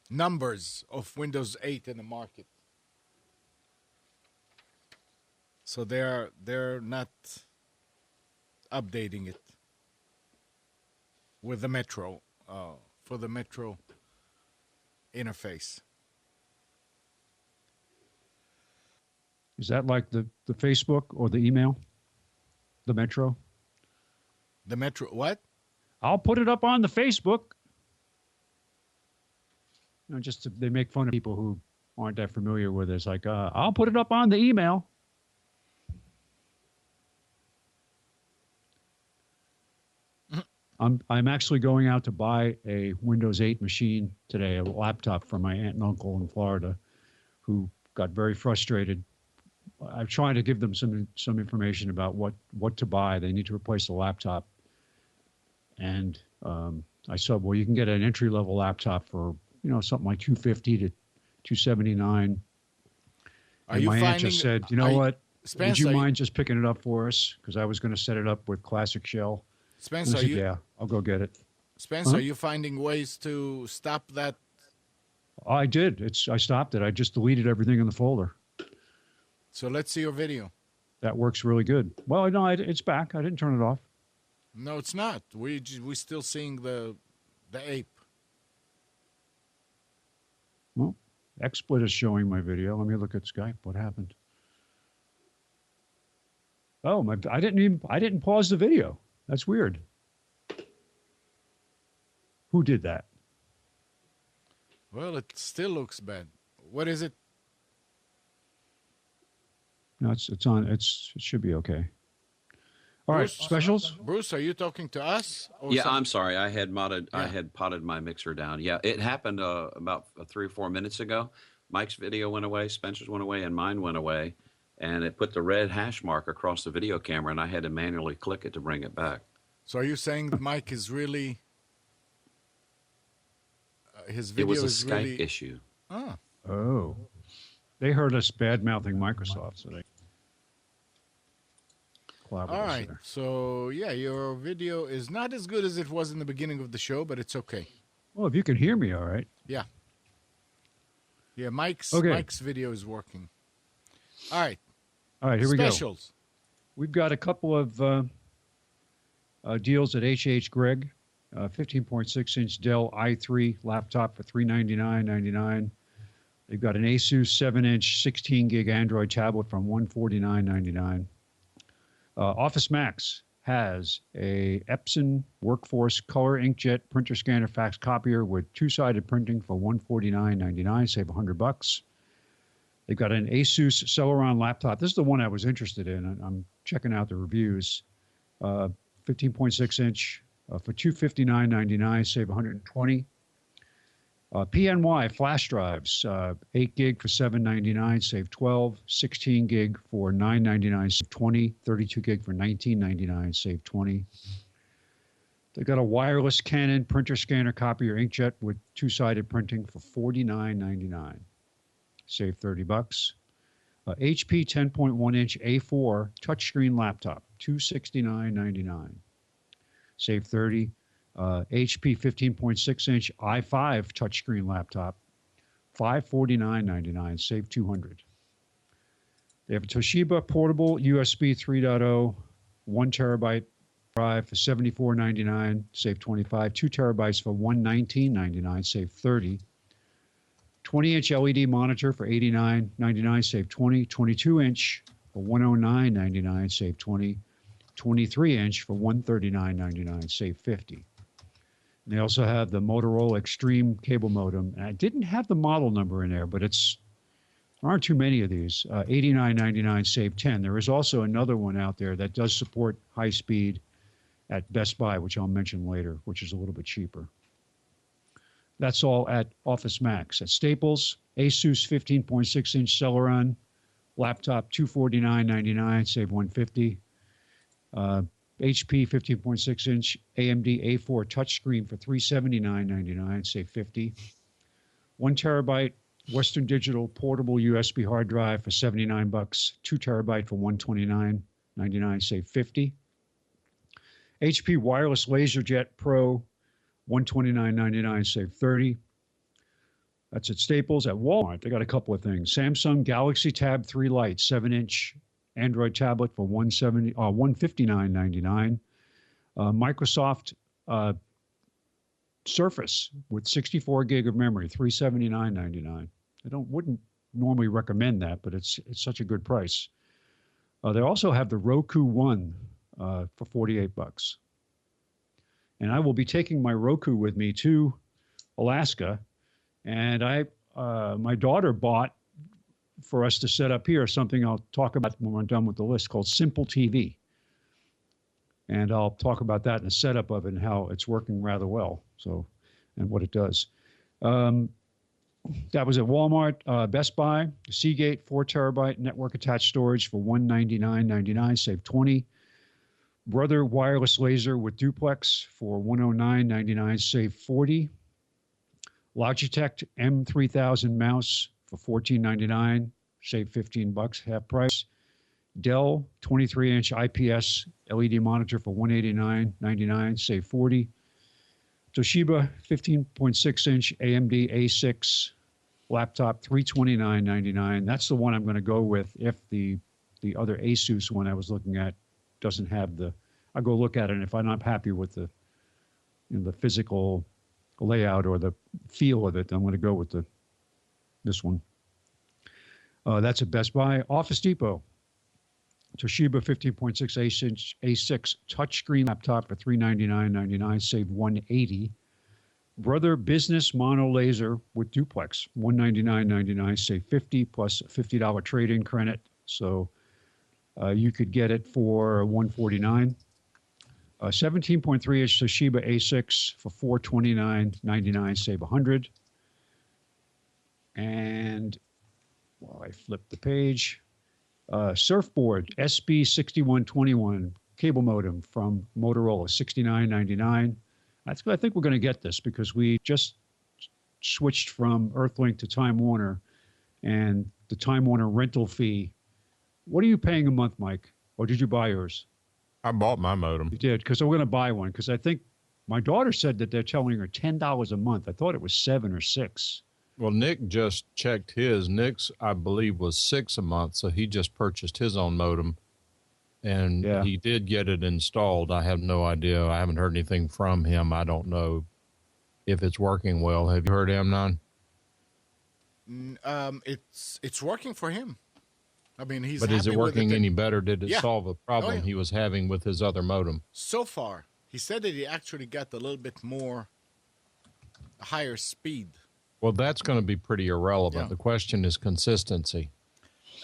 Speaker 1: numbers of Windows 8 in the market. So they're not updating it with the Metro for the Metro interface.
Speaker 5: Is that like the Facebook or the email? The Metro?
Speaker 1: The Metro what?
Speaker 5: I'll put it up on the Facebook. You know, they make fun of people who aren't that familiar with it. It's like, I'll put it up on the email. I'm actually going out to buy a Windows 8 machine today, a laptop for my aunt and uncle in Florida, who got very frustrated. I'm trying to give them some information about what to buy. They need to replace the laptop, and I said, well, you can get an entry level laptop for something like $250 to $279. And my aunt just said, you know what?
Speaker 1: Spencer,
Speaker 5: would you mind just picking it up for us? Because I was going to set it up with Classic Shell.
Speaker 1: Spencer,
Speaker 5: yeah, I'll go get it.
Speaker 1: Spencer, are you finding ways to stop that?
Speaker 5: I did. I stopped it. I just deleted everything in the folder.
Speaker 1: So let's see your video.
Speaker 5: That works really good. Well, no, it's back. I didn't turn it off.
Speaker 1: No, it's not. We're still seeing the ape.
Speaker 5: Well, XSplit is showing my video. Let me look at Skype. What happened? Oh, I didn't pause the video. That's weird. Who did that?
Speaker 1: Well, it still looks bad. What is it?
Speaker 5: No, it's on. It should be okay. All right, specials.
Speaker 1: Bruce, are you talking to us?
Speaker 4: Yeah, I'm sorry. I had potted my mixer down. Yeah, it happened about 3 or 4 minutes ago. Mike's video went away, Spencer's went away, and mine went away. And it put the red hash mark across the video camera, and I had to manually click it to bring it back.
Speaker 1: So are you saying that Mike is really... his video
Speaker 4: is
Speaker 1: is
Speaker 4: a Skype issue.
Speaker 5: Oh. They heard us bad-mouthing Microsoft, so they...
Speaker 1: All right. There. So, yeah, your video is not as good as it was in the beginning of the show, but it's okay.
Speaker 5: Well, if you can hear me all right.
Speaker 1: Yeah. Yeah, Mike's video is working. All right.
Speaker 5: All right, here we go.
Speaker 1: Specials.
Speaker 5: We've got a couple of deals at H.H. Gregg. 15.6-inch Dell i3 laptop for $399.99. They've got an Asus 7-inch 16-gig Android tablet from $149.99. Office Max has a Epson Workforce Color Inkjet printer scanner fax copier with two-sided printing for $149.99. Save $100. They've got an Asus Celeron laptop. This is the one I was interested in. I'm checking out the reviews. 15.6-inch for $259.99, save $120. PNY flash drives, 8 gig for $799, save $12. 16 gig for $999, save $20. 32 gig for $1999, save $20. They got a wireless Canon printer scanner copier inkjet with two-sided printing for $49.99. Save $30. HP 10.1-inch A4 touchscreen laptop, $269.99. Save $30. HP 15.6-inch i5 touchscreen laptop, $549.99. Save $200. They have a Toshiba portable USB 3.0 1 terabyte drive for $74.99. Save $25. 2 terabytes for $119.99. Save $30. 20-inch LED monitor for $89.99, save $20. 22-inch for $109.99, save $20. 23-inch for $139.99, save $50. And they also have the Motorola Extreme cable modem. And I didn't have the model number in there, but there aren't too many of these. $89.99, save $10. There is also another one out there that does support high speed at Best Buy, which I'll mention later, which is a little bit cheaper. That's all at Office Max. At Staples, Asus 15.6-inch Celeron laptop, $249.99, save $150. HP 15.6-inch AMD A4 touchscreen for $379.99, save $50. 1 terabyte Western Digital portable USB hard drive for $79, 2 terabyte for $129.99, save $50. HP wireless LaserJet Pro, $129.99, save $30. That's at Staples. At Walmart, they got a couple of things. Samsung Galaxy Tab 3 Lite, 7-inch Android tablet for $159.99. Microsoft Surface with 64 gig of memory, $379.99. Wouldn't normally recommend that, but it's such a good price. They also have the Roku One for $48. And I will be taking my Roku with me to Alaska. And my daughter bought for us to set up here something I'll talk about when we're done with the list called Simple TV. And I'll talk about that in the setup of it and how it's working rather well. And what it does. That was at Walmart. Best Buy, Seagate 4 terabyte network attached storage for $199.99, save $20. Brother wireless laser with duplex for $109.99, save $40. Logitech M3000 mouse for $14.99, save $15, half price. Dell 23-inch IPS LED monitor for $189.99, save $40. Toshiba 15.6-inch AMD A6 laptop, $329.99. That's the one I'm going to go with if the other Asus one I was looking at doesn't have I'll go look at it, and if I'm not happy with the physical layout or the feel of it, I'm going to go with this one. That's at Best Buy. Office Depot. Toshiba 15.6 A6 touchscreen laptop for $399.99, save $180. Brother Business Mono Laser with duplex, $199.99, save $50 plus a $50 trade-in credit. So you could get it for $149. 17.3-inch Toshiba A6 for $429.99, save $100. And while I flip the page, Surfboard SB6121 cable modem from Motorola, $69.99. I think we're going to get this because we just switched from Earthlink to Time Warner, and the Time Warner rental fee. What are you paying a month, Mike? Or did you buy yours?
Speaker 2: I bought my modem.
Speaker 5: You did, because I'm going to buy one, because I think my daughter said that they're telling her $10 a month. I thought it was $7 or $6.
Speaker 2: Well, Nick just checked his. Nick's, I believe, was $6 a month, so he just purchased his own modem, and he did get it installed. I have no idea. I haven't heard anything from him. I don't know if it's working well. Have you heard, Amnon?
Speaker 1: It's working for him. I mean, he's.
Speaker 2: But
Speaker 1: happy
Speaker 2: is it working any better? Did it
Speaker 1: Yeah.
Speaker 2: solve a problem he was having with his other modem?
Speaker 1: So far, he said that he actually got a little bit more higher speed.
Speaker 2: Well, that's going to be pretty irrelevant.
Speaker 1: Yeah.
Speaker 2: The question is consistency.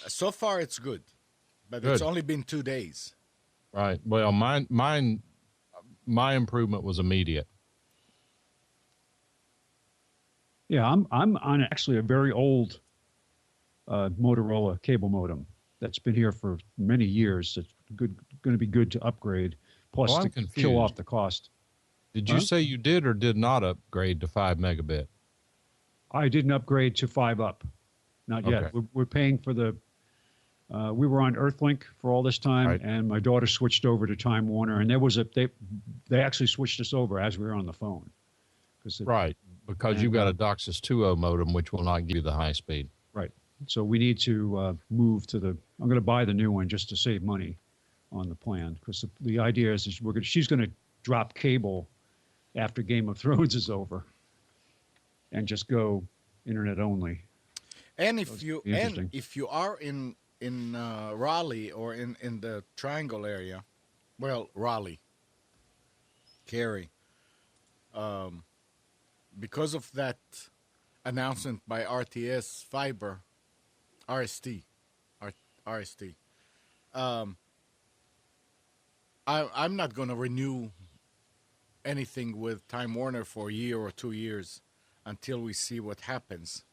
Speaker 1: So far, it's good, but
Speaker 2: Good.
Speaker 1: it's only been 2 days.
Speaker 2: Right. Well, my improvement was immediate.
Speaker 5: Yeah, I'm on actually a very old Motorola cable modem that's been here for many years. It's going to be good to upgrade, plus
Speaker 2: Well, I'm
Speaker 5: to
Speaker 2: confused.
Speaker 5: kill off the cost.
Speaker 2: Did you say you did or did not upgrade to 5 megabit?
Speaker 5: I didn't upgrade to 5 up, not yet.
Speaker 2: Okay.
Speaker 5: We're paying for the. We were on Earthlink for all this time,
Speaker 2: Right.
Speaker 5: and my daughter switched over to Time Warner, and they actually switched us over as we were on the phone.
Speaker 2: Right, because you've got a DOCSIS 2.0 modem, which will not give you the high speed.
Speaker 5: Right. So we need to move to I'm going to buy the new one just to save money on the plan, because the idea is she's going to drop cable after Game of Thrones is over and just go internet only.
Speaker 1: And if you
Speaker 5: interesting.
Speaker 1: are in Raleigh or in the Triangle area, well, Raleigh, Cary, because of that announcement by RTS Fiber, RST, I'm not going to renew anything with Time Warner for a year or 2 years until we see what happens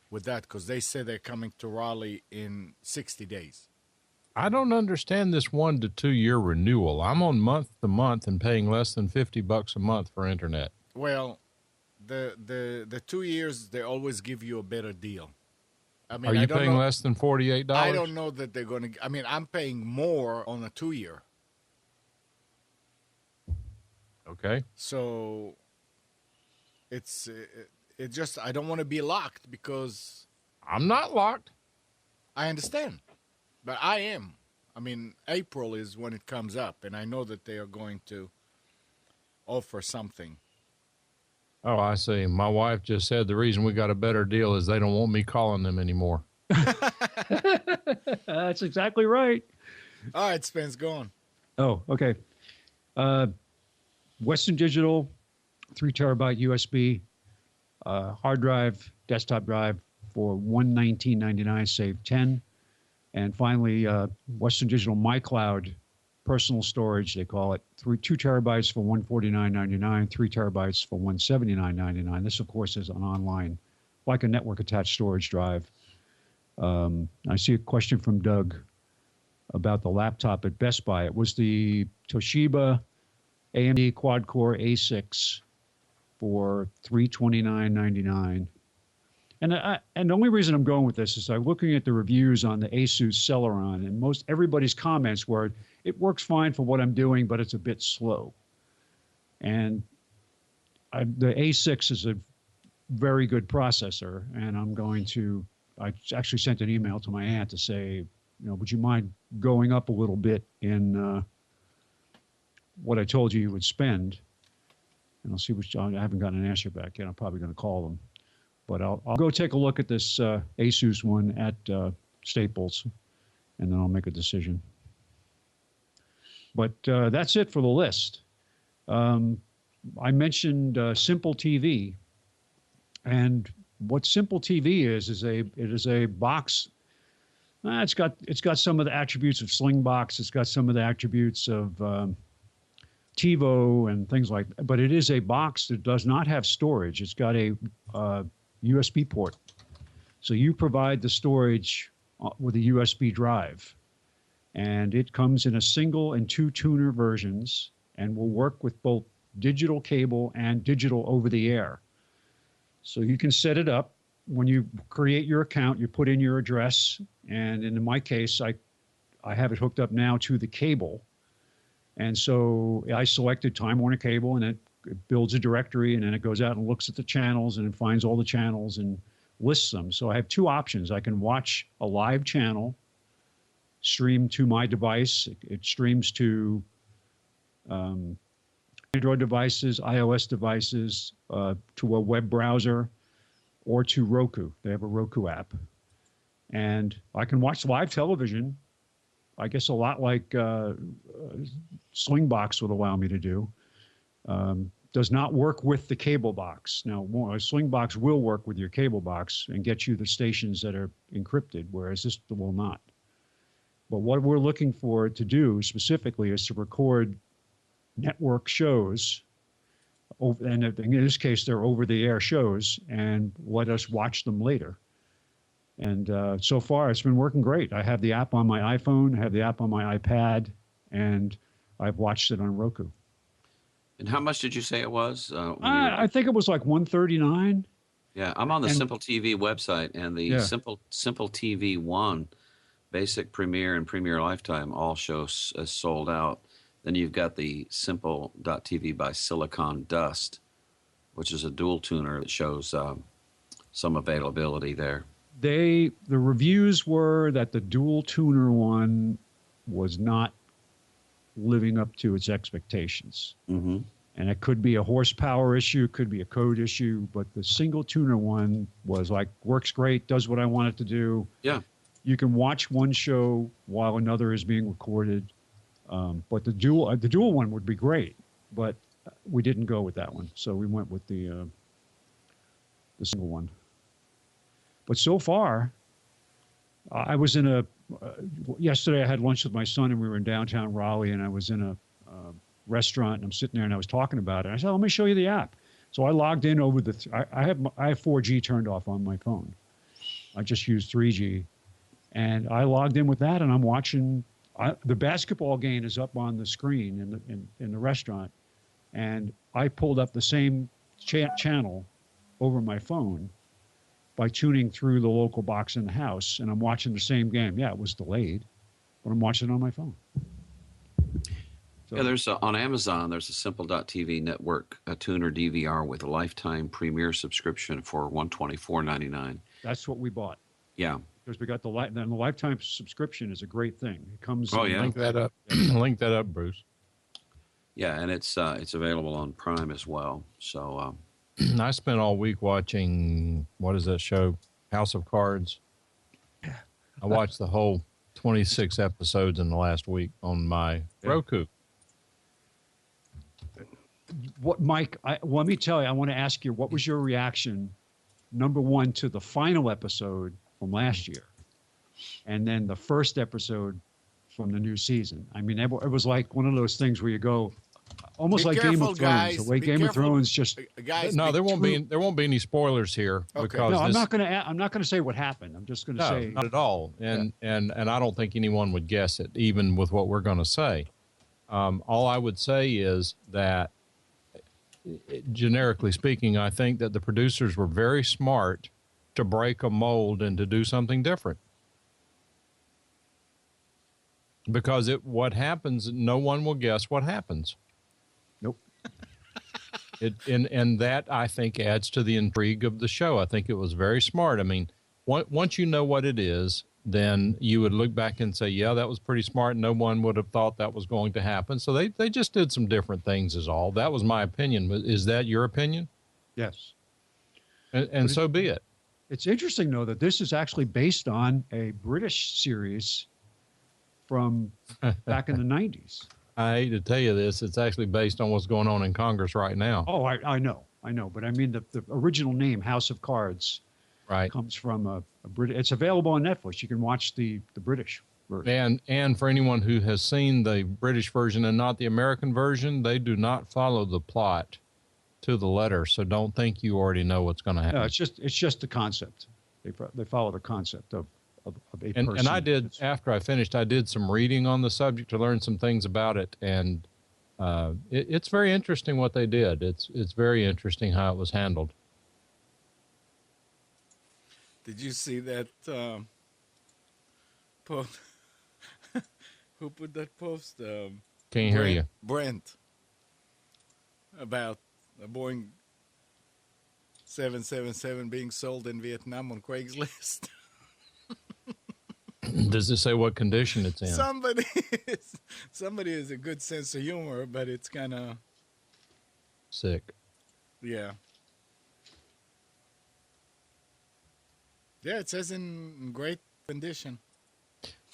Speaker 1: with that, because they say they're coming to Raleigh in 60 days.
Speaker 2: I don't understand this 1 to 2 year renewal. I'm on month to month and paying less than $50 a month for internet.
Speaker 1: Well, the 2 years they always give you a better deal. I mean,
Speaker 2: Are
Speaker 1: I
Speaker 2: you
Speaker 1: don't
Speaker 2: paying
Speaker 1: know,
Speaker 2: less than $48?
Speaker 1: I don't know that they're going to. I mean, I'm paying more on a 2 year.
Speaker 2: Okay.
Speaker 1: So it's it just I don't want to be locked because
Speaker 2: I'm not locked.
Speaker 1: I understand, but I am. I mean, April is when it comes up, and I know that they are going to offer something.
Speaker 2: Oh, I see. My wife just said the reason we got a better deal is they don't want me calling them anymore.
Speaker 5: That's exactly right.
Speaker 1: All right, Spence, go on.
Speaker 5: Oh, okay. Western Digital, 3 terabyte USB, hard drive, desktop drive for $119.99, save 10. And finally, Western Digital MyCloud personal storage, they call it, 2 terabytes for $149.99, 3 terabytes for $179.99. This, of course, is an online, like a network attached storage drive. I see a question from Doug about the laptop at Best Buy. It was the Toshiba AMD quad-core A6 for $329.99. And the only reason I'm going with this is I'm looking at the reviews on the Asus Celeron, and most everybody's comments were, it works fine for what I'm doing, but it's a bit slow. And the A6 is a very good processor, and I actually sent an email to my aunt to say, would you mind going up a little bit in what I told you would spend? And I'll see I haven't gotten an answer back yet. I'm probably going to call them. But I'll go take a look at this Asus one at Staples, and then I'll make a decision. But that's it for the list. I mentioned Simple TV, and what Simple TV is it is a box. It's got some of the attributes of Slingbox. It's got some of the attributes of TiVo and things like that. But it is a box that does not have storage. It's got a USB port. So you provide the storage with a USB drive. And it comes in a single and 2 tuner versions and will work with both digital cable and digital over the air. So you can set it up. When you create your account, you put in your address. And in my case, I have it hooked up now to the cable. And so I selected Time Warner Cable, and it builds a directory, and then it goes out and looks at the channels and it finds all the channels and lists them. So I have 2 options. I can watch a live channel, stream to my device. It streams to Android devices, iOS devices, to a web browser, or to Roku. They have a Roku app. And I can watch live television, I guess a lot like Slingbox would allow me to do. Does not work with the cable box. Now, Slingbox will work with your cable box and get you the stations that are encrypted, whereas this will not. But what we're looking for to do specifically is to record network shows, and in this case, they're over-the-air shows, and let us watch them later. And so far, it's been working great. I have the app on my iPhone, I have the app on my iPad, and I've watched it on Roku.
Speaker 4: And how much did you say it was?
Speaker 5: I think it was like $139.
Speaker 4: Yeah, I'm on the Simple TV website, and the Simple TV 1, Basic, Premier, and Premier Lifetime all show as sold out. Then you've got the Simple.TV by Silicon Dust, which is a dual tuner that shows some availability there.
Speaker 5: The reviews were that the dual tuner one was not living up to its expectations.
Speaker 4: Mm-hmm.
Speaker 5: And it could be a horsepower issue, it could be a code issue, but the single tuner one was like, works great, does what I want it to do.
Speaker 4: Yeah.
Speaker 5: You can watch one show while another is being recorded. But the dual one would be great, but we didn't go with that one. So we went with the single one. But so far, I was in yesterday I had lunch with my son, and we were in downtown Raleigh, and I was in a restaurant, and I'm sitting there and I was talking about it. I said, let me show you the app. So I logged in over I have 4G turned off on my phone. I just use 3G, and I logged in with that, and I'm watching. The basketball game is up on the screen in the restaurant, and I pulled up the same channel over my phone by tuning through the local box in the house, and I'm watching the same game. Yeah, it was delayed, but I'm watching it on my phone. So,
Speaker 4: Yeah, there's on Amazon. There's a Simple.TV network, a tuner DVR with a lifetime premier subscription for $124.99.
Speaker 5: that's what we bought
Speaker 4: Yeah.
Speaker 5: because we got then the lifetime subscription is a great thing. It comes.
Speaker 4: Oh, yeah.
Speaker 2: Link that up. Link that up, Bruce.
Speaker 4: Yeah, and it's available on Prime as well. So
Speaker 2: I spent all week watching, what is that show? House of Cards. I watched the whole 26 episodes in the last week on my Roku.
Speaker 5: What, Mike? Let me tell you. I want to ask you, what was your reaction? Number one, to the final episode from last year, and then the first episode from the new season. I mean, it was like one of those things where you go, almost
Speaker 1: Be
Speaker 5: like
Speaker 1: careful,
Speaker 5: Game of Thrones.
Speaker 1: guys.
Speaker 5: The way
Speaker 1: Be
Speaker 5: Game of
Speaker 1: careful.
Speaker 5: Thrones just.
Speaker 1: Guys,
Speaker 2: No, there won't be any spoilers here
Speaker 1: Okay.
Speaker 2: because
Speaker 5: No, I'm
Speaker 2: this,
Speaker 5: not going to. I'm not going to say what happened. I'm just going to
Speaker 2: no,
Speaker 5: say.
Speaker 2: not at all. And I don't think anyone would guess it, even with what we're going to say. All I would say is that, generically speaking, I think that the producers were very smart to break a mold and to do something different. Because what happens, no one will guess what happens.
Speaker 5: Nope.
Speaker 2: And that, I think, adds to the intrigue of the show. I think it was very smart. I mean, once you know what it is, then you would look back and say, yeah, that was pretty smart. No one would have thought that was going to happen. So they just did some different things is all. That was my opinion. Is that your opinion?
Speaker 5: Yes.
Speaker 2: And so be it.
Speaker 5: It's interesting, though, that this is actually based on a British series from back in the 90s.
Speaker 2: I hate to tell you this. It's actually based on what's going on in Congress right now.
Speaker 5: Oh, I know. But I mean, the original name, House of Cards,
Speaker 2: Right.
Speaker 5: comes from a British. It's available on Netflix. You can watch the British version.
Speaker 2: And for anyone who has seen the British version and not the American version, they do not follow the plot to the letter. So don't think you already know what's going to happen.
Speaker 5: No, it's just the concept. They follow the concept of a person.
Speaker 2: And I did, after I finished, I did some reading on the subject to learn some things about it. And it's very interesting what they did. It's very interesting how it was handled.
Speaker 1: Did you see that post? Who put that post?
Speaker 2: Can't hear you.
Speaker 1: Brent. About a Boeing 777 being sold in Vietnam on Craigslist.
Speaker 2: Does it say what condition it's in?
Speaker 1: Somebody has a good sense of humor, but it's kind of
Speaker 2: Sick.
Speaker 1: yeah. Yeah, it says in great condition.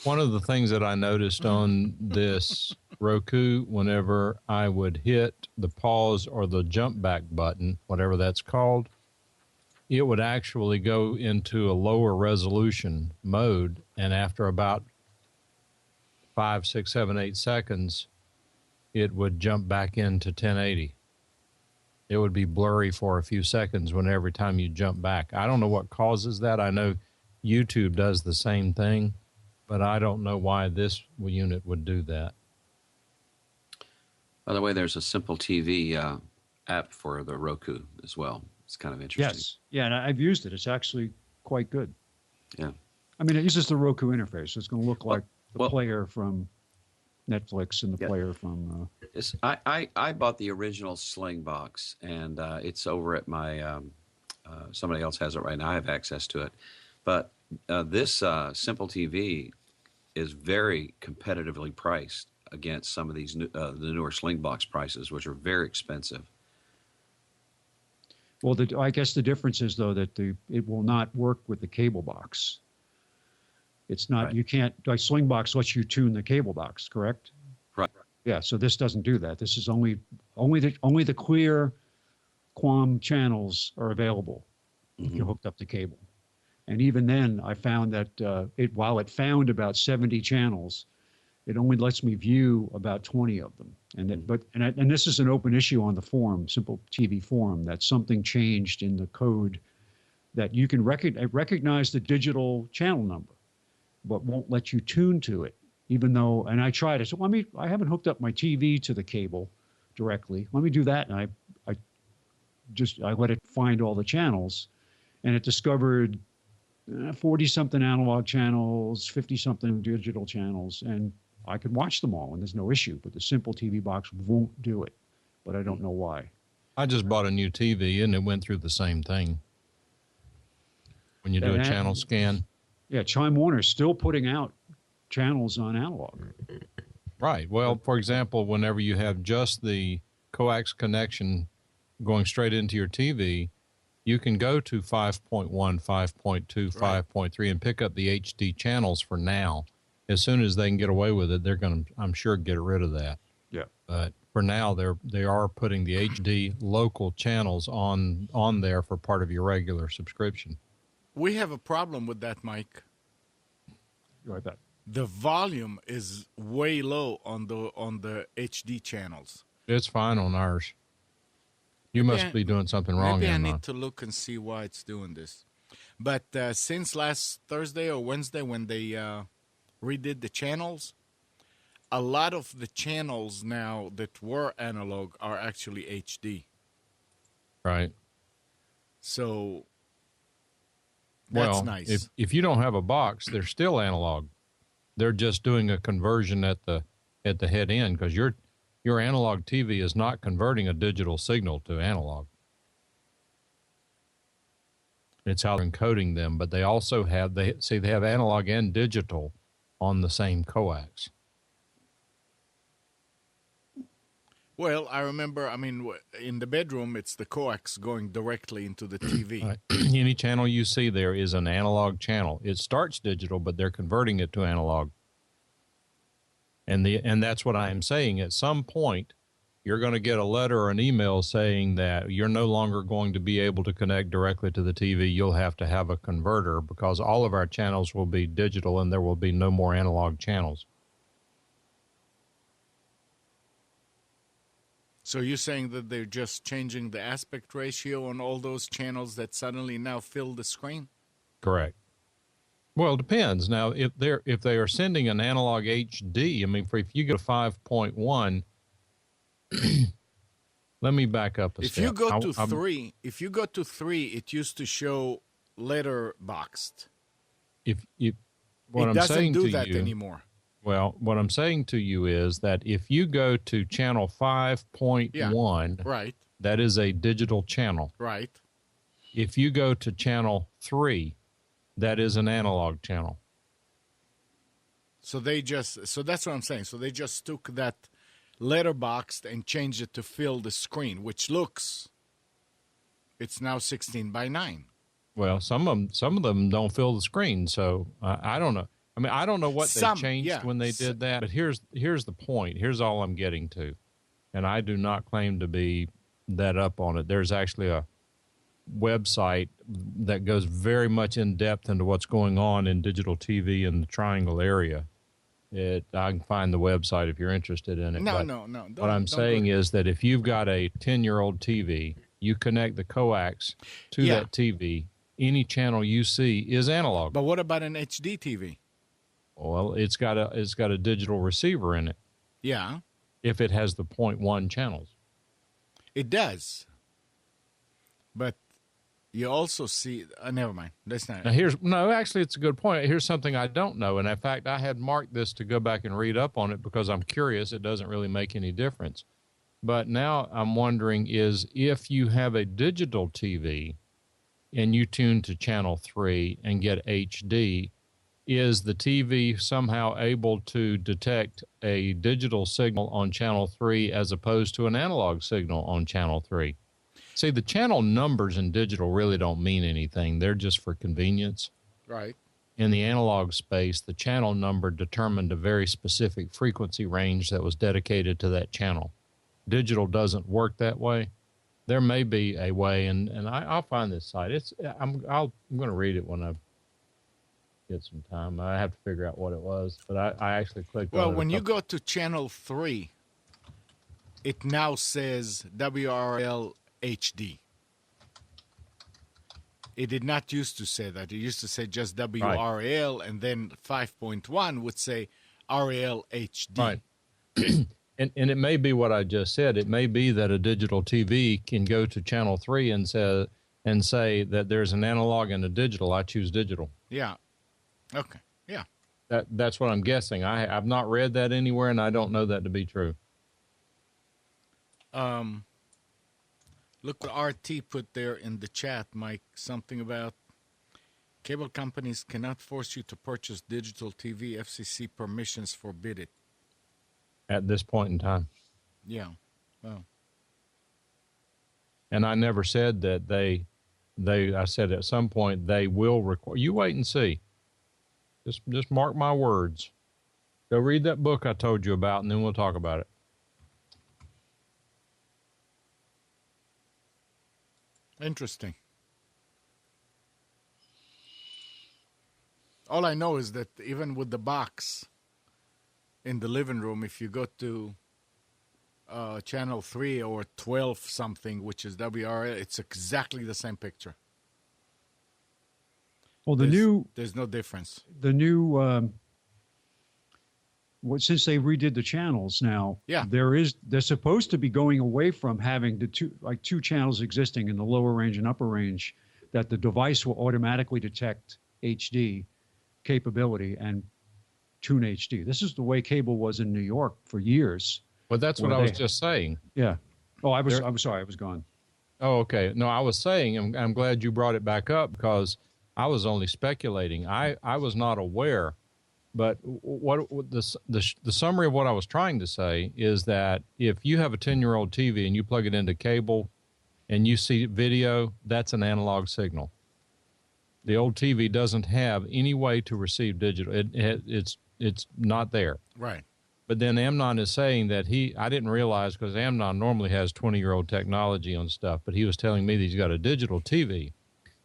Speaker 2: One of the things that I noticed on this Roku, whenever I would hit the pause or the jump back button, whatever that's called, it would actually go into a lower resolution mode. And after about 5, 6, 7, 8 seconds, it would jump back into 1080. It would be blurry for a few seconds when every time you jump back. I don't know what causes that. I know YouTube does the same thing, but I don't know why this unit would do that.
Speaker 4: by the way, there's a Simple TV app for the Roku as well. It's kind of interesting.
Speaker 5: Yes. Yeah, and I've used it. It's actually quite good.
Speaker 4: Yeah.
Speaker 5: I mean, it uses the Roku interface. So it's going to look like the
Speaker 4: well-
Speaker 5: player from Netflix and the
Speaker 4: Yeah.
Speaker 5: player from...
Speaker 4: I bought the original Sling box, and it's over at my somebody else has it right now. I have access to it, but this Simple TV is very competitively priced against some of these the newer Sling box prices, which are very expensive.
Speaker 5: Well, I guess the difference is, though, that it will not work with the cable box. It's not,
Speaker 4: Right.
Speaker 5: you can't, like Slingbox lets you tune the cable box, correct?
Speaker 4: Right.
Speaker 5: Yeah, so this doesn't do that. This is only the clear QAM channels are available if you hooked up the cable. And even then, I found that while it found about 70 channels, it only lets me view about 20 of them. And this is an open issue on the forum, Simple TV forum, that something changed in the code that you can recognize the digital channel number, but won't let you tune to it. Even though, and I tried it. So I haven't hooked up my TV to the cable directly. Let me do that. And I I let it find all the channels, and it discovered 40-something analog channels, 50-something digital channels, and I could watch them all, and there's no issue. But the simple TV box won't do it, but I don't know why.
Speaker 2: I just bought a new TV, and it went through the same thing. When you do a channel scan.
Speaker 5: Yeah, Time Warner's still putting out channels on analog.
Speaker 2: Right. Well, for example, whenever you have just the coax connection going straight into your TV, you can go to 5.1, 5.2, 5.3 and pick up the HD channels for now. As soon as they can get away with it, they're going to, I'm sure, get rid of that.
Speaker 5: Yeah.
Speaker 2: But for now, they are putting the HD local channels on there for part of your regular subscription.
Speaker 1: We have a problem with that, Mike.
Speaker 5: Like that.
Speaker 1: The volume is way low on the HD channels.
Speaker 2: It's fine on ours. You must be doing something wrong.
Speaker 1: Maybe I need to look and see why it's doing this. But since last Thursday or Wednesday when they redid the channels, a lot of the channels now that were analog are actually HD.
Speaker 2: Right.
Speaker 1: So that's nice.
Speaker 2: If you don't have a box, they're still analog. They're just doing a conversion at the head end, because your analog TV is not converting a digital signal to analog. It's how they're encoding them, but they also have they have analog and digital on the same coax.
Speaker 1: Well, I remember, in the bedroom, it's the coax going directly into the TV.
Speaker 2: Right. Any channel you see there is an analog channel. It starts digital, but they're converting it to analog. And that's what I am saying. At some point, you're going to get a letter or an email saying that you're no longer going to be able to connect directly to the TV. You'll have to have a converter, because all of our channels will be digital and there will be no more analog channels.
Speaker 1: So you're saying that they're just changing the aspect ratio on all those channels that suddenly now fill the screen?
Speaker 2: Correct. Well, it depends. Now, if they are sending an analog HD, if you go to 5.1, let me back up a step.
Speaker 1: If you go to 3, it used to show letter boxed.
Speaker 2: It
Speaker 1: doesn't do that anymore.
Speaker 2: Well, what I'm saying to you is that if you go to channel 5.1,
Speaker 1: right,
Speaker 2: that is a digital channel.
Speaker 1: Right.
Speaker 2: If you go to channel 3, that is an analog channel.
Speaker 1: So that's what I'm saying. So they just took that letterboxed and changed it to fill the screen, which it's now 16:9.
Speaker 2: Well, some of them don't fill the screen, so I don't know. I don't know what they changed when they did that, but here's the point. Here's all I'm getting to, and I do not claim to be that up on it. There's actually a website that goes very much in depth into what's going on in digital TV in the Triangle area. I can find the website if you're interested in it.
Speaker 1: No.
Speaker 2: What I'm saying is that if you've got a 10-year-old TV, you connect the coax to that TV, any channel you see is analog.
Speaker 1: But what about an HD TV?
Speaker 2: Well, it's got a digital receiver in it.
Speaker 1: Yeah.
Speaker 2: If it has the 0.1 channels.
Speaker 1: It does. But you also see, never mind. That's not
Speaker 2: actually, it's a good point. Here's something I don't know. And in fact, I had marked this to go back and read up on it because I'm curious. It doesn't really make any difference. But now I'm wondering is if you have a digital TV and you tune to channel 3 and get HD, is the TV somehow able to detect a digital signal on channel 3 as opposed to an analog signal on channel 3? See, the channel numbers in digital really don't mean anything. They're just for convenience.
Speaker 1: Right.
Speaker 2: In the analog space, the channel number determined a very specific frequency range that was dedicated to that channel. Digital doesn't work that way. There may be a way, and I'll find this site. I'm going to read it when I get some time. I have to figure out what it was, but I actually clicked on it.
Speaker 1: Well, when you go to channel 3, it now says WRL HD. It did not used to say that. It used to say just WRL, and then 5.1 would say RL HD.
Speaker 2: Right. And it may be what I just said. It may be that a digital TV can go to channel 3 and say that there's an analog and a digital. I choose digital.
Speaker 1: Yeah. Okay. Yeah.
Speaker 2: That's what I'm guessing. I've not read that anywhere, and I don't know that to be true.
Speaker 1: Look what RT put there in the chat, Mike. Something about cable companies cannot force you to purchase digital TV. FCC permissions forbid it.
Speaker 2: At this point in time.
Speaker 1: Yeah. Well.
Speaker 2: And I never said that I said at some point they will require. You wait and see. Just mark my words. Go read that book I told you about, and then we'll talk about it.
Speaker 1: Interesting. All I know is that even with the box in the living room, if you go to channel 3 or 12 something, which is WRL, it's exactly the same picture.
Speaker 5: Well,
Speaker 1: there's no difference.
Speaker 5: The new since they redid the channels now,
Speaker 1: yeah,
Speaker 5: they're supposed to be going away from having the two channels existing in the lower range and upper range, that the device will automatically detect HD capability and tune HD. This is the way cable was in New York for years.
Speaker 2: Well, that's what I was just saying.
Speaker 5: Yeah. Oh, I'm sorry, I was gone.
Speaker 2: Oh, okay. No, I was saying, I'm glad you brought it back up, because I was only speculating. I was not aware. But what the summary of what I was trying to say is that if you have a 10-year-old TV and you plug it into cable and you see video, that's an analog signal. The old TV doesn't have any way to receive digital. It's not there.
Speaker 1: Right.
Speaker 2: But then Amnon is saying that I didn't realize, because Amnon normally has 20-year-old technology on stuff, but he was telling me that he's got a digital TV.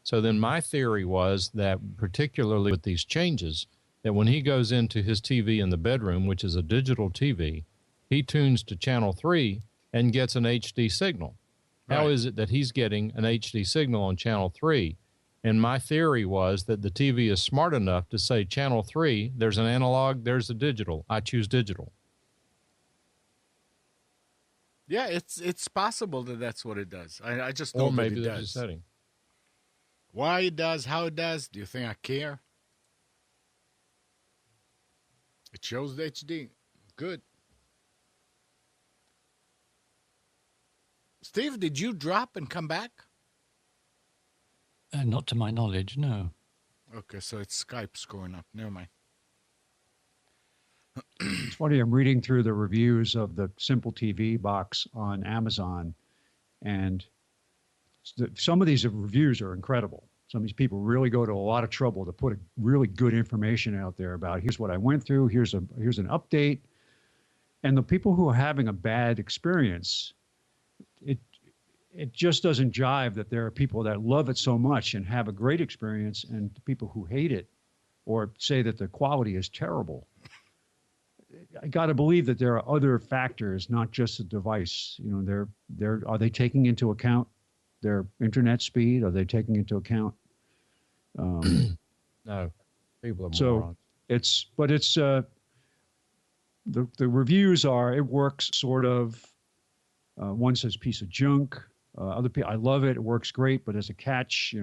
Speaker 2: So then my theory was that, particularly with these changes, that when he goes into his TV in the bedroom, which is a digital TV, he tunes to channel 3 and gets an HD signal. Right. How is it that he's getting an HD signal on channel 3? And my theory was that the TV is smart enough to say, channel 3, there's an analog, there's a digital. I choose digital.
Speaker 1: Yeah, it's possible that that's what it does. I just know that it does. A setting. Why it does, how it does, do you think I care? It shows the HD. Good. Steve, did you drop and come back?
Speaker 3: Not to my knowledge, no.
Speaker 1: Okay, so it's Skype scoring up. Never mind.
Speaker 5: It's funny, I'm reading through the reviews of the Simple TV box on Amazon, and some of these reviews are incredible. Some of these people really go to a lot of trouble to put really good information out there about, here's what I went through, here's an update. And the people who are having a bad experience, it just doesn't jive that there are people that love it so much and have a great experience, and people who hate it or say that the quality is terrible. I got to believe that there are other factors, not just the device. You know, are they taking into account their internet speed? Are they taking into account?
Speaker 2: No, people are morons.
Speaker 5: The reviews are, it works sort of. One says piece of junk. Other people, I love it. It works great, but as a catch,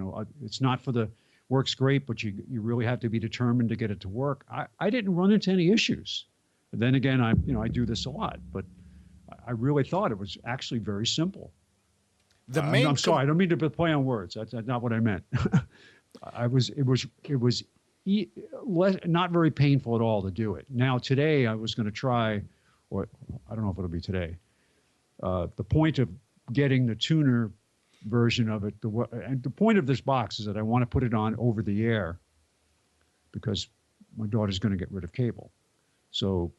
Speaker 5: it's not for the works great, but you really have to be determined to get it to work. I didn't run into any issues. But then again, I do this a lot, but I really thought it was actually very simple. I'm sorry, I don't mean to play on words. That's not what I meant. It was not very painful at all to do it. Now today I was going to try, or I don't know if it'll be today. The point of getting the tuner version of it, and the point of this box is that I want to put it on over the air, because my daughter's going to get rid of cable. So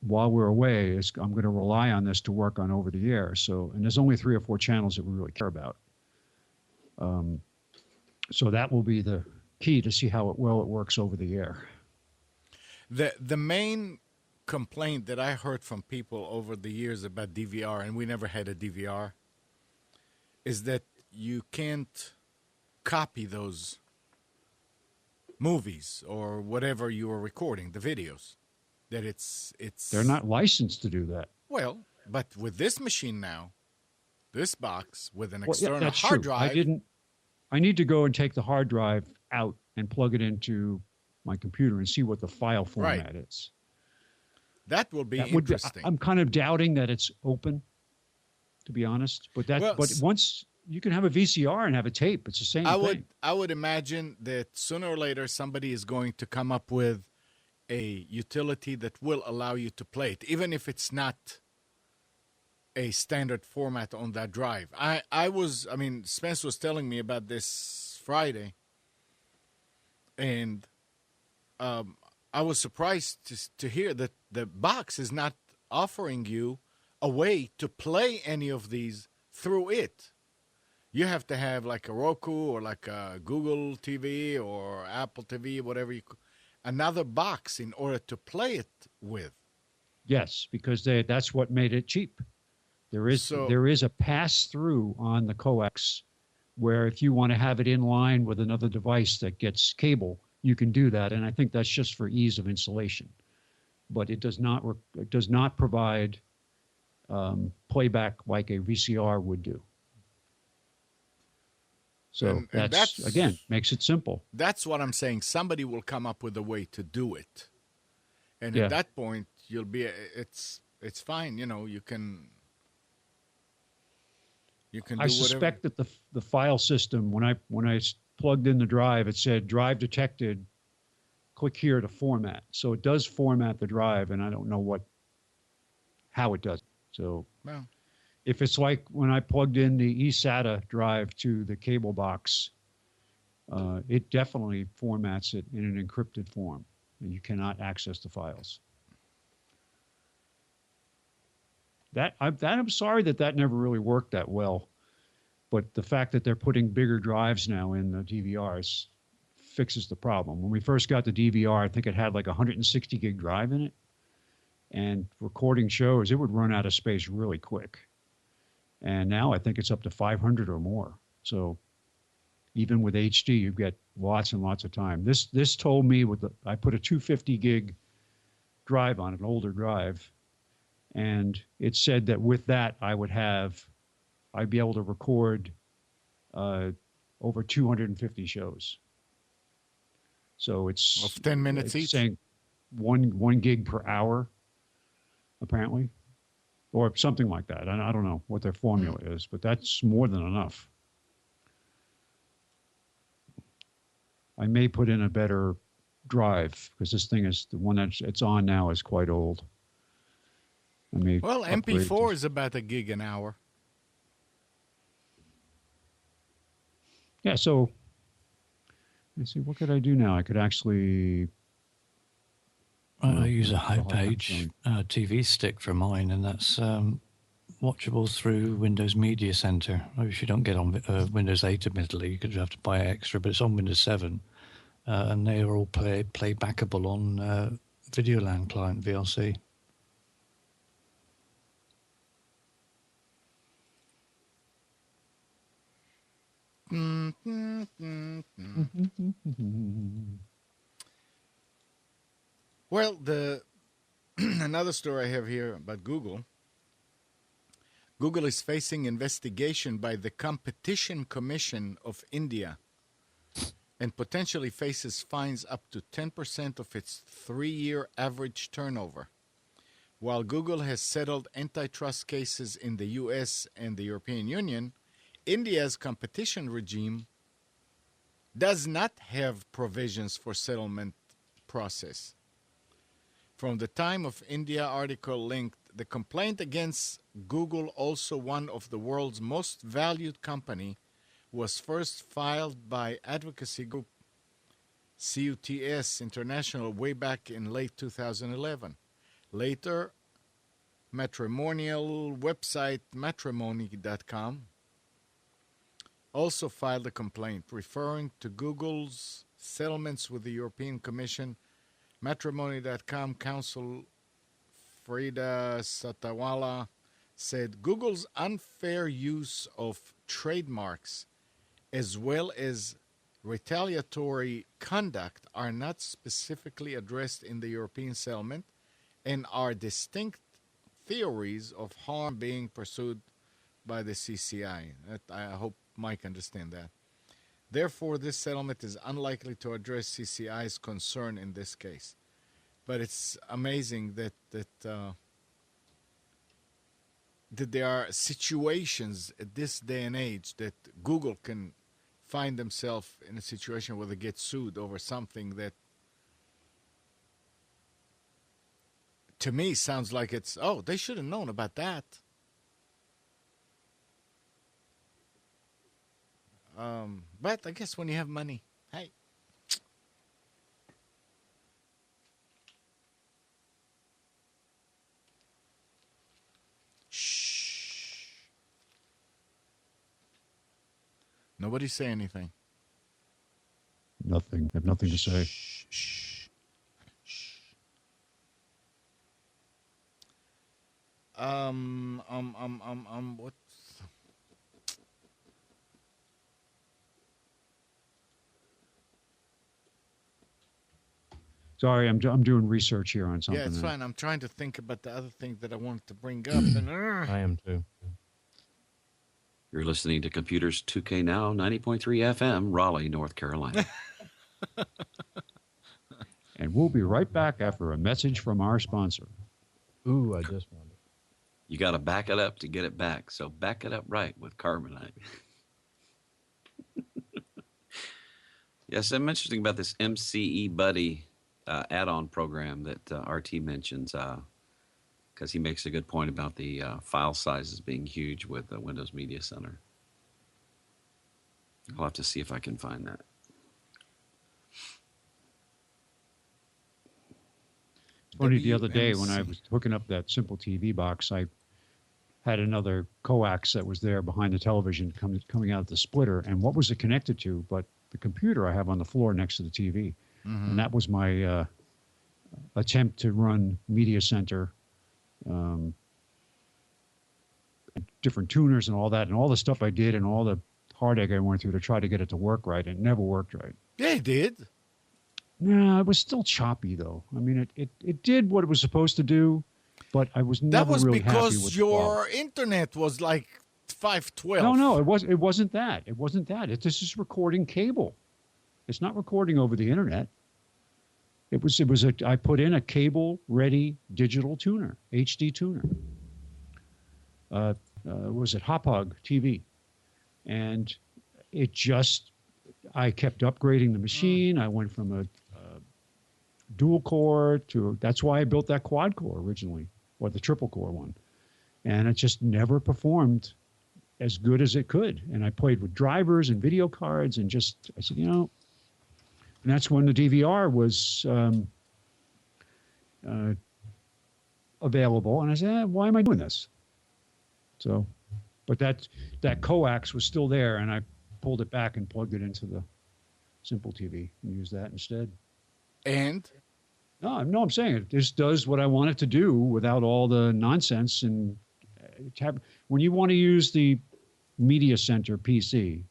Speaker 5: while we're away, I'm going to rely on this to work on over the air. So, and there's only 3 or 4 channels that we really care about. So that will be the key to see how well it works over the air.
Speaker 1: The main complaint that I heard from people over the years about DVR, and we never had a DVR, is that you can't copy those movies or whatever you were recording, the videos. That it's
Speaker 5: they're not licensed to do that.
Speaker 1: Well, but with this machine now, this box with an
Speaker 5: Well, yeah,
Speaker 1: external
Speaker 5: that's
Speaker 1: hard
Speaker 5: true.
Speaker 1: drive,
Speaker 5: I need to go and take the hard drive out and plug it into my computer and see what the file format is.
Speaker 1: that will be
Speaker 5: That would be,
Speaker 1: interesting.
Speaker 5: I'm kind of doubting that it's open, to be honest. But
Speaker 1: Well,
Speaker 5: once you can have a VCR and have a tape, it's the same thing.
Speaker 1: I would imagine that sooner or later somebody is going to come up with a utility that will allow you to play it, even if it's not a standard format on that drive. I mean, Spence was telling me about this Friday, and I was surprised to hear that the box is not offering you a way to play any of these through it. You have to have like a Roku or like a Google TV or Apple TV, whatever another box in order to play it with.
Speaker 5: Yes, because that's what made it cheap. There is a pass through on the coax where if you want to have it in line with another device that gets cable, you can do that, and I think that's just for ease of installation. But it does not provide playback like a VCR would do. So
Speaker 1: And
Speaker 5: that's again makes it simple.
Speaker 1: That's what I'm saying. Somebody will come up with a way to do it, and
Speaker 5: Yeah.
Speaker 1: at that point, you'll be. It's fine. You know, you can. You can. Do
Speaker 5: I suspect that the file system when I plugged in the drive, it said drive detected. Click here to format. So it does format the drive, and I don't know how it does it. So
Speaker 1: Well,
Speaker 5: if it's like when I plugged in the eSATA drive to the cable box, it definitely formats it in an encrypted form. And you cannot access the files. I'm sorry that never really worked that well. But the fact that they're putting bigger drives now in the DVRs fixes the problem. When we first got the DVR, I think it had like a 160 gig drive in it. And recording shows, it would run out of space really quick. And now I think it's up to 500 or more. So even with HD, you get lots and lots of time. This told me I put a 250 gig drive on an older drive, and it said that with that I'd be able to record over 250 shows. So it's
Speaker 1: of 10 minutes
Speaker 5: it's
Speaker 1: each.
Speaker 5: saying one gig per hour, apparently, or something like that. I don't know what their formula is, but that's more than enough. I may put in a better drive because this thing is the one it's on now is quite old. I may
Speaker 1: Well,
Speaker 5: upgrade
Speaker 1: MP4
Speaker 5: to-
Speaker 1: is about a gig an hour.
Speaker 5: Yeah, so let's see, what could I do now? I could actually
Speaker 3: I use a
Speaker 5: Oh,
Speaker 3: high
Speaker 5: I'm
Speaker 3: page TV stick for mine, and that's watchable through Windows Media Center. If you don't get on Windows 8, admittedly, you could have to buy extra, but it's on Windows 7, and they are all playbackable on Videoland client VLC.
Speaker 1: Well, the another story I have here about Google. Google is facing investigation by the Competition Commission of India and potentially faces fines up to 10% of its 3-year average turnover. While Google has settled antitrust cases in the US and the European Union, India's competition regime does not have provisions for settlement process. From the Time of India article linked, the complaint against Google, also one of the world's most valued company, was first filed by advocacy group CUTS International way back in late 2011. Later, matrimonial website matrimony.com also filed a complaint referring to Google's settlements with the European Commission. Matrimony.com counsel Frida Satawala said Google's unfair use of trademarks as well as retaliatory conduct are not specifically addressed in the European settlement and are distinct theories of harm being pursued by the CCI. I hope Mike understand that. Therefore, this settlement is unlikely to address CCI's concern in this case. But it's amazing that there are situations at this day and age that Google can find themselves in a situation where they get sued over something that, to me, sounds like it's, oh, they should have known about that. But I guess when you have money, hey. Shh. Nobody say anything.
Speaker 5: Nothing. I have nothing to say.
Speaker 1: Shh. Shh. What?
Speaker 5: Sorry, I'm doing research here on something.
Speaker 1: Yeah, it's fine. I'm trying to think about the other thing that I wanted to bring up. And
Speaker 2: I am too.
Speaker 4: You're listening to Computers 2K Now, 90.3 FM, Raleigh, North Carolina.
Speaker 5: And we'll be right back after a message from our sponsor.
Speaker 2: Ooh, I just wondered.
Speaker 4: You got to back it up to get it back. So back it up right with Carbonite. Yes, I'm interesting about this MCE Buddy add-on program that RT mentions, because he makes a good point about the file sizes being huge with Windows Media Center. I'll have to see if I can find that.
Speaker 5: Funny, the other day when I was hooking up that Simple TV box, I had another coax that was there behind the television coming out of the splitter. And what was it connected to but the computer I have on the floor next to the TV? Mm-hmm. And that was my attempt to run Media Center, different tuners and all that, and all the stuff I did and all the heartache I went through to try to get it to work right. It never worked right.
Speaker 1: Yeah, it did.
Speaker 5: No, it was still choppy, though. I mean, it did what it was supposed to do, but I was never really happy with it. That was because your internet was like 512. No, it wasn't that. It wasn't that. This is recording cable. It's not recording over the internet. I put in a cable-ready digital tuner, HD tuner. Was it Hauppauge TV? And it just, I kept upgrading the machine. I went from a dual core to, that's why I built that quad core originally, or the triple core one. And it just never performed as good as it could. And I played with drivers and video cards and just, I said, and that's when the DVR was available. And I said, why am I doing this? So, but that coax was still there, and I pulled it back and plugged it into the Simple TV and used that instead.
Speaker 1: And?
Speaker 5: No, I'm saying it just does what I want it to do without all the nonsense. And when you want to use the Media Center PC,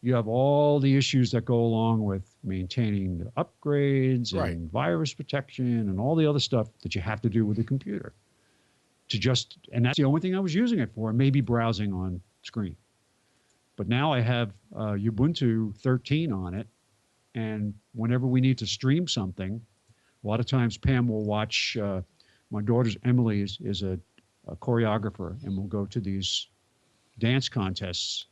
Speaker 5: you have all the issues that go along with maintaining the upgrades and virus protection and all the other stuff that you have to do with the computer. And that's the only thing I was using it for, maybe browsing on screen. But now I have Ubuntu 13 on it, and whenever we need to stream something, a lot of times Pam will watch, my daughter's Emily is a choreographer, and we'll go to these dance contests,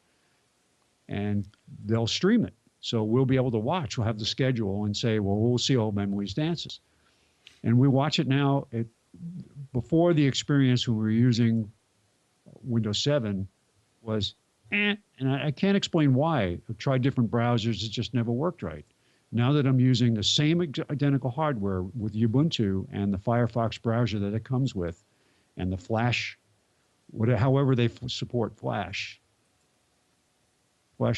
Speaker 5: and they'll stream it. So we'll be able to watch. We'll have the schedule and say, well, we'll see all Emily's dances. And we watch it now. Before the experience when we were using Windows 7 was, and I can't explain why. I've tried different browsers. It just never worked right. Now that I'm using the same identical hardware with Ubuntu and the Firefox browser that it comes with, and the Flash, however they support Flash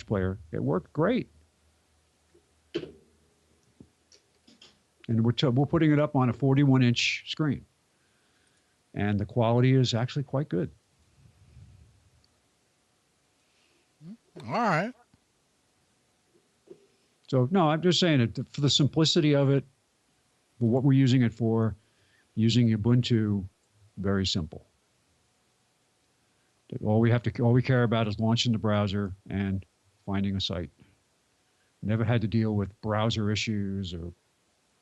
Speaker 5: player, it worked great. And we're putting it up on a 41-inch screen. And the quality is actually quite good.
Speaker 1: All right.
Speaker 5: So, no, I'm just saying it for the simplicity of it, for what we're using it for, using Ubuntu, very simple. All we care about is launching the browser and finding a site. Never had to deal with browser issues or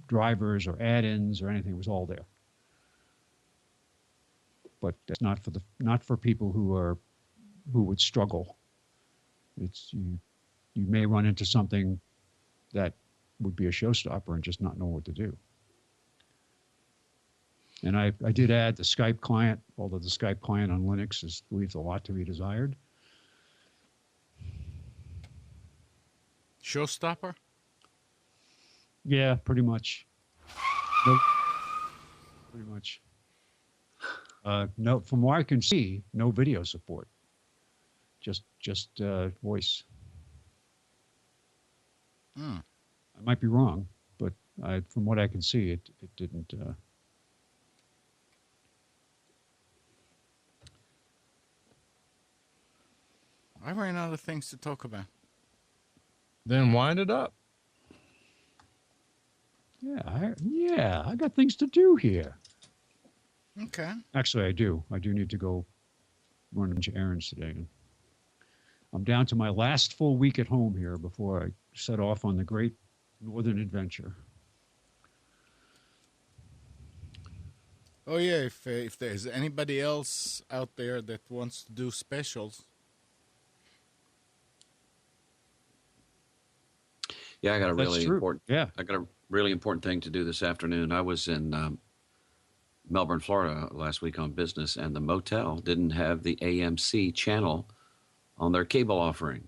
Speaker 5: drivers or add-ins or anything. It was all there. But that's not for people who would struggle. It's you may run into something that would be a showstopper and just not know what to do. And I did add the Skype client, although the Skype client on Linux leaves a lot to be desired.
Speaker 1: Showstopper?
Speaker 5: Yeah, pretty much. Nope. Pretty much. No, from what I can see, no video support. Just voice.
Speaker 1: Hmm.
Speaker 5: I might be wrong, but from what I can see, it didn't.
Speaker 1: I ran out of things to talk about.
Speaker 2: Then wind it up.
Speaker 5: Yeah, I got things to do here.
Speaker 1: Okay.
Speaker 5: Actually, I do. I do need to go run a bunch of errands today. I'm down to my last full week at home here before I set off on the great northern adventure.
Speaker 1: Oh yeah, if there's anybody else out there that wants to do specials.
Speaker 4: Yeah, I got a really important.
Speaker 5: Yeah,
Speaker 4: I got a really important thing to do this afternoon. I was in Melbourne, Florida last week on business, and the motel didn't have the AMC channel on their cable offering.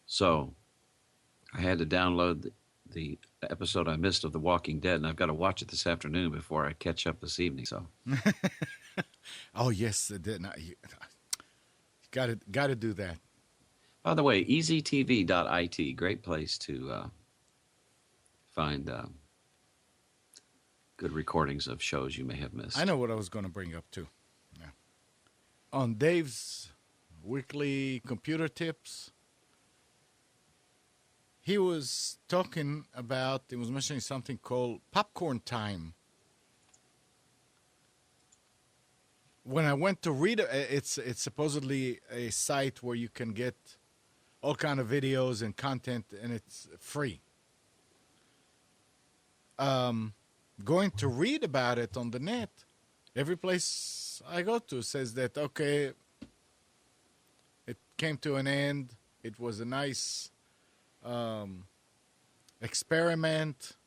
Speaker 4: So I had to download the episode I missed of The Walking Dead, and I've got to watch it this afternoon before I catch up this evening. So,
Speaker 1: Oh yes, you got to do that.
Speaker 4: by the way, easytv.it, great place to find good recordings of shows you may have missed.
Speaker 1: I know what I was going to bring up too. Yeah. On Dave's weekly computer tips, he was talking about, he was mentioning something called Popcorn Time. When I went to read it, it's supposedly a site where you can get all kind of videos and content, and it's free. Going to read about it on the net, every place I go to says that, okay, it came to an end. It was a nice experiment.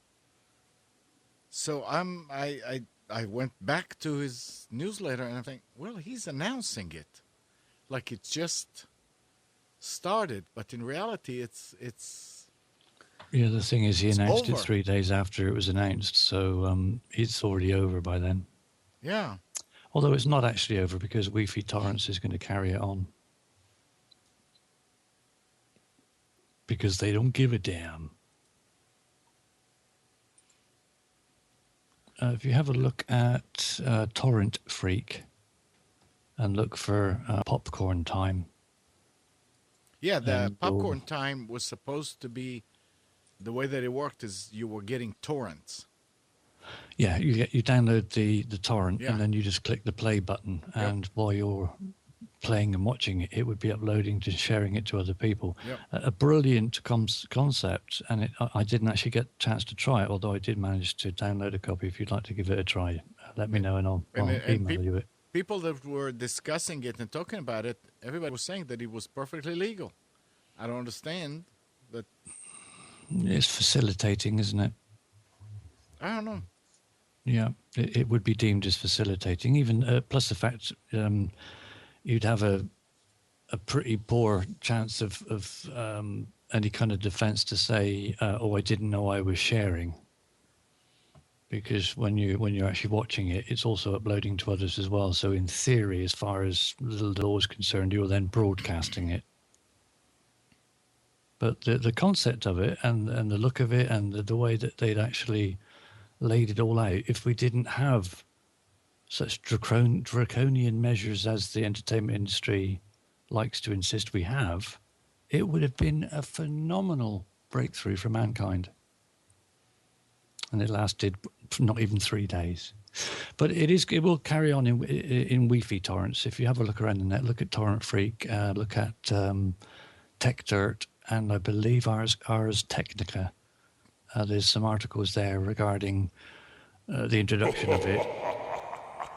Speaker 1: So I went back to his newsletter and I think, well, he's announcing it like it just started, but in reality, it's.
Speaker 3: Yeah, the thing is, he announced it
Speaker 1: over.
Speaker 3: 3 days after it was announced, so it's already over by then.
Speaker 1: Yeah.
Speaker 3: Although it's not actually over because Wi-Fi Torrents is going to carry it on. Because they don't give a damn. If you have a look at Torrent Freak and look for Popcorn Time.
Speaker 1: Yeah, the
Speaker 3: And
Speaker 1: Popcorn Time was supposed to be, the way that it worked is you were getting torrents.
Speaker 3: Yeah, you download the torrent
Speaker 1: Yeah.
Speaker 3: and then you just click the play button, and while you're playing and watching it, it would be uploading to sharing it to other people.
Speaker 1: Yep.
Speaker 3: A brilliant concept, and I didn't actually get a chance to try it, although I did manage to download a copy. If you'd like to give it a try, let me know and I'll email you it.
Speaker 1: People that were discussing it and talking about it, everybody was saying that it was perfectly legal. I don't understand, but
Speaker 3: It's facilitating, isn't it?
Speaker 1: I don't know.
Speaker 3: Yeah, it would be deemed as facilitating, even plus the fact you'd have a pretty poor chance of any kind of defense to say, oh, I didn't know I was sharing. Because when you're actually watching it, it's also uploading to others as well. So in theory, as far as the law is concerned, you're then broadcasting it. But the concept of it and the look of it and the way that they'd actually laid it all out, if we didn't have such draconian measures as the entertainment industry likes to insist we have, it would have been a phenomenal breakthrough for mankind. And it lasted not even 3 days. But it will carry on in Wi-Fi torrents. If you have a look around the net, look at Torrent Freak, look at TechDirt, and I believe Ars Technica. There's some articles there regarding the introduction of it,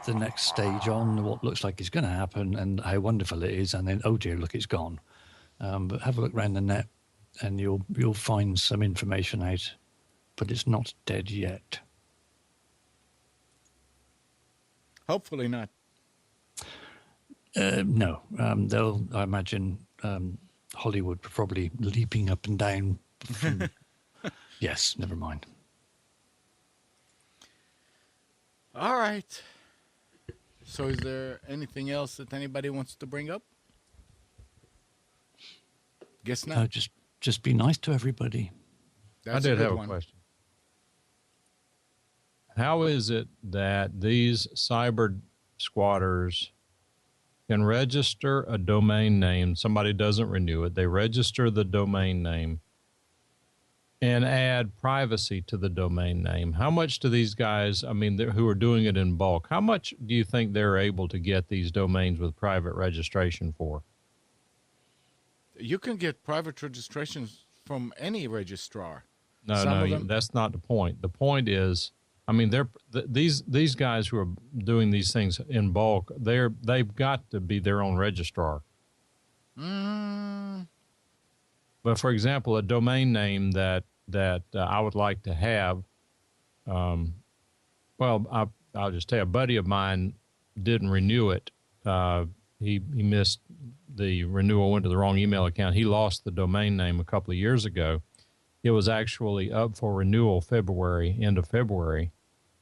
Speaker 3: the next stage on, what looks like is going to happen, and how wonderful it is, and then, oh dear, look, it's gone. But have a look around the net, and you'll find some information out. But it's not dead yet.
Speaker 1: Hopefully not.
Speaker 3: No, I imagine Hollywood probably leaping up and down. Yes, never mind.
Speaker 1: All right. So is there anything else that anybody wants to bring up? Guess not.
Speaker 3: Just be nice to everybody.
Speaker 1: That's
Speaker 2: I did
Speaker 1: good
Speaker 2: have a
Speaker 1: one.
Speaker 2: question. How is it that these cyber squatters can register a domain name? Somebody doesn't renew it. They register the domain name and add privacy to the domain name. How much do these guys, who are doing it in bulk, how much do you think they're able to get these domains with private registration for?
Speaker 1: You can get private registrations from any registrar.
Speaker 2: No, that's not the point. The point is, these guys who are doing these things in bulk, they've got to be their own registrar. But for example, a domain name that I would like to have, I'll just tell you, a buddy of mine didn't renew it. He missed the renewal, went to the wrong email account. He lost the domain name a couple of years ago. It was actually up for renewal end of February.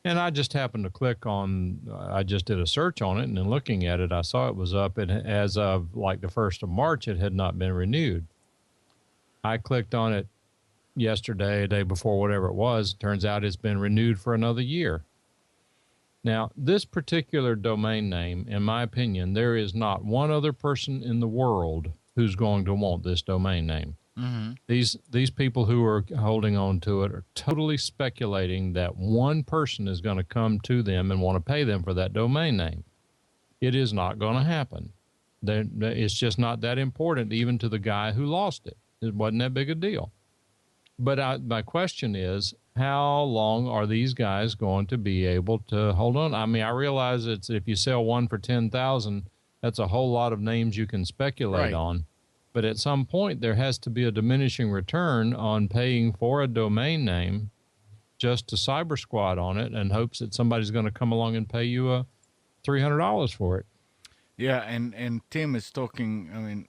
Speaker 2: And I just happened to click on, I just did a search on it, and then looking at it, I saw it was up, and as of like the 1st of March, it had not been renewed. I clicked on it yesterday, a day before, whatever it was. Turns out it's been renewed for another year. Now, this particular domain name, in my opinion, there is not one other person in the world who's going to want this domain name. Mm-hmm. These people who are holding on to it are totally speculating that one person is going to come to them and want to pay them for that domain name. It is not going to happen. It's just not that important, even to the guy who lost it. It wasn't that big a deal. But my question is, how long are these guys going to be able to hold on? I realize it's if you sell one for 10,000, that's a whole lot of names you can speculate on. But at some point, there has to be a diminishing return on paying for a domain name just to cyber squat on it and hopes that somebody's going to come along and pay you $300 for it.
Speaker 1: Yeah, and Tim is talking,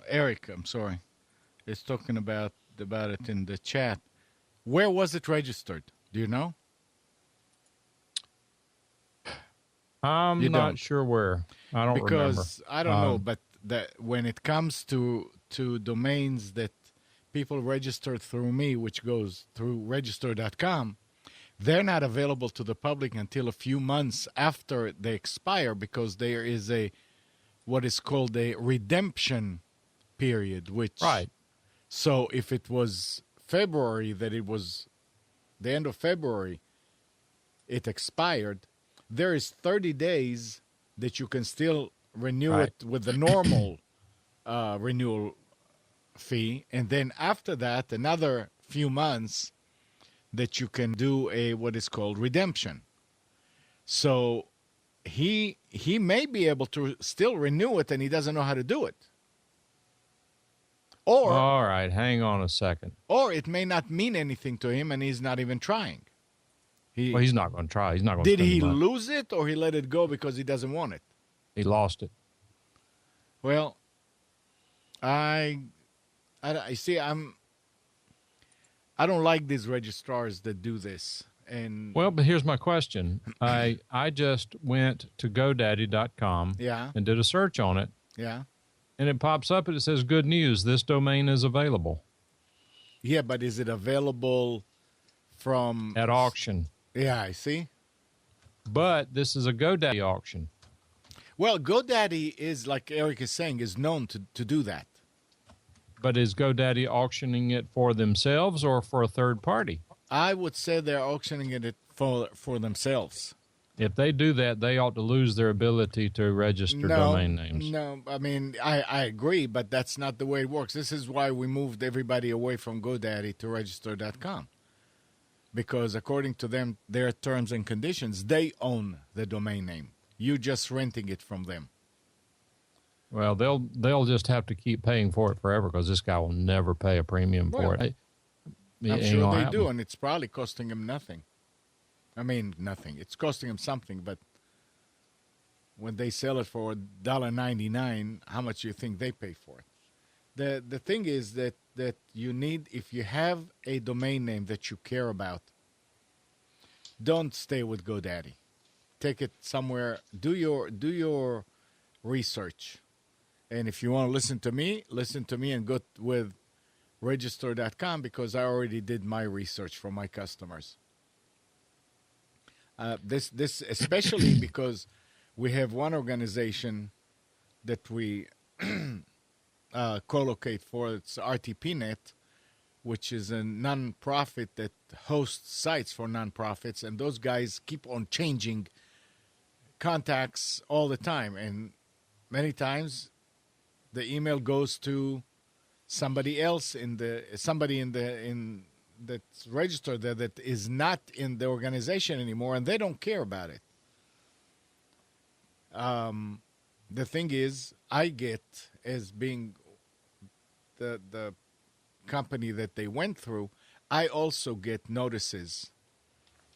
Speaker 1: Eric, I'm sorry, is talking about it in the chat. Where was it registered? Do you know?
Speaker 2: I'm not sure where. I don't remember.
Speaker 1: Because I don't know, but when it comes to domains that people register through me, which goes through register.com, they're not available to the public until a few months after they expire, because there is what is called a redemption period, which so if it was February, that it was the end of February, it expired, there is 30 days that you can still renew it with the normal renewal fee, and then after that another few months that you can do what is called redemption. So he may be able to still renew it, and he doesn't know how to do it. Or
Speaker 2: all right, hang on a second.
Speaker 1: Or it may not mean anything to him, and he's not even trying.
Speaker 2: He's not going to try. He's not going to.
Speaker 1: Did he lose it, or he let it go because he doesn't want it?
Speaker 2: He lost it.
Speaker 1: Well, I see. I don't like these registrars that do this. And
Speaker 2: well, but here's my question. I just went to GoDaddy.com and did a search on it.
Speaker 1: Yeah.
Speaker 2: And it pops up and it says, good news, this domain is available.
Speaker 1: Yeah, but is it available from...
Speaker 2: At auction.
Speaker 1: Yeah, I see.
Speaker 2: But this is a GoDaddy auction.
Speaker 1: Well, GoDaddy is, like Eric is saying, is known to do that.
Speaker 2: But is GoDaddy auctioning it for themselves or for a third party?
Speaker 1: I would say they're auctioning it for themselves.
Speaker 2: If they do that, they ought to lose their ability to register domain names.
Speaker 1: No, I mean, I agree, but that's not the way it works. This is why we moved everybody away from GoDaddy to register.com. Because according to them, their terms and conditions, they own the domain name. You just renting it from them.
Speaker 2: Well, they'll just have to keep paying for it forever because this guy will never pay a premium for it.
Speaker 1: I'm sure they do, and it's probably costing him nothing. I mean, nothing. It's costing them something, but when they sell it for $1.99, how much do you think they pay for it? The thing is that you need, if you have a domain name that you care about, don't stay with GoDaddy. Take it somewhere. Do your research. And if you want to listen to me and go with register.com because I already did my research for my customers. This especially because we have one organization that we co-locate for. It's RTPNet, which is a non-profit that hosts sites for non-profits, and those guys keep on changing contacts all the time, and many times the email goes to somebody else that's registered there that is not in the organization anymore, and they don't care about it. The thing is, I get, as being the company that they went through, I also get notices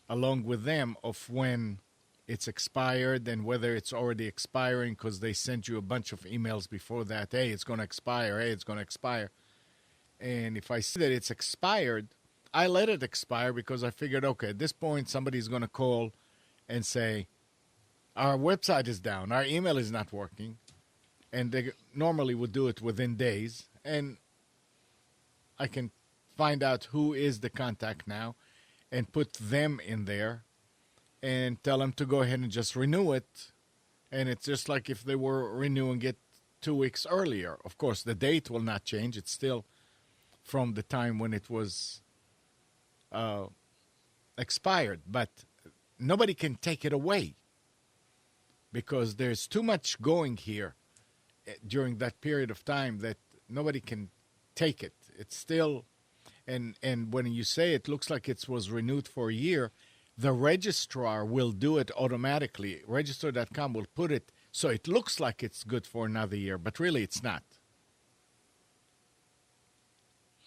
Speaker 1: along with them of when it's expired and whether it's already expiring, because they sent you a bunch of emails before that. Hey, it's going to expire. Hey, it's going to expire. And if I see that it's expired, I let it expire because I figured, okay, at this point, somebody's going to call and say, our website is down, our email is not working. And they normally would do it within days. And I can find out who is the contact now and put them in there and tell them to go ahead and just renew it. And it's just like if they were renewing it 2 weeks earlier. Of course, the date will not change. It's still from the time when it was expired. But nobody can take it away because there's too much going here during that period of time that nobody can take it. It's still, and when you say it looks like it was renewed for a year, the registrar will do it automatically. Register.com will put it so it looks like it's good for another year, but really it's not.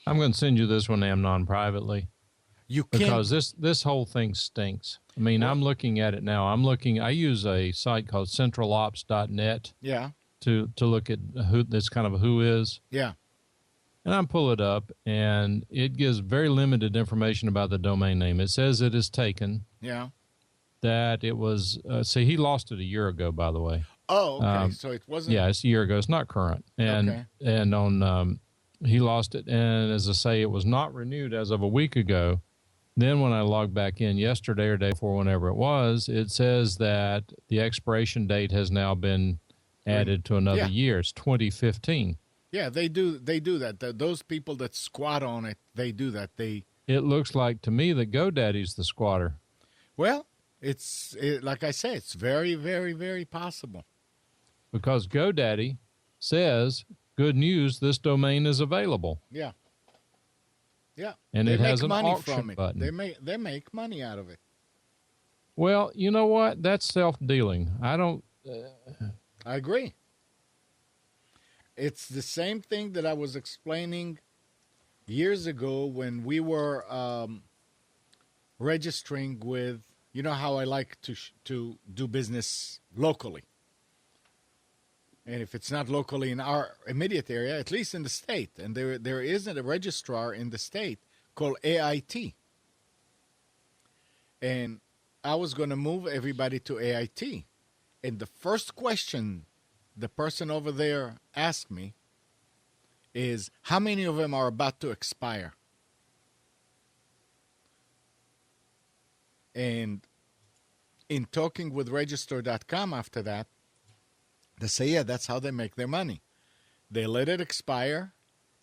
Speaker 2: I'm going to send you this one, Amnon, privately.
Speaker 1: You can't.
Speaker 2: Because this whole thing stinks. I mean, I'm looking at it now. I use a site called centralops.net.
Speaker 1: Yeah.
Speaker 2: To look at who this kind of who is.
Speaker 1: Yeah.
Speaker 2: And I pull it up, and it gives very limited information about the domain name. It says it is taken.
Speaker 1: Yeah.
Speaker 2: That it was, he lost it a year ago, by the way.
Speaker 1: Oh, okay. So it wasn't.
Speaker 2: Yeah, it's a year ago. It's not current. And he lost it. And as I say, it was not renewed as of a week ago. Then when I logged back in yesterday or day before, whenever it was, it says that the expiration date has now been added to another year. It's 2015.
Speaker 1: Yeah, they do that. Those people that squat on it, they do that.
Speaker 2: It looks like to me that GoDaddy's the squatter.
Speaker 1: Well, like I say, it's very, very, very possible.
Speaker 2: Because GoDaddy says, good news, this domain is available.
Speaker 1: Yeah. Yeah.
Speaker 2: And
Speaker 1: they
Speaker 2: it has an
Speaker 1: money
Speaker 2: auction
Speaker 1: from it.
Speaker 2: button.
Speaker 1: They make money out of it.
Speaker 2: Well, you know what? That's self-dealing. I
Speaker 1: agree. It's the same thing that I was explaining years ago when we were registering with, you know how I like to do business locally. And if it's not locally in our immediate area, at least in the state. And there isn't a registrar in the state called AIT. And I was going to move everybody to AIT. And the first question the person over there asked me is, how many of them are about to expire? And in talking with register.com after that, they say, yeah, that's how they make their money. They let it expire,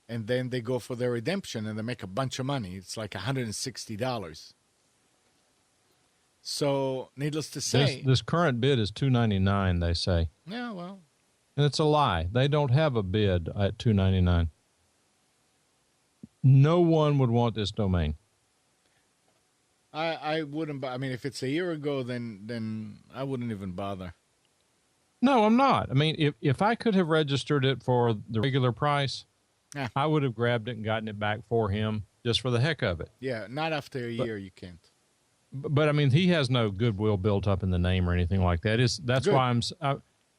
Speaker 1: and then they go for their redemption and they make a bunch of money. It's like $160. So, needless to say,
Speaker 2: This current bid is $299, they say.
Speaker 1: yeah, well,
Speaker 2: And it's a lie. They don't have a bid at $299. No one would want this domain.
Speaker 1: I wouldn't. I mean, if it's a year ago, then I wouldn't even bother.
Speaker 2: No, I'm not. I mean, if I could have registered it for the regular price,
Speaker 1: Yeah.
Speaker 2: I would have grabbed it and gotten it back for him just for the heck of it.
Speaker 1: Yeah, not after a year, you can't.
Speaker 2: But I mean, he has no goodwill built up in the name or anything like that. That's
Speaker 1: Good.
Speaker 2: why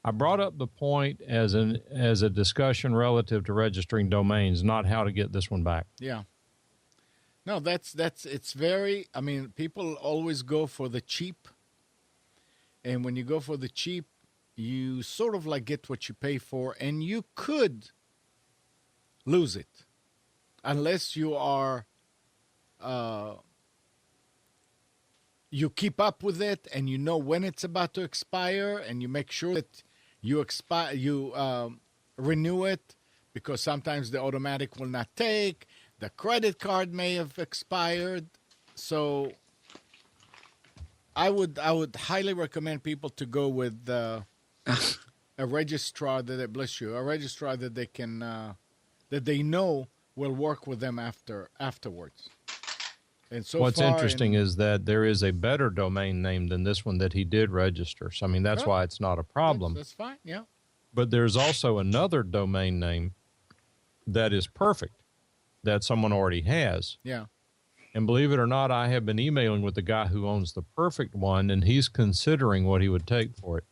Speaker 2: I brought up the point as a discussion relative to registering domains, not how to get this one back.
Speaker 1: Yeah. No, it's very. I mean, people always go for the cheap, and when you go for the cheap, you sort of like get what you pay for, and you could lose it unless you are. You keep up with it, and you know when it's about to expire, and you make sure that you renew it, because sometimes the automatic will not take. The credit card may have expired, so I would highly recommend people to go with a registrar a registrar that they can that they know will work with them afterwards. And so
Speaker 2: What's
Speaker 1: far,
Speaker 2: interesting is that there is a better domain name than this one that he did register. So I mean, that's why it's not a problem.
Speaker 1: That's fine. Yeah.
Speaker 2: But there's also another domain name that is perfect that someone already has.
Speaker 1: Yeah.
Speaker 2: And believe it or not, I have been emailing with the guy who owns the perfect one, and he's considering what he would take for it.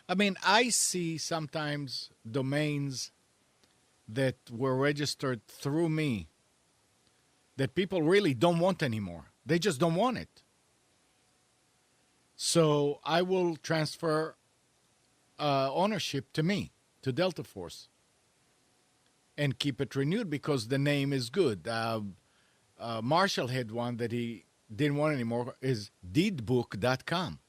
Speaker 1: I mean, I see sometimes domains that were registered through me that people really don't want anymore. They just don't want it. So I will transfer ownership to me, to Delta Force, and keep it renewed because the name is good. Marshall had one that he didn't want anymore, is deedbook.com.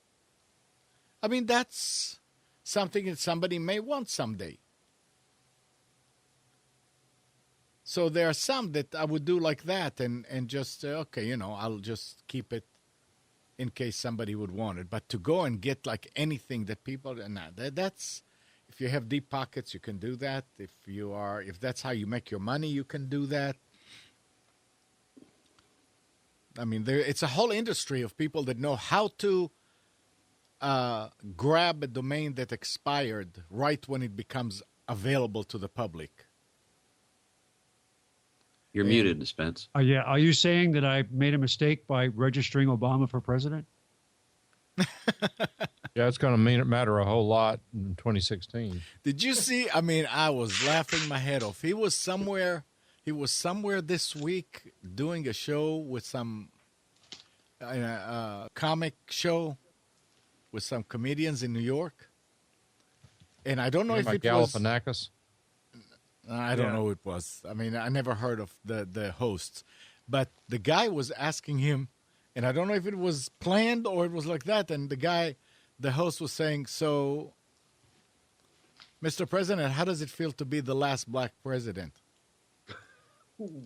Speaker 1: I mean, that's something that somebody may want someday. So there are some that I would do like that and just, okay, I'll just keep it in case somebody would want it. But to go and get like anything that people, that's, if you have deep pockets, you can do that. If that's how you make your money, you can do that. I mean, it's a whole industry of people that know how to grab a domain that expired right when it becomes available to the public.
Speaker 4: You're muted, Spence.
Speaker 5: Yeah. Are you saying that I made a mistake by registering Obama for president?
Speaker 2: Yeah, it's going to matter a whole lot in 2016.
Speaker 1: Did you see? I mean, I was laughing my head off. He was somewhere this week doing a show with some comic show with some comedians in New York. And I don't know if it was
Speaker 2: Galifianakis?
Speaker 1: I don't know who it was. I mean, I never heard of the hosts. But the guy was asking him, and I don't know if it was planned or it was like that. And the host was saying, so, Mr. President, how does it feel to be the last black president?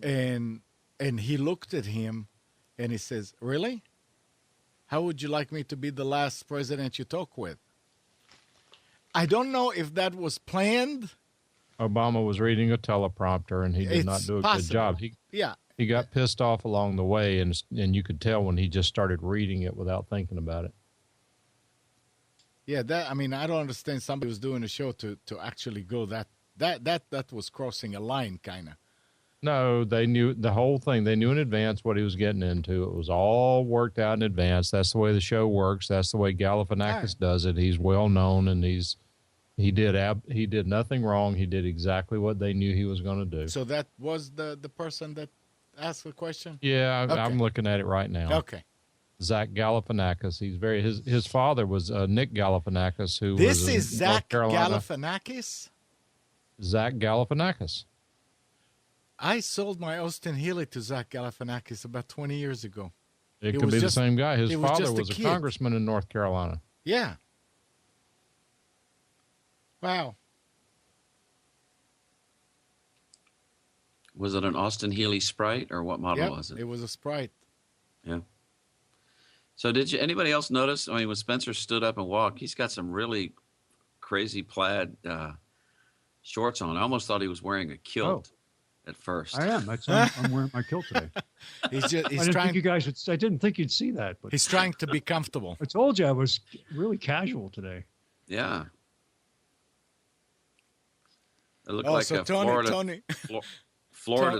Speaker 1: And he looked at him and he says, really? How would you like me to be the last president you talk with? I don't know if that was planned.
Speaker 2: Obama was reading a teleprompter, and he did not do a good job. He got pissed off along the way, and you could tell when he just started reading it without thinking about it.
Speaker 1: Yeah, I mean, I don't understand somebody was doing a show to actually go that was crossing a line, kind of.
Speaker 2: No, they knew the whole thing. They knew in advance what he was getting into. It was all worked out in advance. That's the way the show works. That's the way Galifianakis does it. He's well known, and he did nothing wrong. He did exactly what they knew he was going to do.
Speaker 1: So that was the person that asked the question?
Speaker 2: Yeah,
Speaker 1: Okay.
Speaker 2: I'm looking at it right now.
Speaker 1: Okay.
Speaker 2: Zach Galifianakis. His father was Nick Galifianakis, who
Speaker 1: This
Speaker 2: was
Speaker 1: is
Speaker 2: in
Speaker 1: Zach
Speaker 2: North Carolina.
Speaker 1: Galifianakis?
Speaker 2: Zach Galifianakis.
Speaker 1: I sold my Austin Healey to Zach Galifianakis about 20 years ago.
Speaker 2: It
Speaker 1: He
Speaker 2: could
Speaker 1: was
Speaker 2: be
Speaker 1: just-
Speaker 2: the same guy. His
Speaker 1: he was
Speaker 2: father
Speaker 1: just a
Speaker 2: was a
Speaker 1: kid.
Speaker 2: congressman in North Carolina.
Speaker 1: Yeah. Wow.
Speaker 4: Was it an Austin Healey Sprite or what model
Speaker 1: Yep,
Speaker 4: was it?
Speaker 1: it was a Sprite.
Speaker 4: Yeah. So did anybody else notice? I mean, when Spencer stood up and walked, he's got some really crazy plaid shorts on. I almost thought he was wearing a kilt at first.
Speaker 5: I am. I'm wearing my kilt today.
Speaker 1: He's
Speaker 5: I didn't think you guys would. I didn't think you'd see that, but
Speaker 1: He's trying to be comfortable.
Speaker 5: I told you I was really casual today.
Speaker 4: Yeah. It looked
Speaker 1: Oh,
Speaker 4: like
Speaker 1: so
Speaker 4: a Florida
Speaker 1: Tony,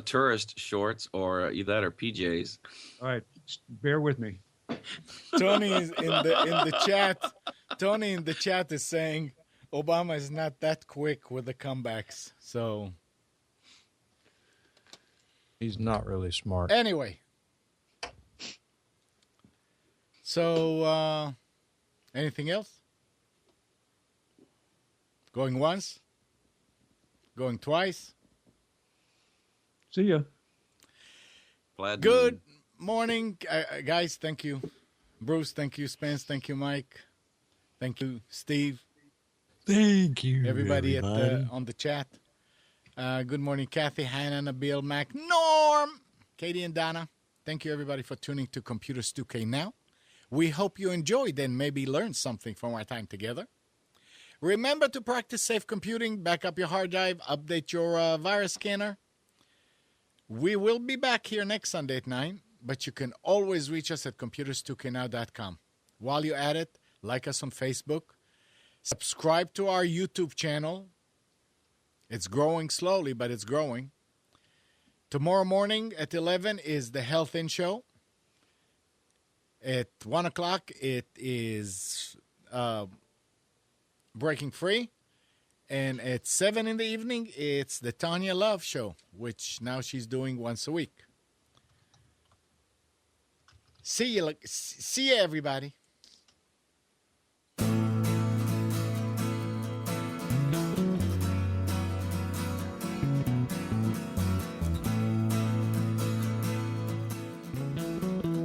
Speaker 4: tourist shorts or either that or PJs.
Speaker 5: All right, just bear with me.
Speaker 1: Tony is in the chat. Tony in the chat is saying Obama is not that quick with the comebacks. So
Speaker 2: He's not really smart.
Speaker 1: anyway, so anything else? Going once? Going twice?
Speaker 5: See ya.
Speaker 4: Plaid
Speaker 1: Good morning, guys. Thank you, Bruce. Thank you, Spence. Thank you, Mike. Thank you, Steve.
Speaker 3: Thank you,
Speaker 1: Everybody on the chat. Good morning, Kathy, Hannah, Nabil, Mac, Norm, Katie, and Donna. Thank you, everybody, for tuning to Computers 2K Now. We hope you enjoyed and maybe learned something from our time together. Remember to practice safe computing, back up your hard drive, update your virus scanner. We will be back here next Sunday at 9, but you can always reach us at computers2know.com. While you're at it, like us on Facebook. Subscribe to our YouTube channel. It's growing slowly, but it's growing. Tomorrow morning at 11 is the Health In Show. At 1 o'clock, it is Breaking Free. And at 7 in the evening, it's the Tanya Love Show, which now she's doing once a week. See you, everybody.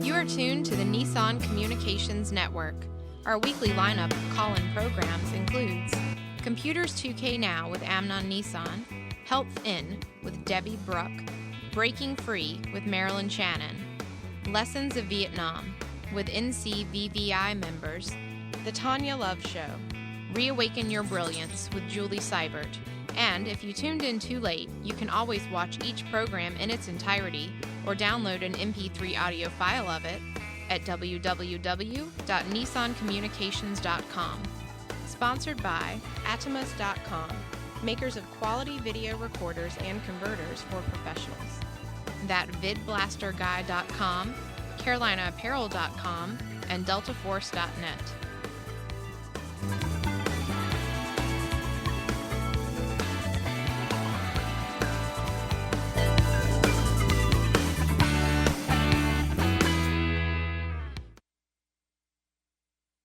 Speaker 6: You are tuned to the Nissan Communications Network. Our weekly lineup of call-in programs includes Computers 2K Now with Amnon Nissan, Health In with Debbie Bruck, Breaking Free with Marilyn Shannon, Lessons of Vietnam with NCVVI members, The Tanya Love Show, Reawaken Your Brilliance with Julie Seibert, and if you tuned in too late, you can always watch each program in its entirety or download an MP3 audio file of it at www.nissancommunications.com. Sponsored by Atomus.com, makers of quality video recorders and converters for professionals. That VidBlasterGuy.com, CarolinaApparel.com, and DeltaForce.net.